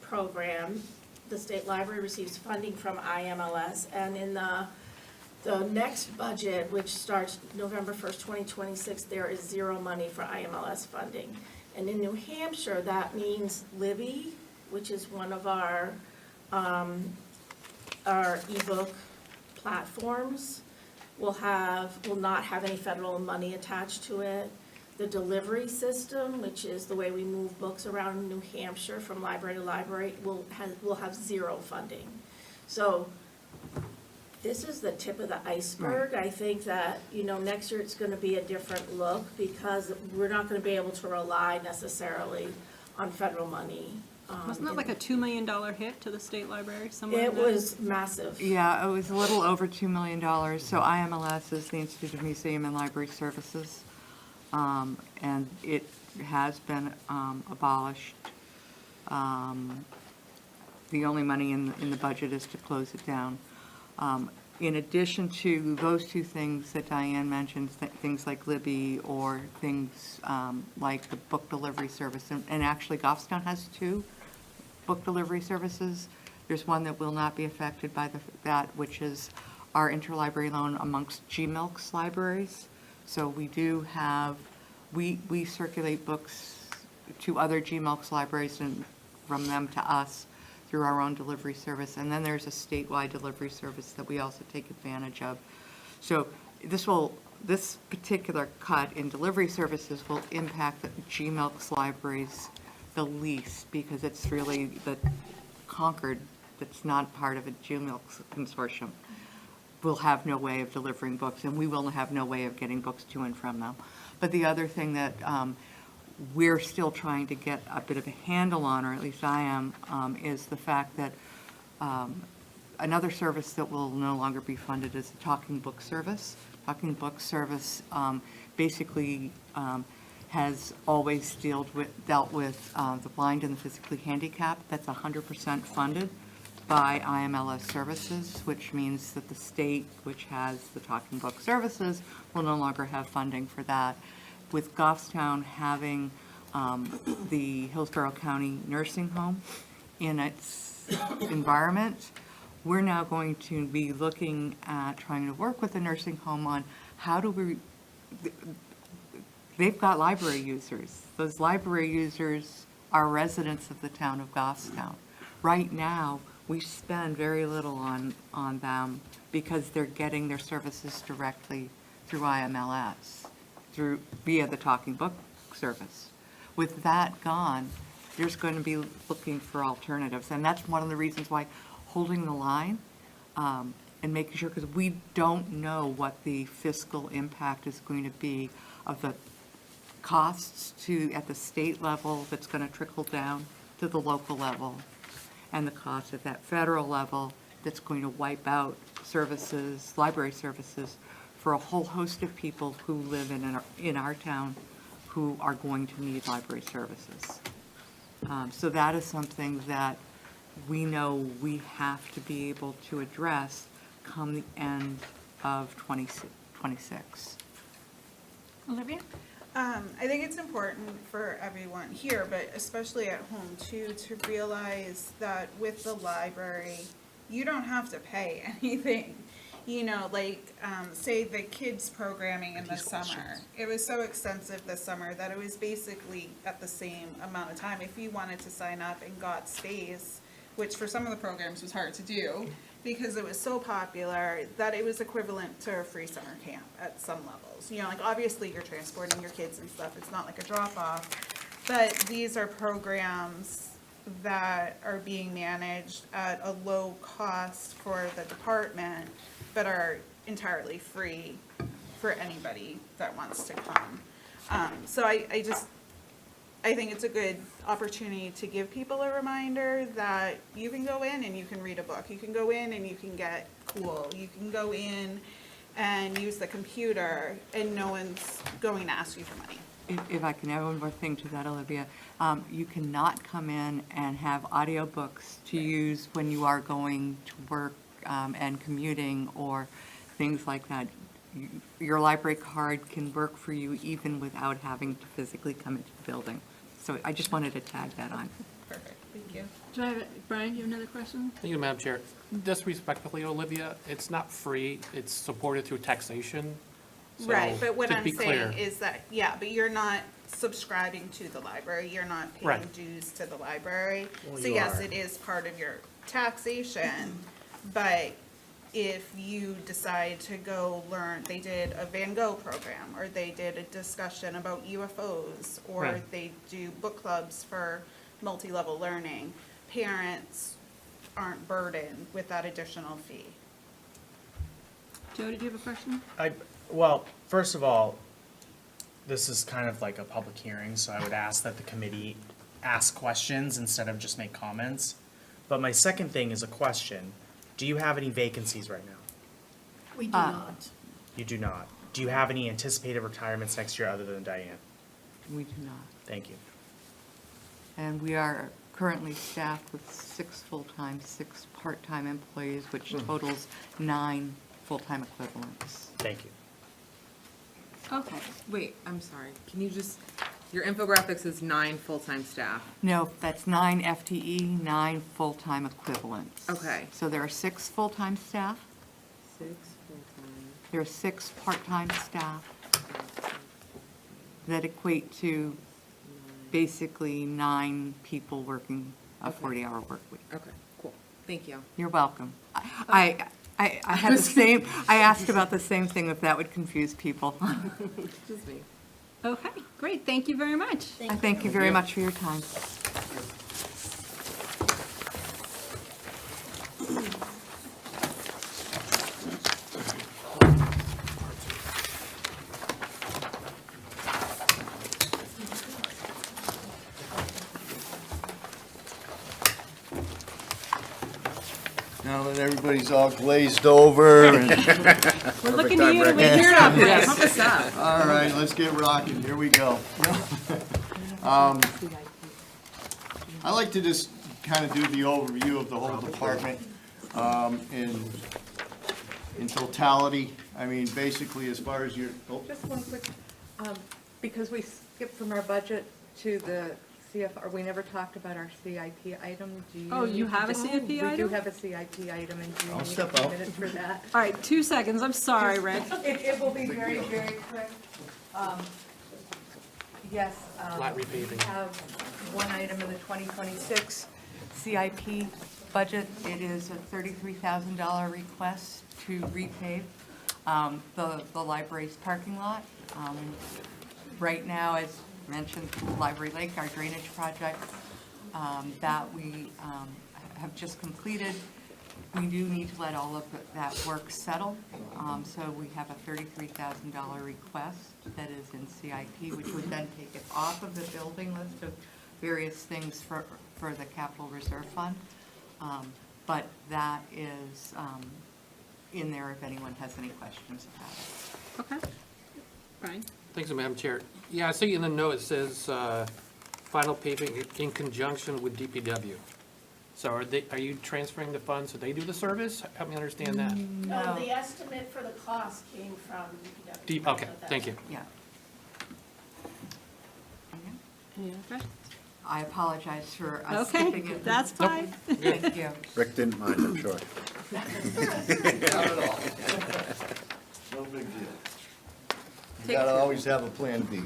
program. The state library receives funding from IMLS, and in the next budget, which starts November 1st, 2026, there is zero money for IMLS funding. And in New Hampshire, that means Libby, which is one of our ebook platforms, will not have any federal money attached to it. The delivery system, which is the way we move books around New Hampshire from library to library, will have zero funding. So this is the tip of the iceberg. I think that, next year it's gonna be a different look, because we're not gonna be able to rely necessarily on federal money. Wasn't that like a $2 million hit to the state library, somewhere It in that? was massive. Yeah, it was a little over $2 million. So IMLS is the Institute of Museum and Library Services. And has been abolished. The only money in the budget is to close it down. In addition to those two things that Diane mentioned, things like Libby or things like the book delivery service, and actually Goffstown has 2 book delivery services. There's one that will not be affected by that, which is our interlibrary loan amongst GMILK's libraries. So we do have, we circulate books to other GMILK's libraries and from them to us through our own delivery service. And then there's a statewide delivery service that we also take advantage of. So this particular cut in delivery services will impact the GMILK's libraries the least, because it's really the Concord that's not part of a GMILK's consortium will have no way of delivering books, and we will have no way of getting books to and from them. But the other thing that we're still trying to get a bit of a handle on, or at least I am, is the fact that another service that will no longer be funded is the Talking Book Service. Talking Book Service basically has always dealt with the blind and the physically handicapped. That's 100% funded by IMLS Services, which means that the state, which has the Talking Book Services, will no longer have funding for that. With Goffstown having the Hillsborough County Nursing Home in its environment, we're now going to be looking at trying to work with the nursing home on how do we, they've got library users. Those library users are residents of the town of Goffstown. Right now, we spend very little on them because they're getting their services directly through IMLS, via the Talking Book Service. With that gone, there's going to be looking for alternatives, and that's one of the reasons why holding the line and making sure, because we don't know what the fiscal impact is going to be of the costs at the state level that's going to trickle down to the local level, and the cost at that federal level that's going to wipe out services, library services, for a whole host of people who live in our town who are going to need library services. So that is something that we know we have to be able to address come the end of 2026. Olivia? I think it's important for everyone here, but especially at home too, to realize that with the library, you don't have to pay anything. You know, like, say the kids programming in the summer. It was so extensive this summer that it was basically at the same amount of time. If you wanted to sign up and got space, which for some of the programs was hard to do, because it was so popular, that it was equivalent to a free summer camp at some levels. You know, like obviously you're transporting your kids and stuff, it's not like a drop-off, but these are programs that are being managed at a low cost for the department, but are entirely free for anybody that wants to come. So I think it's a good opportunity to give people a reminder that you can go in and you can read a book. You can go in and you can get cool. You can go in and use the computer and no one's going to ask you for money. If I can add one more thing to that, Olivia, you cannot come in and have audiobooks to use when you are going to work and commuting or things like that. Your library card can work for you even without having to physically come into the building. So I just wanted to tag that on. Perfect, thank you. Do I have, Brian, you have another question? Thank you, Madam Chair. Just respectfully, Olivia, it's not free, it's supported through taxation. So, Right, but what to I'm be clear- saying is that, yeah, but you're not subscribing to the library, you're not paying Right. dues to the library. Well, So you yes, are. it is part of your taxation, but if you decide to go learn, they did a Van Gogh program, or they did a discussion about UFOs, or Right. they do book clubs for multi-level learning, parents aren't burdened with that additional fee. Joe, did you have a question? Well, first of all, this is kind of like a public hearing, so I would ask that the committee ask questions instead of just make comments. But my second thing is a question. Do you have any vacancies right now? We do not. You do not. Do you have any anticipated retirements next year other than Diane? We do not. Thank you. And we are currently staffed with 6 full-time, 6 part-time employees, which totals 9 full-time equivalents. Thank you. Okay, wait, I'm sorry. Can you just, your infographics is 9 full-time staff. No, that's 9 FTE, 9 full-time equivalents. Okay. So there are 6 full-time staff, 6 full-time. there are 6 part-time staff that equate to basically 9 people working a Okay. 40-hour work week. Okay, cool. Thank you. You're welcome. I had the same, I asked about the same thing, if that would confuse people. Just me. Okay, great, thank you very much. I thank you very much for your time. Now that everybody's all glazed over and, We're looking to you to wake Here us up, up, Rick. pump us up. all right, let's get rocking, here we go. I like to just kind of do the overview of the whole department, in totality. I mean, basically, as far as your, Just one quick, because we skipped from our budget to the CFR, we never talked about our CIP item. Do you? Oh, you have a Oh, CIP We do item? have a CIP item, and do you I'll need step a few out. minutes for that? All right, 2 seconds, I'm sorry, Rick. It will be very, very quick. Yes. Flat repaving. We have one item in the 2026 CIP budget. It is a $33,000 request to repave the library's parking lot. Right now, as mentioned, Library Lake, our drainage project that we have just completed. We do need to let all of that work settle, so we have a $33,000 request that is in CIP, which would then take it off of the building list of various things for the capital reserve fund. But that is in there if anyone has any questions about it. Okay. Brian? Thanks, Madam Chair. Yeah, I see in the note it says, final paving in conjunction with DPW. So are you transferring the funds so they do the service? Help me understand that. No, the estimate for the cost came from DPW. Okay, thank you. Yeah. Any other questions? I apologize for us Okay, skipping it. that's fine. Thank you. Rick didn't mind, I'm sure. not at all. No big deal. You gotta always have a plan B.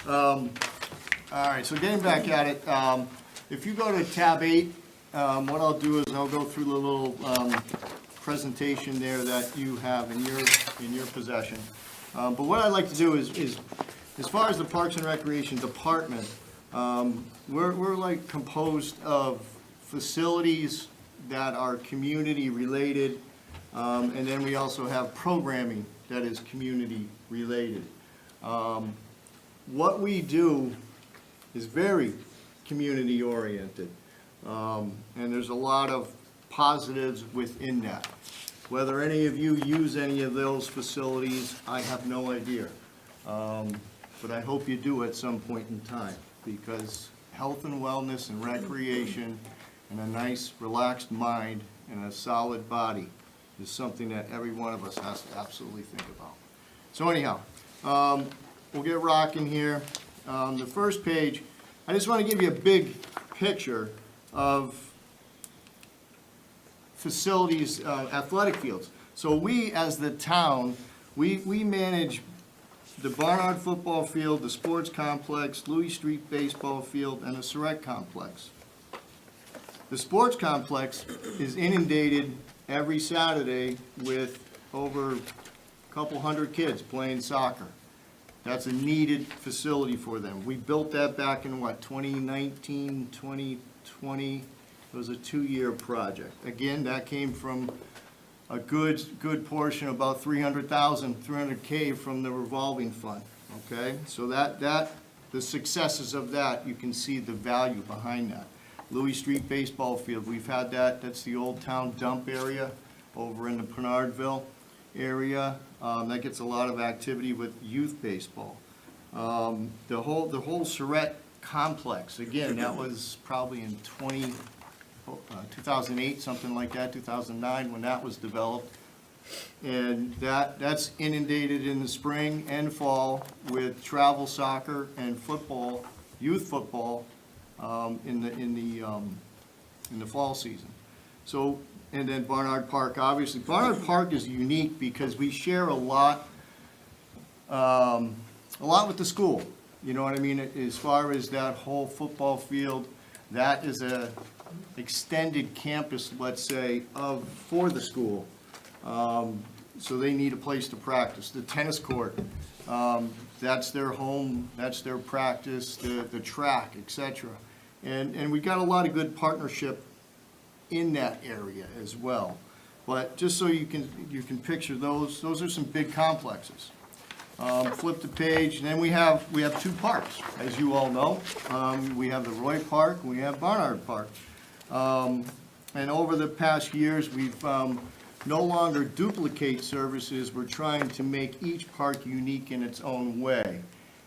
All right, so getting back at it, if you go to tab 8, what I'll do is I'll go through the little presentation there that you have in your possession. But what I'd like to do is as far as the Parks and Recreation Department, we're like composed of facilities that are community-related, and then we also have programming that is community-related. What we do is very community-oriented, and there's a lot of positives within that. Whether any of you use any of those facilities, I have no idea. But I hope you do at some point in time, because health and wellness and recreation and a nice relaxed mind and a solid body is something that every one of us has to absolutely think about. So anyhow, we'll get rocking here. The first page, I just want to give you a big picture of facilities, athletic fields. So we, as the town, we manage the Barnard Football Field, the Sports Complex, Louis Street Baseball Field, and the Surrett Complex. The Sports Complex is inundated every Saturday with over a couple hundred kids playing soccer. That's a needed facility for them. We built that back in, what, 2019, 2020? It was a 2-year project. Again, that came from a good portion, about 300K from the revolving fund, okay? So the successes of that, you can see the value behind that. Louis Street Baseball Field, we've had that, that's the old town dump area over in the Bernardville area. That gets a lot of activity with youth baseball. The whole Surratt complex, again, that was probably in 2008, something like that, 2009, when that was developed. And that's inundated in the spring and fall with travel soccer and football, youth football, in the fall season. So, and then Barnard Park, obviously. Barnard Park is unique because we share a lot with the school. You know what I mean? As far as that whole football field, that is a extended campus, let's say, for the school. So they need a place to practice. The tennis court, that's their home, that's their practice, the track, et cetera. And we got a lot of good partnership in that area as well. But just so you can picture those are some big complexes. Flip the page, and then we have two parks, as you all know. We have the Roy Park, and we have Barnard Park. And over the past years, we've no longer duplicate services. We're trying to make each park unique in its own way,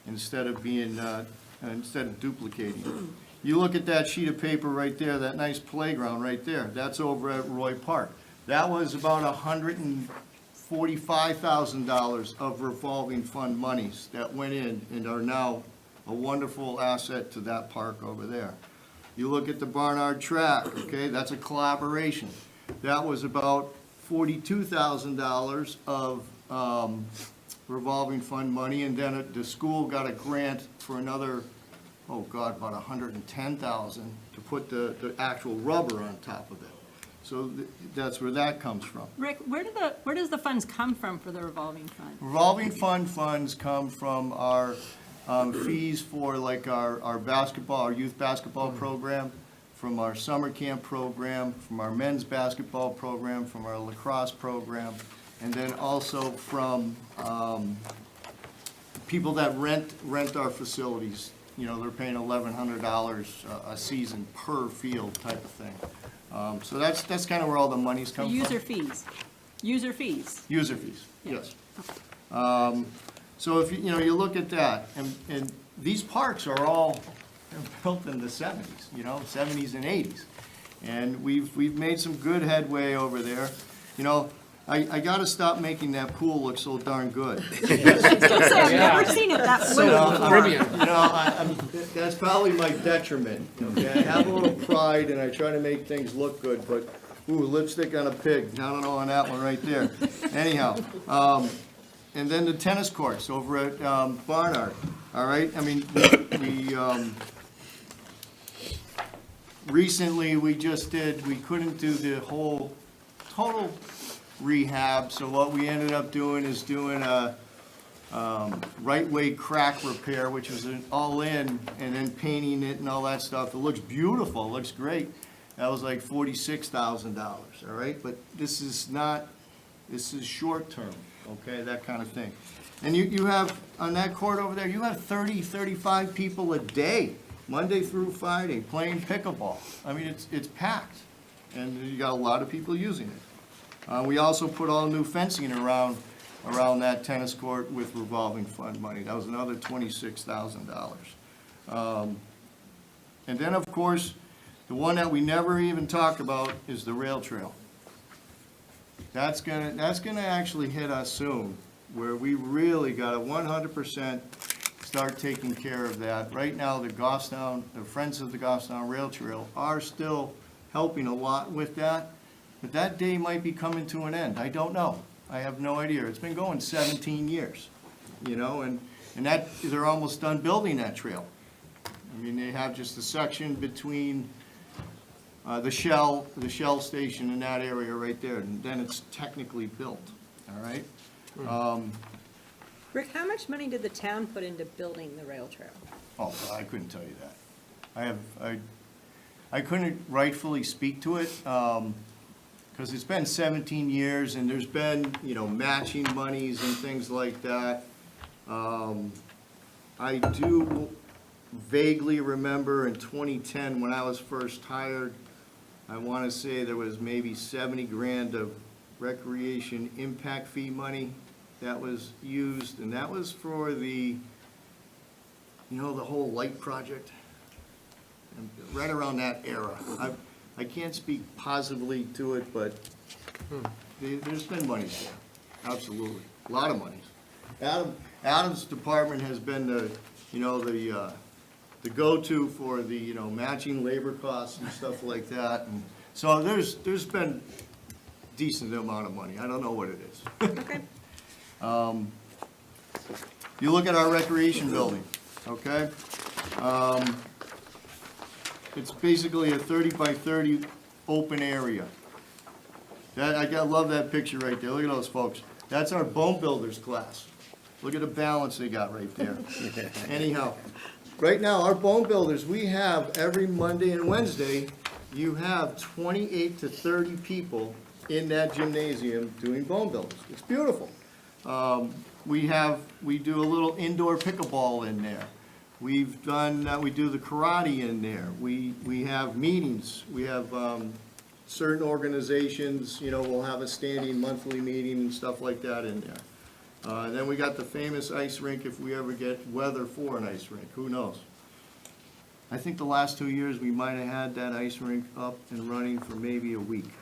instead of duplicating. You look at that sheet of paper right there, that nice playground right there. That's over at Roy Park. That was about $145,000 of revolving fund monies that went in and are now a wonderful asset to that park over there. You look at the Barnard Track, okay, that's a collaboration. That was about $42,000 of revolving fund money, and then the school got a grant for another, about $110,000 to put the actual rubber on top of it. So that's where that comes from. Rick, where does the funds come from for the revolving fund? Revolving fund funds come from our fees for like our basketball, our youth basketball program, from our summer camp program, from our men's basketball program, from our lacrosse program, and then also from people that rent our facilities. You know, they're paying $1,100 a season per field type of thing. So that's kind of where all the money's come from. User fees. User fees. User fees, yes. So if you look at that, and these parks are all built in the 70s, 70s and 80s. And we've made some good headway over there. I gotta stop making that pool look so darn good. I've never seen it that blue before. That's probably my detriment, okay? I have a little pride and I try to make things look good, but, lipstick on a pig, I don't know on that one right there. Anyhow, and then the tennis courts over at Barnard, all right? I mean, recently we couldn't do the whole total rehab, so what we ended up doing is doing a right-way crack repair, which was an all-in, and then painting it and all that stuff. It looks beautiful, it looks great. That was like $46,000, all right? But this is short-term, okay, that kind of thing. And you have, on that court over there, you have 30, 35 people a day, Monday through Friday, playing pickleball. I mean, it's packed, and you got a lot of people using it. We also put all new fencing around that tennis court with revolving fund money. That was another $26,000. And then, of course, the one that we never even talked about is the rail trail. That's gonna actually hit us soon, where we really got to 100% start taking care of that. Right now, the Friends of the Goffstown Rail Trail are still helping a lot with that. But that day might be coming to an end. I don't know. I have no idea. It's been going 17 years, and they're almost done building that trail. I mean, they have just a section between the Shell station in that area right there, and then it's technically built, all right? Rick, how much money did the town put into building the rail trail? Oh, I couldn't tell you that. I couldn't rightfully speak to it, because it's been 17 years, and there's been, matching monies and things like that. I do vaguely remember in 2010, when I was first hired, I want to say there was maybe 70 grand of recreation impact fee money that was used, and that was for the you know, the whole light project? And right around that era. I can't speak positively to it, but there's been monies there, absolutely, a lot of monies. Adam's department has been the, you know, the go-to for the, you know, matching labor costs and stuff like that. And so there's been decent amount of money. I don't know what it is. Okay. You look at our recreation building, okay? It's basically a 30 by 30 open area. Love that picture right there. Look at those folks. That's our bone builders class. Look at the balance they got right there. Anyhow, right now, our bone builders, we have every Monday and Wednesday, you have 28 to 30 people in that gymnasium doing bone builders. It's beautiful. We do a little indoor pickleball in there. We do the karate in there. We have meetings. We have, certain organizations, you know, will have a standing monthly meeting and stuff like that in there. And then we got the famous ice rink if we ever get weather for an ice rink, who knows? I think the last 2 years, we might have had that ice rink up and running for maybe a week.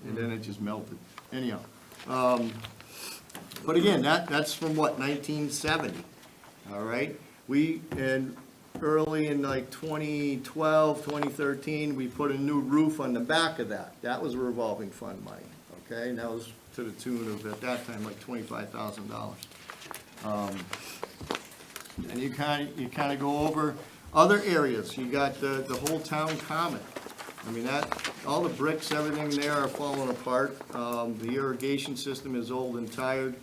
And then it just melted. Anyhow, but again, that's from what, 1970, all right? And early in like 2012, 2013, we put a new roof on the back of that. That was revolving fund money, okay? And that was to the tune of, at that time, like $25,000. And you kind of go over other areas. You got the whole town common. I mean, all the bricks, everything there are falling apart. The irrigation system is old and tired.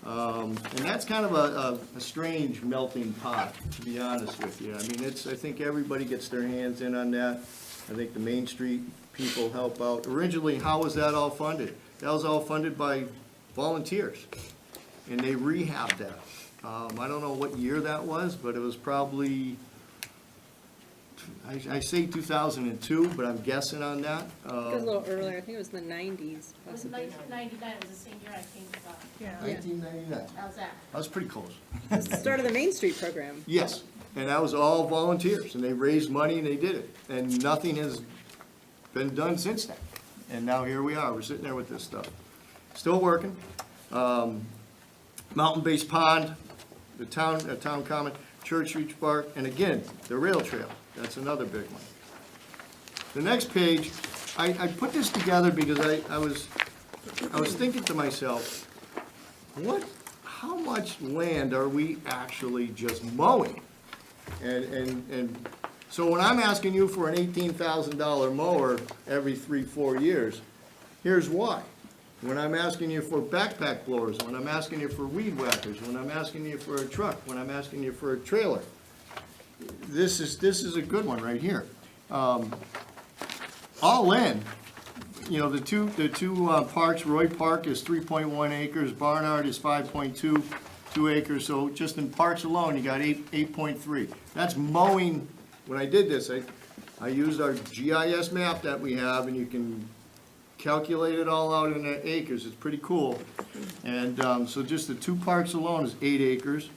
And that's kind of a strange melting pot, to be honest with you. I mean, I think everybody gets their hands in on that. I think the Main Street people help out. Originally, how was that all funded? That was all funded by volunteers, and they rehabbed that. I don't know what year that was, but it was probably, I say 2002, but I'm guessing on that. It was a little earlier, I think it was the 90s, It was possibly. 1999, it was the same year I came to, Yeah. 1999. how's that? I was pretty close. It's the start of the Main Street program. Yes, and that was all volunteers, and they raised money and they did it, and nothing has been done since then. And now here we are, we're sitting there with this stuff. Still working. Mountain-based pond, the town common, Church Street Park, and again, the rail trail, that's another big one. The next page, I put this together because I was thinking to myself, how much land are we actually just mowing? And so when I'm asking you for an $18,000 mower every 3-4 years, here's why. When I'm asking you for backpack blowers, when I'm asking you for weed whackers, when I'm asking you for a truck, when I'm asking you for a trailer, this is a good one right here. All in, you know, the two parks, Roy Park is 3.1 acres, Barnard is 5.2 acres, so just in parks alone, you got 8.3. That's mowing. When I did this, I used our GIS map that we have, and you can calculate it all out in the acres. It's pretty cool. And so just the two parks alone is 8 acres.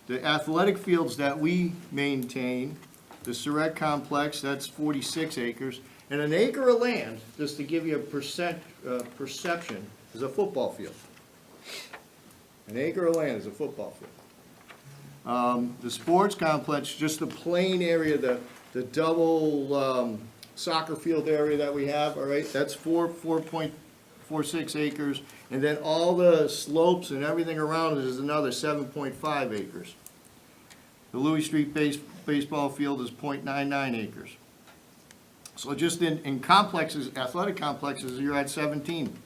The athletic fields that we maintain, the Surratt Complex, that's 46 acres. And an acre of land, just to give you a perception, is a football field. An acre of land is a football field. The sports complex, just the plain area, the double soccer field area that we have, all right, that's 4.46 acres. And then all the slopes and everything around it is another 7.5 acres. The Louis Street baseball field is 0.99 acres. So just in complexes, athletic complexes, you're at 17.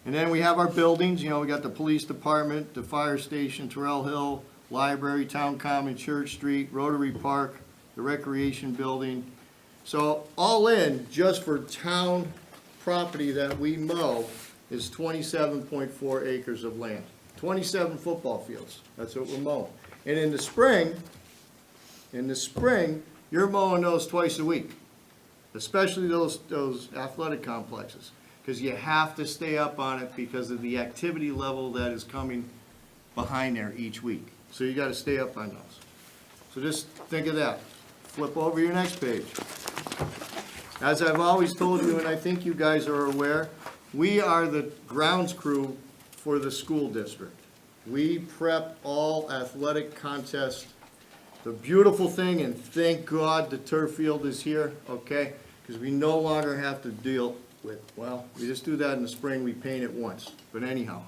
And then we have our buildings, you know, we got the police department, the fire station, Terrell Hill, library, town common, Church Street, Rotary Park, the recreation building. So all in, just for town property that we mow, is 27.4 acres of land. 27 football fields, that's what we're mowing. And in the spring, you're mowing those twice a week, especially those athletic complexes, because you have to stay up on it because of the activity level that is coming behind there each week. So you got to stay up on those. So just think of that. Flip over your next page. As I've always told you, and I think you guys are aware, we are the grounds crew for the school district. We prep all athletic contests. The beautiful thing, and thank God the turf field is here, okay? Because we no longer have to deal with, well, we just do that in the spring, we paint it once, but anyhow.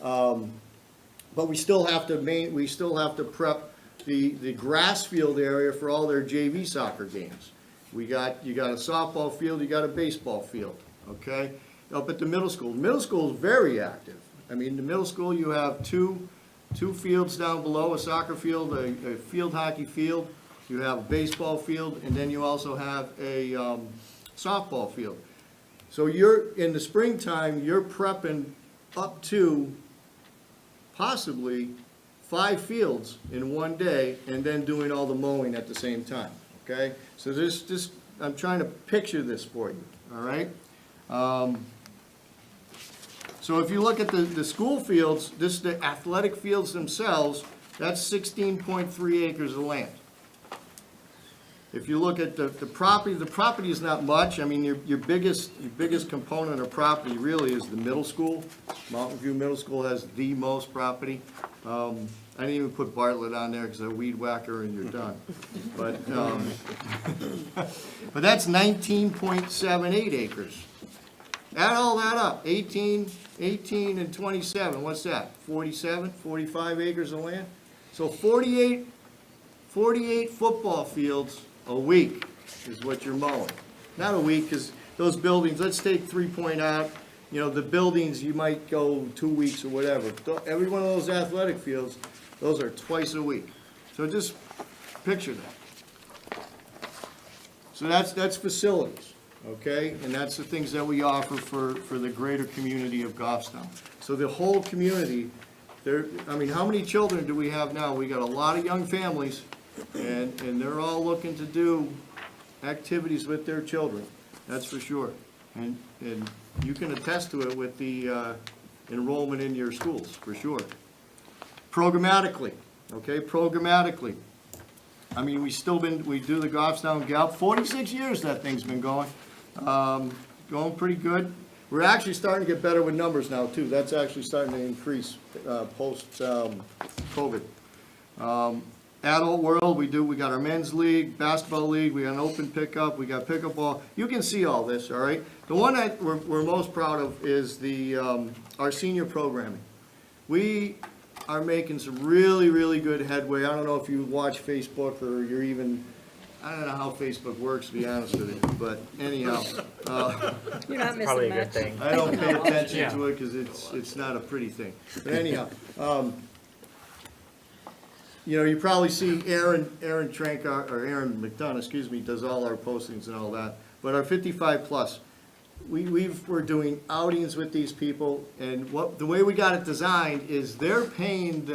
But we still have to prep the grass field area for all their JV soccer games. You got a softball field, you got a baseball field, okay? Up at the middle school is very active. I mean, the middle school, you have two fields down below, a soccer field, a field hockey field, you have a baseball field, and then you also have a softball field. So in the springtime, you're prepping up to possibly 5 fields in one day, and then doing all the mowing at the same time, okay? So I'm trying to picture this for you, all right? So if you look at the school fields, the athletic fields themselves, that's 16.3 acres of land. If you look at the property is not much. I mean, your biggest component of property really is the middle school. Mountain View Middle School has the most property. I didn't even put Bartlett on there because they're a weed whacker and you're done. But that's 19.78 acres. Add all that up, 18 and 27, what's that? 47, 45 acres of land? So 48 football fields a week is what you're mowing. Not a week, because those buildings, let's take 3 Point out, you know, the buildings, you might go 2 weeks or whatever. Every one of those athletic fields, those are twice a week. So just picture that. So that's facilities, okay? And that's the things that we offer for the greater community of Goffstown. So the whole community, I mean, how many children do we have now? We got a lot of young families, and they're all looking to do activities with their children, that's for sure. And you can attest to it with the enrollment in your schools, for sure. Programmatically, okay, programmatically. I mean, we do the Goffstown Gallup, 46 years that thing's been going. Going pretty good. We're actually starting to get better with numbers now, too. That's actually starting to increase post-COVID. Adult World, we got our men's league, basketball league, we got an open pickup, we got pickleball. You can see all this, all right? The one that we're most proud of is our senior programming. We are making some really, really good headway. I don't know if you watch Facebook or you're even, I don't know how Facebook works, to be honest with you, but anyhow. You're not Probably missing a good much. thing. I don't pay attention to it because it's not a pretty thing. But anyhow, you know, you probably see Aaron Trankar, or Aaron McDonough, excuse me, does all our postings and all that. But our 55 plus, we're doing outings with these people, and the way we got it designed is they're paying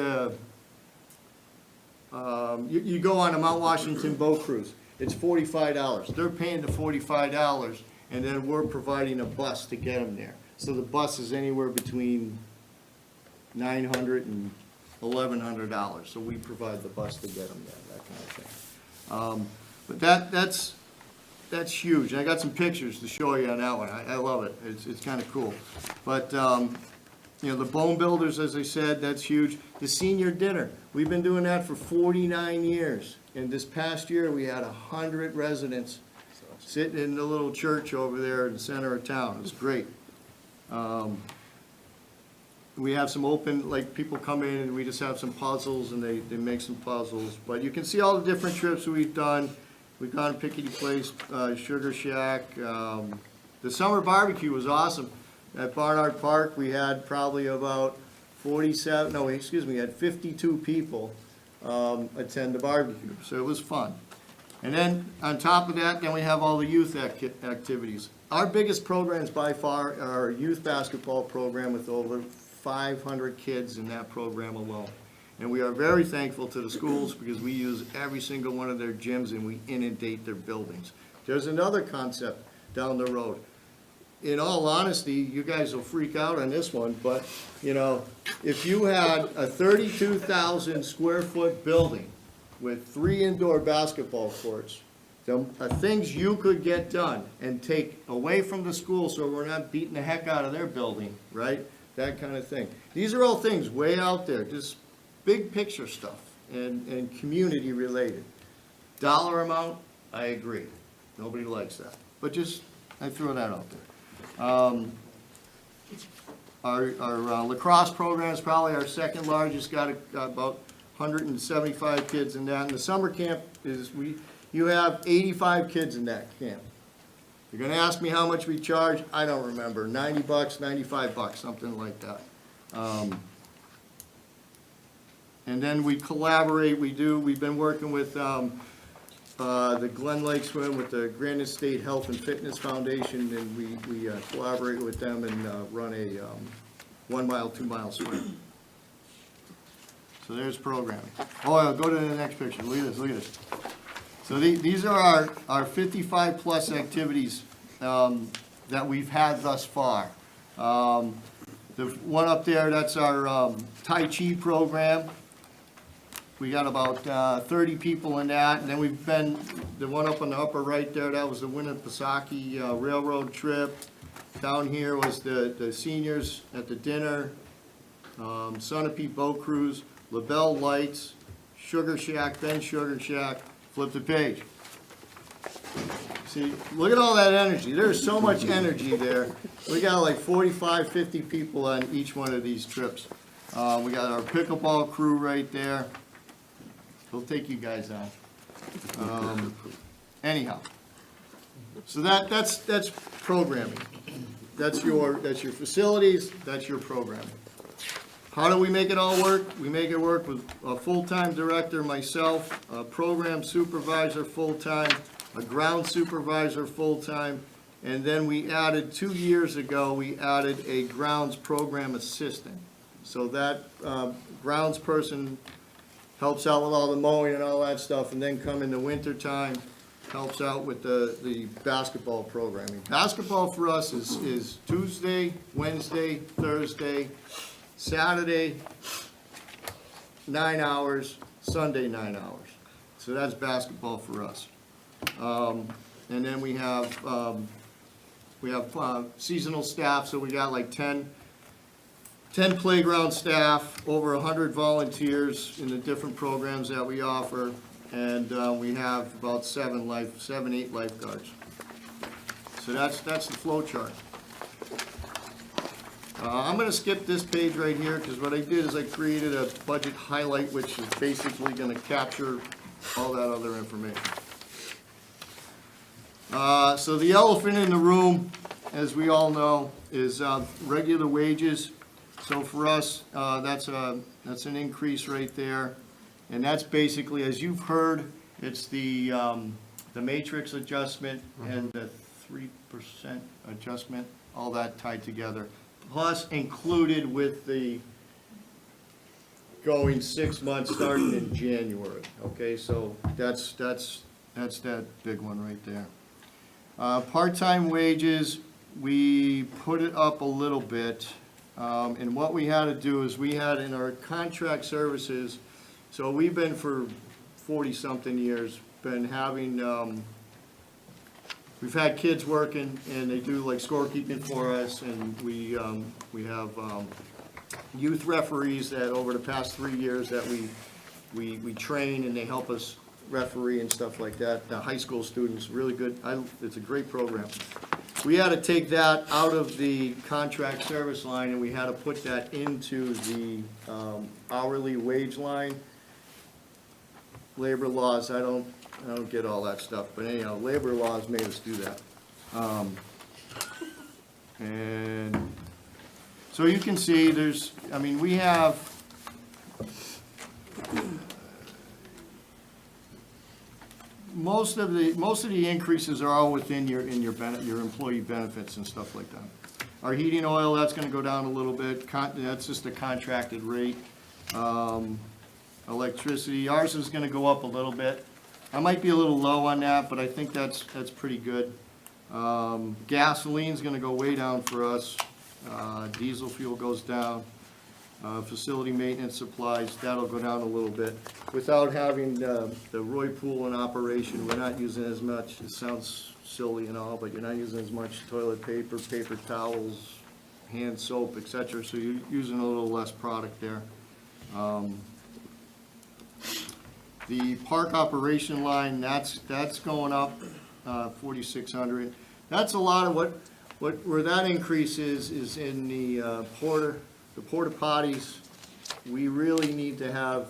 you go on a Mount Washington boat cruise, it's $45. They're paying the $45, and then we're providing a bus to get them there. So the bus is anywhere between $900 and $1,100, so we provide the bus to get them there, that kind of thing. But that's huge, and I got some pictures to show you on that one. I love it, it's kind of cool. But, you know, the Bone Builders, as I said, that's huge. The senior dinner, we've been doing that for 49 years. And this past year, we had 100 residents sitting in the little church over there in the center of town. It was great. We have some open, like, people come in and we just have some puzzles and they make some puzzles. But you can see all the different trips we've done. We've gone to Pickety Place, Sugar Shack. The summer barbecue was awesome. At Barnard Park, we had probably about 52 people attend the barbecue. So it was fun. And then on top of that, then we have all the youth activities. Our biggest programs by far are our youth basketball program with over 500 kids in that program alone. And we are very thankful to the schools because we use every single one of their gyms and we inundate their buildings. There's another concept down the road. In all honesty, you guys will freak out on this one, but, you know, if you had a 32,000 square foot building with 3 indoor basketball courts, the things you could get done and take away from the school so we're not beating the heck out of their building, right? That kind of thing. These are all things way out there, just big picture stuff and community related. Dollar amount, I agree. Nobody likes that. But just, I throw that out there. Our lacrosse program is probably our second largest, got about 175 kids in that. And the summer camp is, you have 85 kids in that camp. You're gonna ask me how much we charge, I don't remember, $90, $95, something like that. And then we collaborate, we've been working with the Glen Lake Swim, with the Granite State Health and Fitness Foundation, and we collaborate with them and run a 1 mile, 2 mile swim. So there's programming. Oh, I'll go to the next picture, look at this. So these are our 55-plus activities that we've had thus far. The one up there, that's our Tai Chi program. We got about 30 people in that, and then we've been, the one up on the upper right there, that was the Winnipesaukee Railroad trip. Down here was the seniors at the dinner, Sunapee Boat Cruise, LaBelle Lights, Sugar Shack, Ben Sugar Shack. Flip the page. See, look at all that energy. There's so much energy there. We got like 45, 50 people on each one of these trips. We got our pickleball crew right there. We'll take you guys on. Anyhow, so that's programming. That's your facilities. That's your programming. How do we make it all work? We make it work with a full-time director, myself, a program supervisor full-time, a ground supervisor full-time, and then we added, 2 years ago, we added a grounds program assistant. So that grounds person helps out with all the mowing and all that stuff, and then come in the winter time, helps out with the basketball programming. Basketball for us is Tuesday, Wednesday, Thursday, Saturday, 9 hours, Sunday, 9 hours. So that's basketball for us. And then we have seasonal staff, so we got like 10 playground staff, over 100 volunteers in the different programs that we offer, and we have about 7, 8 lifeguards. So that's the flow chart. I'm gonna skip this page right here, because what I did is I created a budget highlight, which is basically gonna capture all that other information. So the elephant in the room, as we all know, is regular wages. So for us, that's an increase right there. And that's basically, as you've heard, it's the matrix adjustment and the 3% adjustment, all that tied together. Plus included with the going 6 months starting in January, okay? So that's that big one right there. Part-time wages, we put it up a little bit. And what we had to do is we had in our contract services, so we've been for 40-something years, been having, we've had kids working, and they do like scorekeeping for us, and we have youth referees that over the past 3 years that we train, and they help us referee and stuff like that. The high school students, really good. It's a great program. We had to take that out of the contract service line, and we had to put that into the hourly wage line. Labor laws, I don't get all that stuff, but anyhow, labor laws made us do that. And so you can see we have most of the increases are all within your employee benefits and stuff like that. Our heating oil, that's gonna go down a little bit, that's just a contracted rate. Electricity, ours is gonna go up a little bit. I might be a little low on that, but I think that's pretty good. Gasoline's gonna go way down for us. Diesel fuel goes down. Facility maintenance supplies, that'll go down a little bit. Without having the Roy Pool in operation, we're not using as much, it sounds silly and all, but you're not using as much toilet paper, paper towels, hand soap, et cetera, so you're using a little less product there. The park operation line, that's going up, 4,600. That's a lot of where that increase is in the porta potties. We really need to have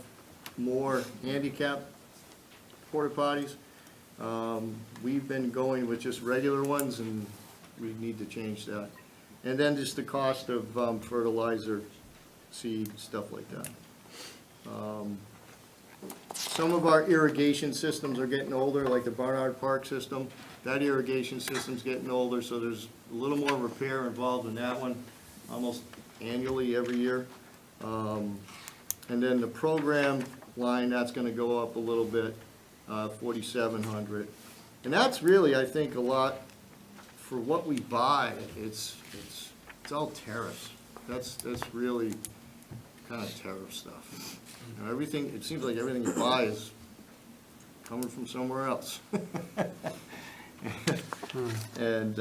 more handicap porta potties. We've been going with just regular ones, and we need to change that. And then just the cost of fertilizer, seed, stuff like that. Some of our irrigation systems are getting older, like the Barnard Park system. That irrigation system's getting older, so there's a little more repair involved in that one, almost annually every year. And then the program line, that's gonna go up a little bit, 4,700. And that's really, I think, a lot for what we buy. It's all tariffs. That's really kind of tariff stuff. You know, everything, it seems like everything you buy is coming from somewhere else. And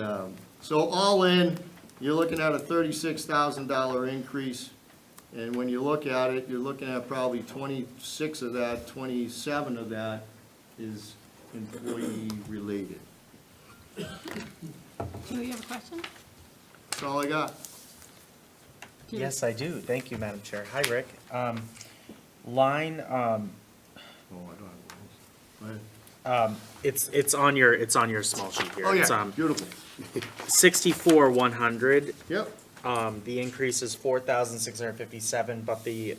so all in, you're looking at a $36,000 increase. And when you look at it, you're looking at probably 26 of that, 27 of that is employee related. Do you have a question? That's all I got. Yes, I do. Thank you, Madam Chair. Hi, Rick. Line, Oh, I don't have one. Go ahead. it's on your small sheet here. Oh, It's, yeah, beautiful. 64,100. Yep. The increase is 4,657, but the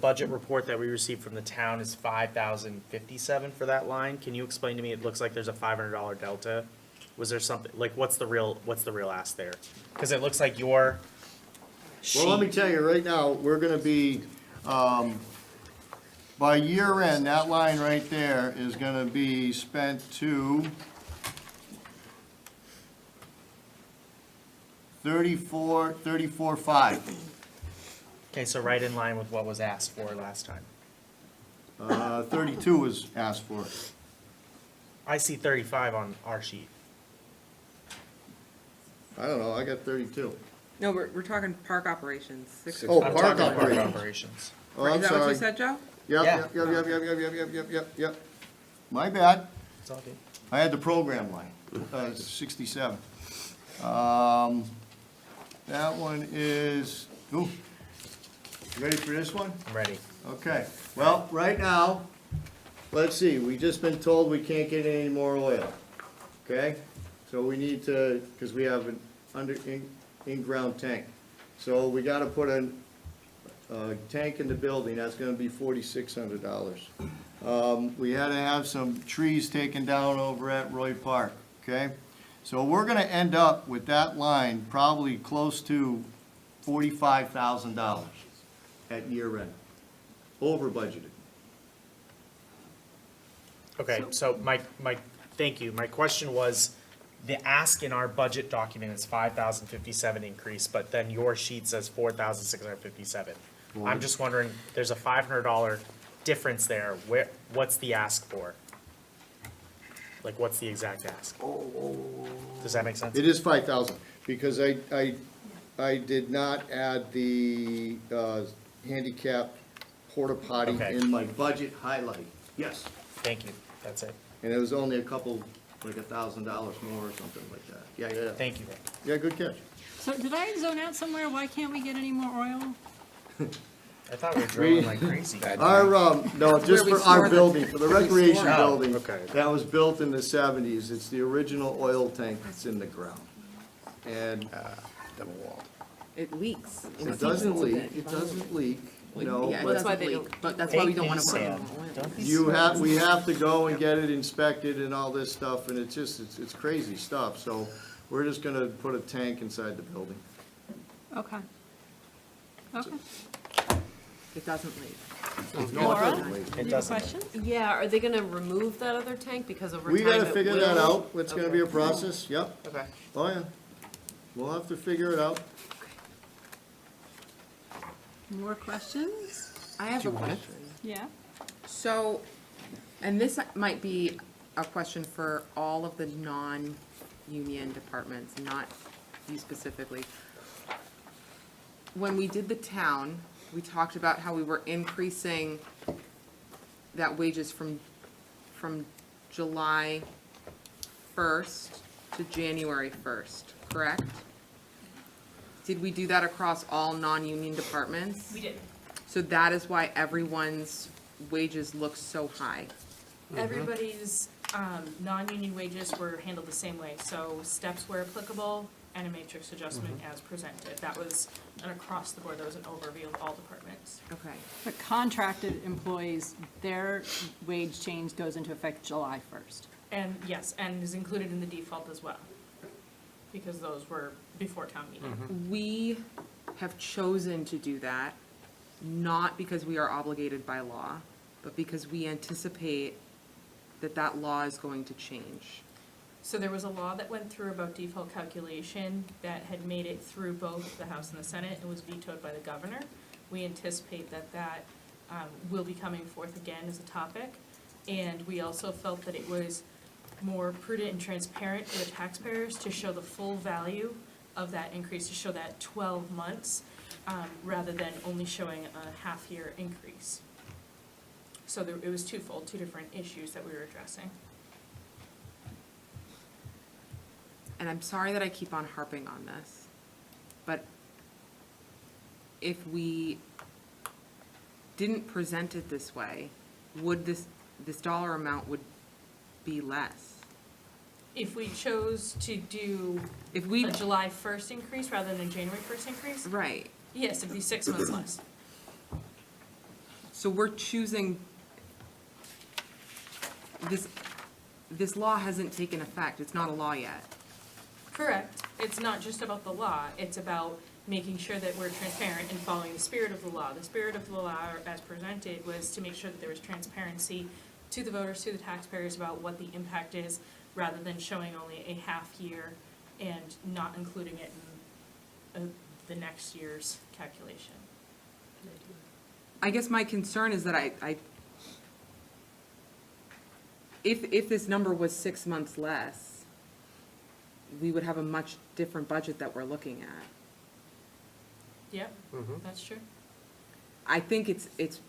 budget report that we received from the town is 5,057 for that line. Can you explain to me? It looks like there's a $500 delta. Was there something, like, what's the real ask there? Because it looks like your sheet. Well, let me tell you, right now, we're gonna be, by year end, that line right there is gonna be spent to 34,5. Okay, so right in line with what was asked for last time. 32 was asked for. I see 35 on our sheet. I don't know, I got 32. No, we're talking park operations. Oh, I'm park talking about operations. Oh, Is I'm that what you sorry. said, Joe? Yep, Yeah. yep. My bad. It's all good. I had the program line, 67. That one is, ooh, you ready for this one? I'm ready. Okay, well, right now, let's see, we just been told we can't get any more oil, okay? So we need to, because we have an in-ground tank. So we gotta put a tank in the building, that's gonna be $4,600. We had to have some trees taken down over at Roy Park, okay? So we're gonna end up with that line probably close to $45,000 at year end, over budgeted. Okay, so thank you. My question was, the ask in our budget document is 5,057 increase, but then your sheet says 4,657. I'm just wondering, there's a $500 difference there. What's the ask for? Like, what's the exact ask? Does that make sense? It is 5,000, because I did not add the handicap porta potty Okay. in my budget highlight. Yes. Thank you. That's it. And it was only a couple, like $1,000 more or something like that. Yeah. Thank you, Rick. Yeah, good catch. So did I zone out somewhere? Why can't we get any more oil? I thought we were drilling like crazy. Our, no, just we for store our the- building, for the where we recreation store it. building. Okay. That was built in the 70s. It's the original oil tank that's in the ground. And Double walled. It leaks. it doesn't leak, no, Yeah, it but doesn't leak, but that's why we don't wanna put it Sam, in. don't be we have to go and get it inspected and all this stuff, and it's just, it's crazy stuff. So we're just gonna put a tank inside the building. Okay. Okay. It doesn't leak. Laura, It do you have a doesn't. question? Yeah, are they gonna remove that other tank because over time We gotta it figure will- that out. It's gonna be a Okay. process, yep. Okay. Oh, yeah. We'll have to figure it out. More questions? I have a question. Yeah? So, and this might be a question for all of the non-union departments, not you specifically. When we did the town, we talked about how we were increasing that wages from July 1st to January 1st, correct? Did we do that across all non-union departments? We did. So that is why everyone's wages look so high. Everybody's non-union wages were handled the same way, so steps were applicable and a matrix adjustment as presented. That was an across the board, that was an overview of all departments. Okay. The contracted employees, their wage change goes into effect July 1st. And yes, and is included in the default as well, because those were before town meeting. We have chosen to do that, not because we are obligated by law, but because we anticipate that that law is going to change. So there was a law that went through about default calculation that had made it through both the House and the Senate and was vetoed by the governor. We anticipate that that will be coming forth again as a topic. And we also felt that it was more prudent and transparent for the taxpayers to show the full value of that increase, to show that 12 months, rather than only showing a half-year increase. So it was twofold, two different issues that we were addressing. And I'm sorry that I keep on harping on this, but if we didn't present it this way, would this dollar amount would be less? If we chose to do If we, a July 1st increase rather than a January 1st increase, right, yes, it'd be 6 months less. so we're choosing, this law hasn't taken effect, it's not a law yet. Correct. It's not just about the law, it's about making sure that we're transparent and following the spirit of the law. The spirit of the law, as presented, was to make sure that there was transparency to the voters, to the taxpayers about what the impact is, rather than showing only a half year and not including it in the next year's calculation. I guess my concern is that if this number was 6 months less, we would have a much different budget that we're looking at. Yep, that's true. I think it's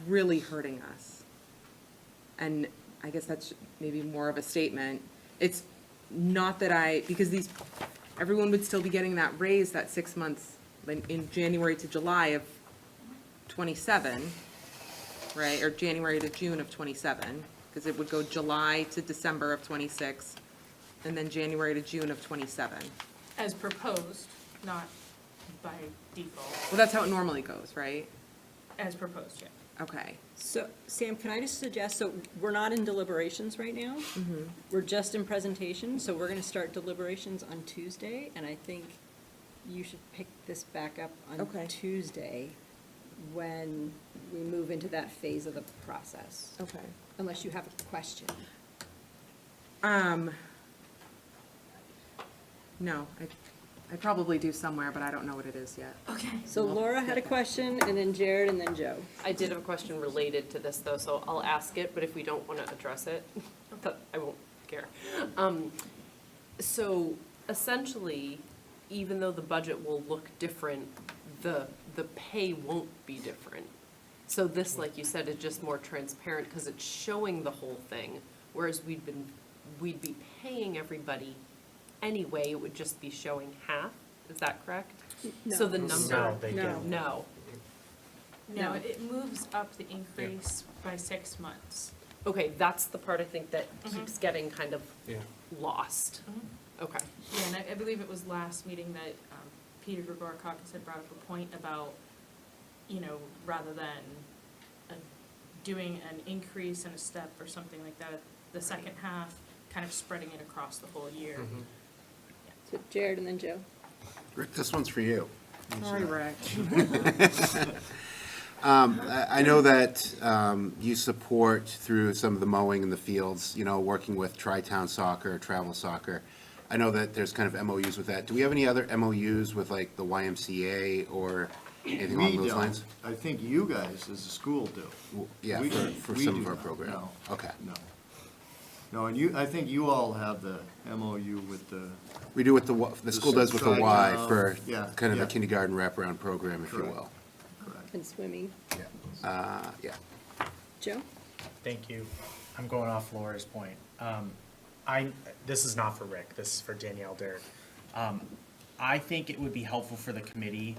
really hurting us. And I guess that's maybe more of a statement. It's not that because everyone would still be getting that raise, that 6 months, in January to July of 27, right, or January to June of 27, because it would go July to December of 26, and then January to June of 27. As proposed, not by default, Well, that's how it normally goes, right? as proposed, yeah. Okay. So, Sam, can I just suggest, so we're not in deliberations right now? We're just in presentation, so we're gonna start deliberations on Tuesday, and I think you should pick this back up on Okay. Tuesday when we move into that phase of the process, Okay. unless you have a question. No, I probably do somewhere, but I don't know what it is yet. Okay. So Laura had a question, and then Jared, and then Joe. I did have a question related to this though, so I'll ask it, but if we don't want to address it, I won't care. So essentially, even though the budget will look different, the pay won't be different. So this, like you said, is just more transparent because it's showing the whole thing, whereas we'd be paying everybody anyway, it would just be showing half. Is that correct? So the number. No, they No. don't. No. No, it moves up the increase by 6 months. Okay, that's the part I think that keeps getting kind of Yeah. lost. Okay. Yeah, and I believe it was last meeting that Peter Gregorikakis had brought up a point about, rather than doing an increase and a step or something like that, the second half, kind of spreading it across the whole year. So Jared and then Joe. Rick, this one's for you. Sorry, Rick. I know that you support through some of the mowing in the fields, working with Tri-Town Soccer, Travel Soccer. I know that there's kind of MOUs with that. Do we have any other MOUs with like the YMCA or Anything We along those don't. lines? I think you guys, as a school, do. Yeah, We- for we some do of our not, programs. no. Okay. No. No, and you, I think you all have the MOU with the, We do with the school does with the Y Tri-Town, for yeah, kind of a yeah. kindergarten wraparound program, if you Correct. will. correct. And swimming. Yeah. Joe? Thank you. I'm going off Laura's point. This is not for Rick, this is for Danielle Derrick. I think it would be helpful for the committee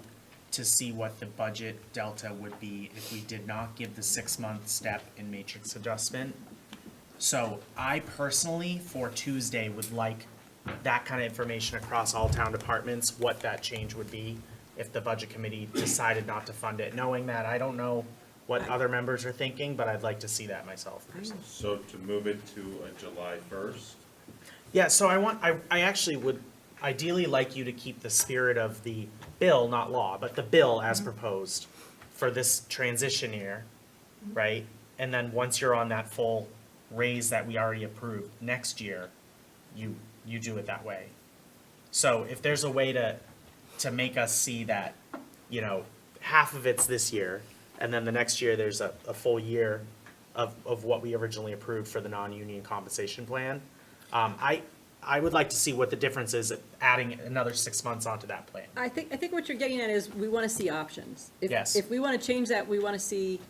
to see what the budget delta would be if we did not give the 6-month step in matrix adjustment. So I personally, for Tuesday, would like that kind of information across all town departments, what that change would be if the budget committee decided not to fund it, knowing that I don't know what other members are thinking, but I'd like to see that myself personally. So to move it to a July 1st? Yeah, so I actually would ideally like you to keep the spirit of the bill, not law, but the bill as proposed for this transition year, right? And then once you're on that full raise that we already approved next year, you do it that way. So if there's a way to make us see that, you know, half of it's this year, and then the next year there's a full year of what we originally approved for the non-union compensation plan. I would like to see what the difference is adding another 6 months onto that plan. I think what you're getting at is we want to see options. Yes. If we want to change that, we want to see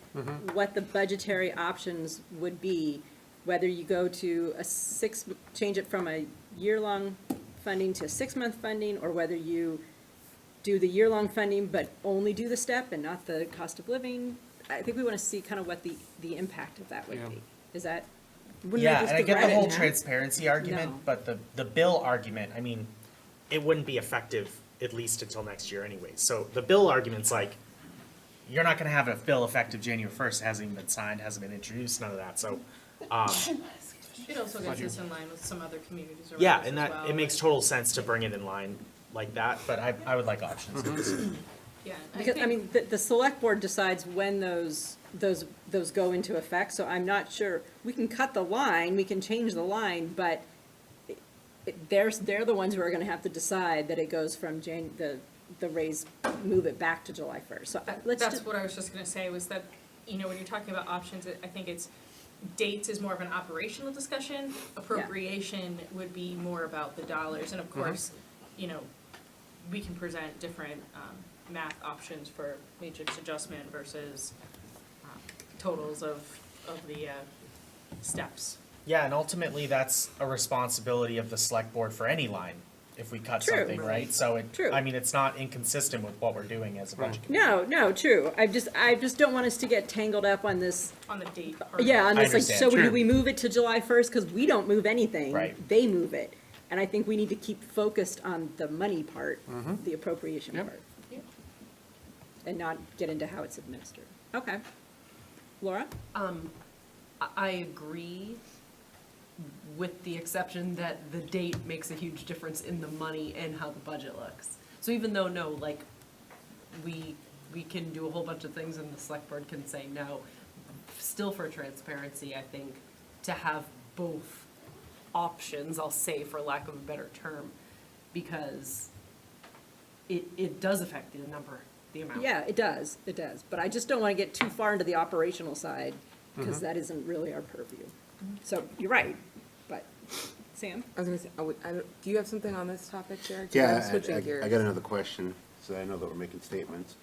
what the budgetary options would be, whether you go to change it from a year-long funding to 6-month funding, or whether you do the year-long funding but only do the step and not the cost of living. I think we want to see kind of what the impact of that would Yeah. be. Is that? wouldn't Yeah, just and I get divide the it whole in half? transparency argument, No. but the bill argument, I mean, it wouldn't be effective at least until next year anyway. So the bill argument's like, you're not gonna have a bill effective January 1st, hasn't even been signed, hasn't been introduced, none of that, so. It also gets us in line with some other communities around Yeah, us and as that, well. it makes total sense to bring it in line like that, but I would like options. Yeah, Because, I mean, the select board decides when those go into effect, so I'm not sure, we can cut the line, we can change the line, but they're the ones who are gonna have to decide that it goes from the raise, move it back to July 1st, so let's That's just, what I was just gonna say, was that, you know, when you're talking about options, I think it's, dates is more of an operational discussion, appropriation would be more about the dollars, and of course, you know, we can present different, math options for matrix adjustment versus, totals of the, steps. Yeah, and ultimately, that's a responsibility of the select board for any line, if we cut True. something, right? So True. I mean, it's not inconsistent with what we're doing as a budget committee. no, true, I just don't want us to get tangled up on this, On the date part. yeah, on I this, like, understand. so do True. we move it to July 1st, because we don't move anything. Right. They move it, and I think we need to keep focused on the money part, the appropriation Yep. part. And not get into how it's administered. Okay. Laura? I agree, with the exception that the date makes a huge difference in the money and how the budget looks. So even though, no, like, we can do a whole bunch of things and the select board can say no, still for transparency, I think, to have both options, I'll say for lack of a better term, because it does affect the number, the amount. Yeah, it does, but I just don't want to get too far into the operational side, because that isn't really our purview. So, you're right, but, Sam? I was gonna say, do you have something on this topic, Jared? 'Cause Yeah, I'm switching gears. I got another question, so I know that we're making statements.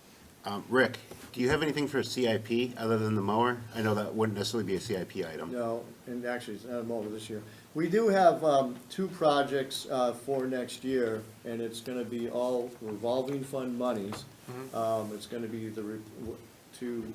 Rick, do you have anything for CIP other than the mower? I know that wouldn't necessarily be a CIP item. No, and actually, it's not a mower this year. We do have 2 projects for next year, and it's gonna be all revolving fund monies. It's gonna be to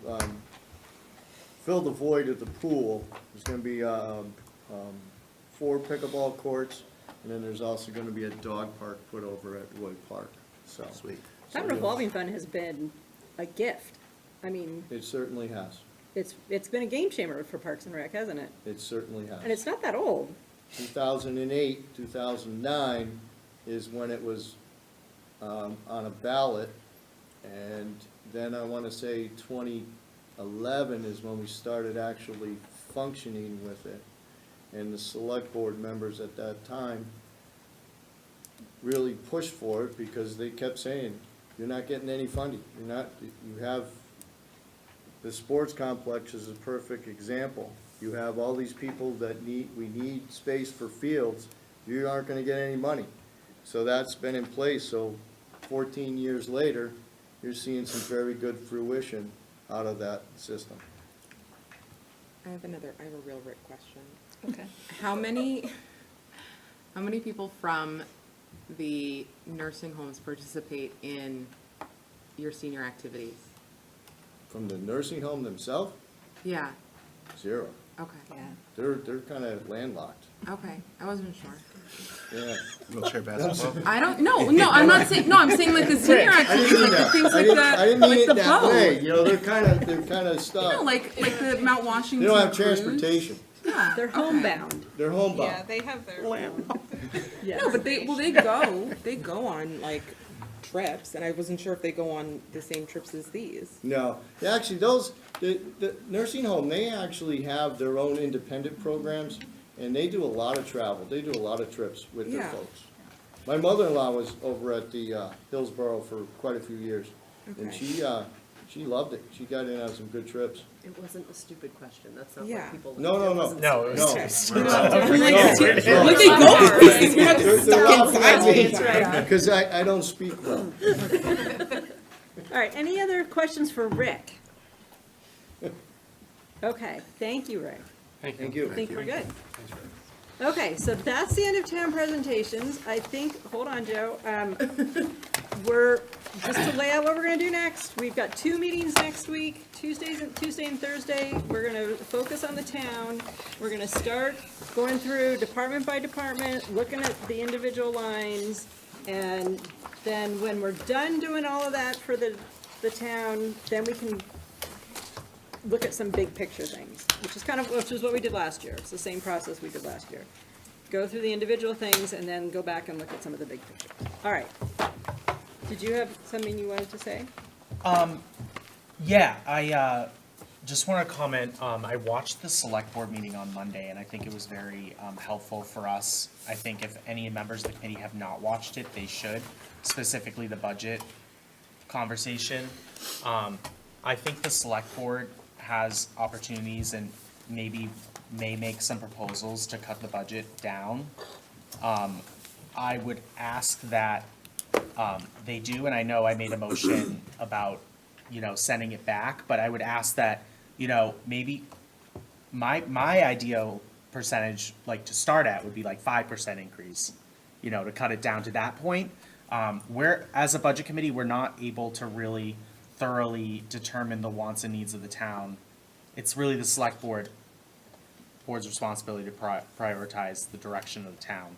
fill the void of the pool. There's gonna be 4 pickleball courts, and then there's also gonna be a dog park put over at Wood Park, so. Sweet. That revolving fund has been a gift. I mean, It certainly has. it's been a game changer for Parks and Rec, hasn't it? It certainly has. And it's not that old. 2008, 2009 is when it was on a ballot, and then I want to say 2011 is when we started actually functioning with it. And the select board members at that time really pushed for it because they kept saying, You're not getting any funding. You're not, you have, the sports complex is a perfect example. You have all these people that we need space for fields. You aren't gonna get any money. So that's been in place, so 14 years later, you're seeing some very good fruition out of that system. I have a real Rick question. Okay. How many people from the nursing homes participate in your senior activities? From the nursing home themselves, Yeah, 0. okay, They're kinda landlocked, okay, I wasn't sure. yeah. Wheelchair basketball. I don't, no, I'm not saying, no, I'm saying like the senior I didn't activities, mean like the that. things I like didn't- I didn't mean like it the that way. boat. You know, they're kinda stuck. No, like the Mount They Washington don't have cruise. transportation. Yeah, They're homebound. They're homebound. Yeah, they have their. No, but they go on like trips, and I wasn't sure if they go on the same trips as these. No, actually, the nursing home, they actually have their own independent programs, and they do a lot of travel. They do a lot of trips with their Yeah. folks. My mother-in-law was over at the Hillsborough for quite a few years, and Okay. she loved it. She got in on some good trips. It wasn't a stupid question, that's not Yeah. what people. No, no, no. wasn't No, it No. was. Like, No. like they go places, you're not They're just stuck laughing at inside. me, That's because I don't speak well. All right, any other questions for Rick? Okay, thank you, Rick. Thank you. I think we're good. Okay, so that's the end of town presentations. I think, hold on, Joe. We're, just to lay out what we're gonna do next, we've got 2 meetings next week, Tuesday and Thursday. We're gonna focus on the town. We're gonna start going through department by department, looking at the individual lines. And then when we're done doing all of that for the town, then we can look at some big picture things, which is what we did last year. It's the same process we did last year. Go through the individual things and then go back and look at some of the big pictures. All right. Did you have something you wanted to say? Yeah, I just want to comment, I watched the select board meeting on Monday, and I think it was very helpful for us. I think if any members of the committee have not watched it, they should, specifically the budget conversation. I think the select board has opportunities and maybe may make some proposals to cut the budget down. I would ask that they do, and I know I made a motion about, sending it back, but I would ask that, maybe my ideal percentage, like to start at, would be like 5% increase, to cut it down to that point. As a budget committee, we're not able to really thoroughly determine the wants and needs of the town. It's really the select board's responsibility to prioritize the direction of the town.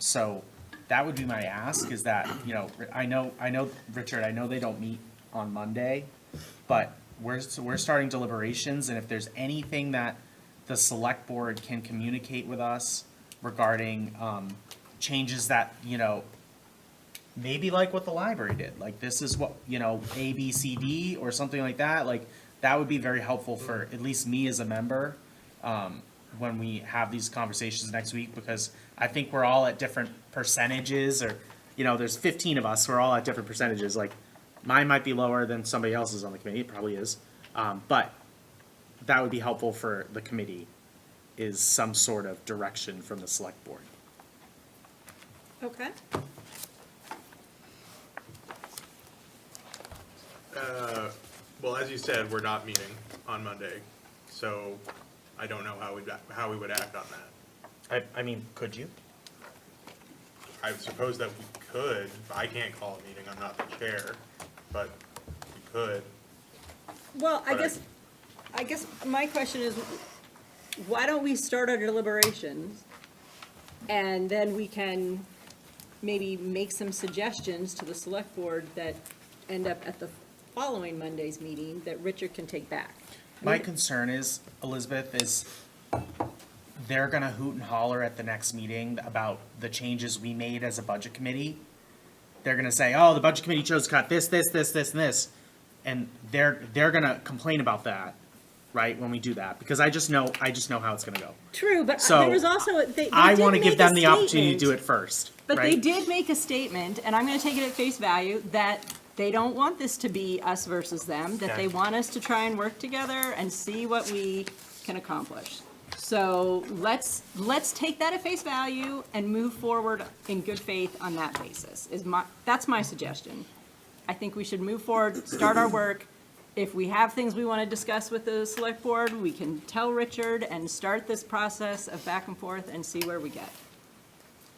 So that would be my ask, is that, I know, Richard, I know they don't meet on Monday, but we're starting deliberations, and if there's anything that the select board can communicate with us regarding, changes that, maybe like what the library did, like this is what, A, B, C, D, or something like that, like, that would be very helpful for at least me as a member, when we have these conversations next week, because I think we're all at different percentages, or, there's 15 of us, we're all at different percentages, like, mine might be lower than somebody else's on the committee, it probably is, but that would be helpful for the committee, is some sort of direction from the select board. Okay. Well, as you said, we're not meeting on Monday, so I don't know how we would act on that. I mean, could you? I suppose that we could. I can't call a meeting, I'm not the chair, but we could. Well, I But guess my question is, why don't we start our deliberations? And then we can maybe make some suggestions to the select board that end up at the following Monday's meeting that Richard can take back. My concern is, Elizabeth, is they're gonna hoot and holler at the next meeting about the changes we made as a budget committee. They're gonna say, oh, the budget committee chose to cut this, and this, and they're gonna complain about that, right, when we do that, because I just know how it's gonna go. True, but So, there was also, they I did wanna make give a them the opportunity to statement. do it first, But right? they did make a statement, and I'm gonna take it at face value, that they don't want this to be us versus them, that they Okay. want us to try and work together and see what we can accomplish. So let's take that at face value and move forward in good faith on that basis, that's my suggestion. I think we should move forward, start our work. If we have things we want to discuss with the select board, we can tell Richard and start this process of back and forth and see where we get.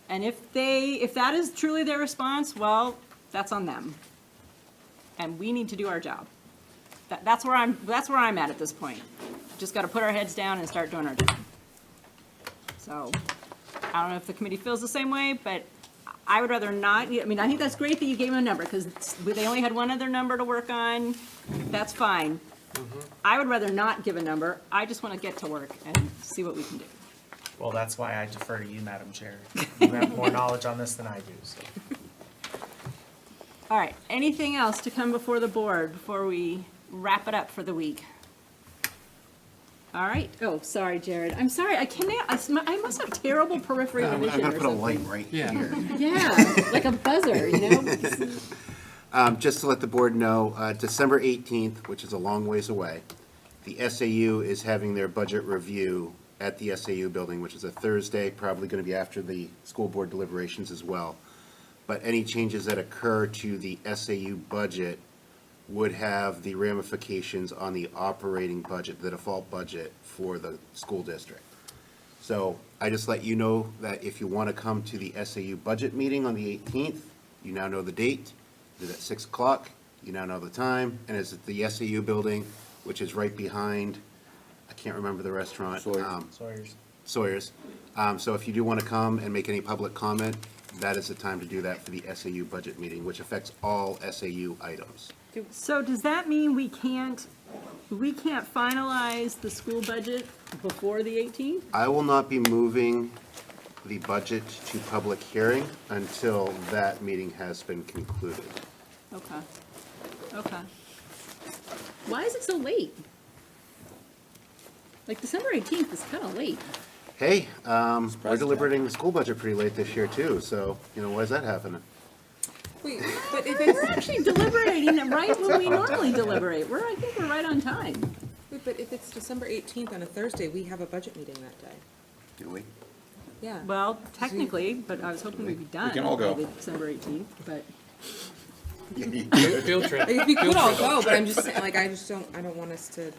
And if that is truly their response, well, that's on them. And we need to do our job. That's where I'm at this point. Just got to put our heads down and start doing our job. So, I don't know if the committee feels the same way, but I would rather not, I mean, I think that's great that you gave them a number, because they only had one other number to work on. That's fine. I would rather not give a number. I just want to get to work and see what we can do. Well, that's why I defer to you, Madam Chair. You have more knowledge on this than I do, so. All right, anything else to come before the board before we wrap it up for the week? All right, oh, sorry, Jared, I'm sorry, I must have terrible peripheral I'm vision gonna or put a something. light right here. Yeah, like a buzzer, you know? Just to let the board know, December 18th, which is a long ways away, the SAU is having their budget review at the SAU building, which is a Thursday, probably going to be after the school board deliberations as well. But any changes that occur to the SAU budget would have the ramifications on the operating budget, the default budget for the school district. So I just let you know that if you want to come to the SAU budget meeting on the 18th, you now know the date. It's at 6 o'clock. You now know the time, and it's at the SAU building, which is right behind, I can't remember the restaurant. Sawyer's. Sawyer's. So if you do want to come and make any public comment, that is the time to do that for the SAU budget meeting, which affects all SAU items. So does that mean we can't finalize the school budget before the 18th? I will not be moving the budget to public hearing until that meeting has been concluded. Okay. Why is it so late? Like, December 18th is kind of late. Hey, we're deliberating the school budget pretty late this year too, so, why is that happening? Wait, but if We're it's, actually deliberating it right when we normally deliberate. I think we're right on time. wait, but if it's December 18th on a Thursday, we have a budget meeting that day. Do we? Yeah. Well, technically, but I was hoping we'd be done can all go. by the December 18th, but. Field trip. Like, if we could Field all trip. go, but I'm just saying, like, I don't want us to.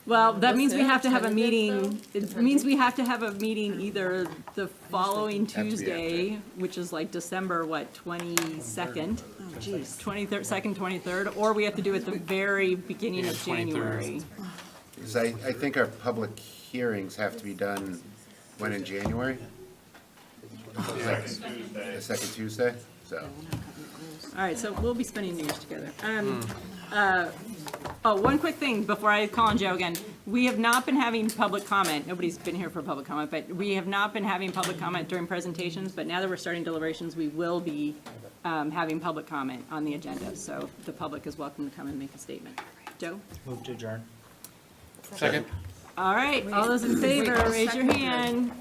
Well, that means we What's have to have a tentative, meeting, though? it means we have to have a meeting either the following Has to be Tuesday, which is like December, 22nd? Oh, jeez. 23rd, 2nd, 23rd, or we have to do it at the very beginning Yeah, of 23rd. January. Because I think our public hearings have to be done, when, in January? The second Tuesday, so. All right, so we'll be spending New Year's together. One quick thing before I call on Joe again. We have not been having public comment. Nobody's been here for public comment, but we have not been having public comment during presentations. But now that we're starting deliberations, we will be having public comment on the agenda. So the public is welcome to come and make a statement. Joe? Move to adjourn. Second. All right, all those in favor, I'll raise your second it. hand.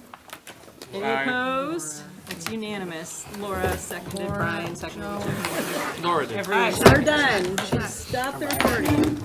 Any Aye. opposed? It's unanimous. Laura seconded, Brian seconded. Laura did. All right, we're done. Stop the recording.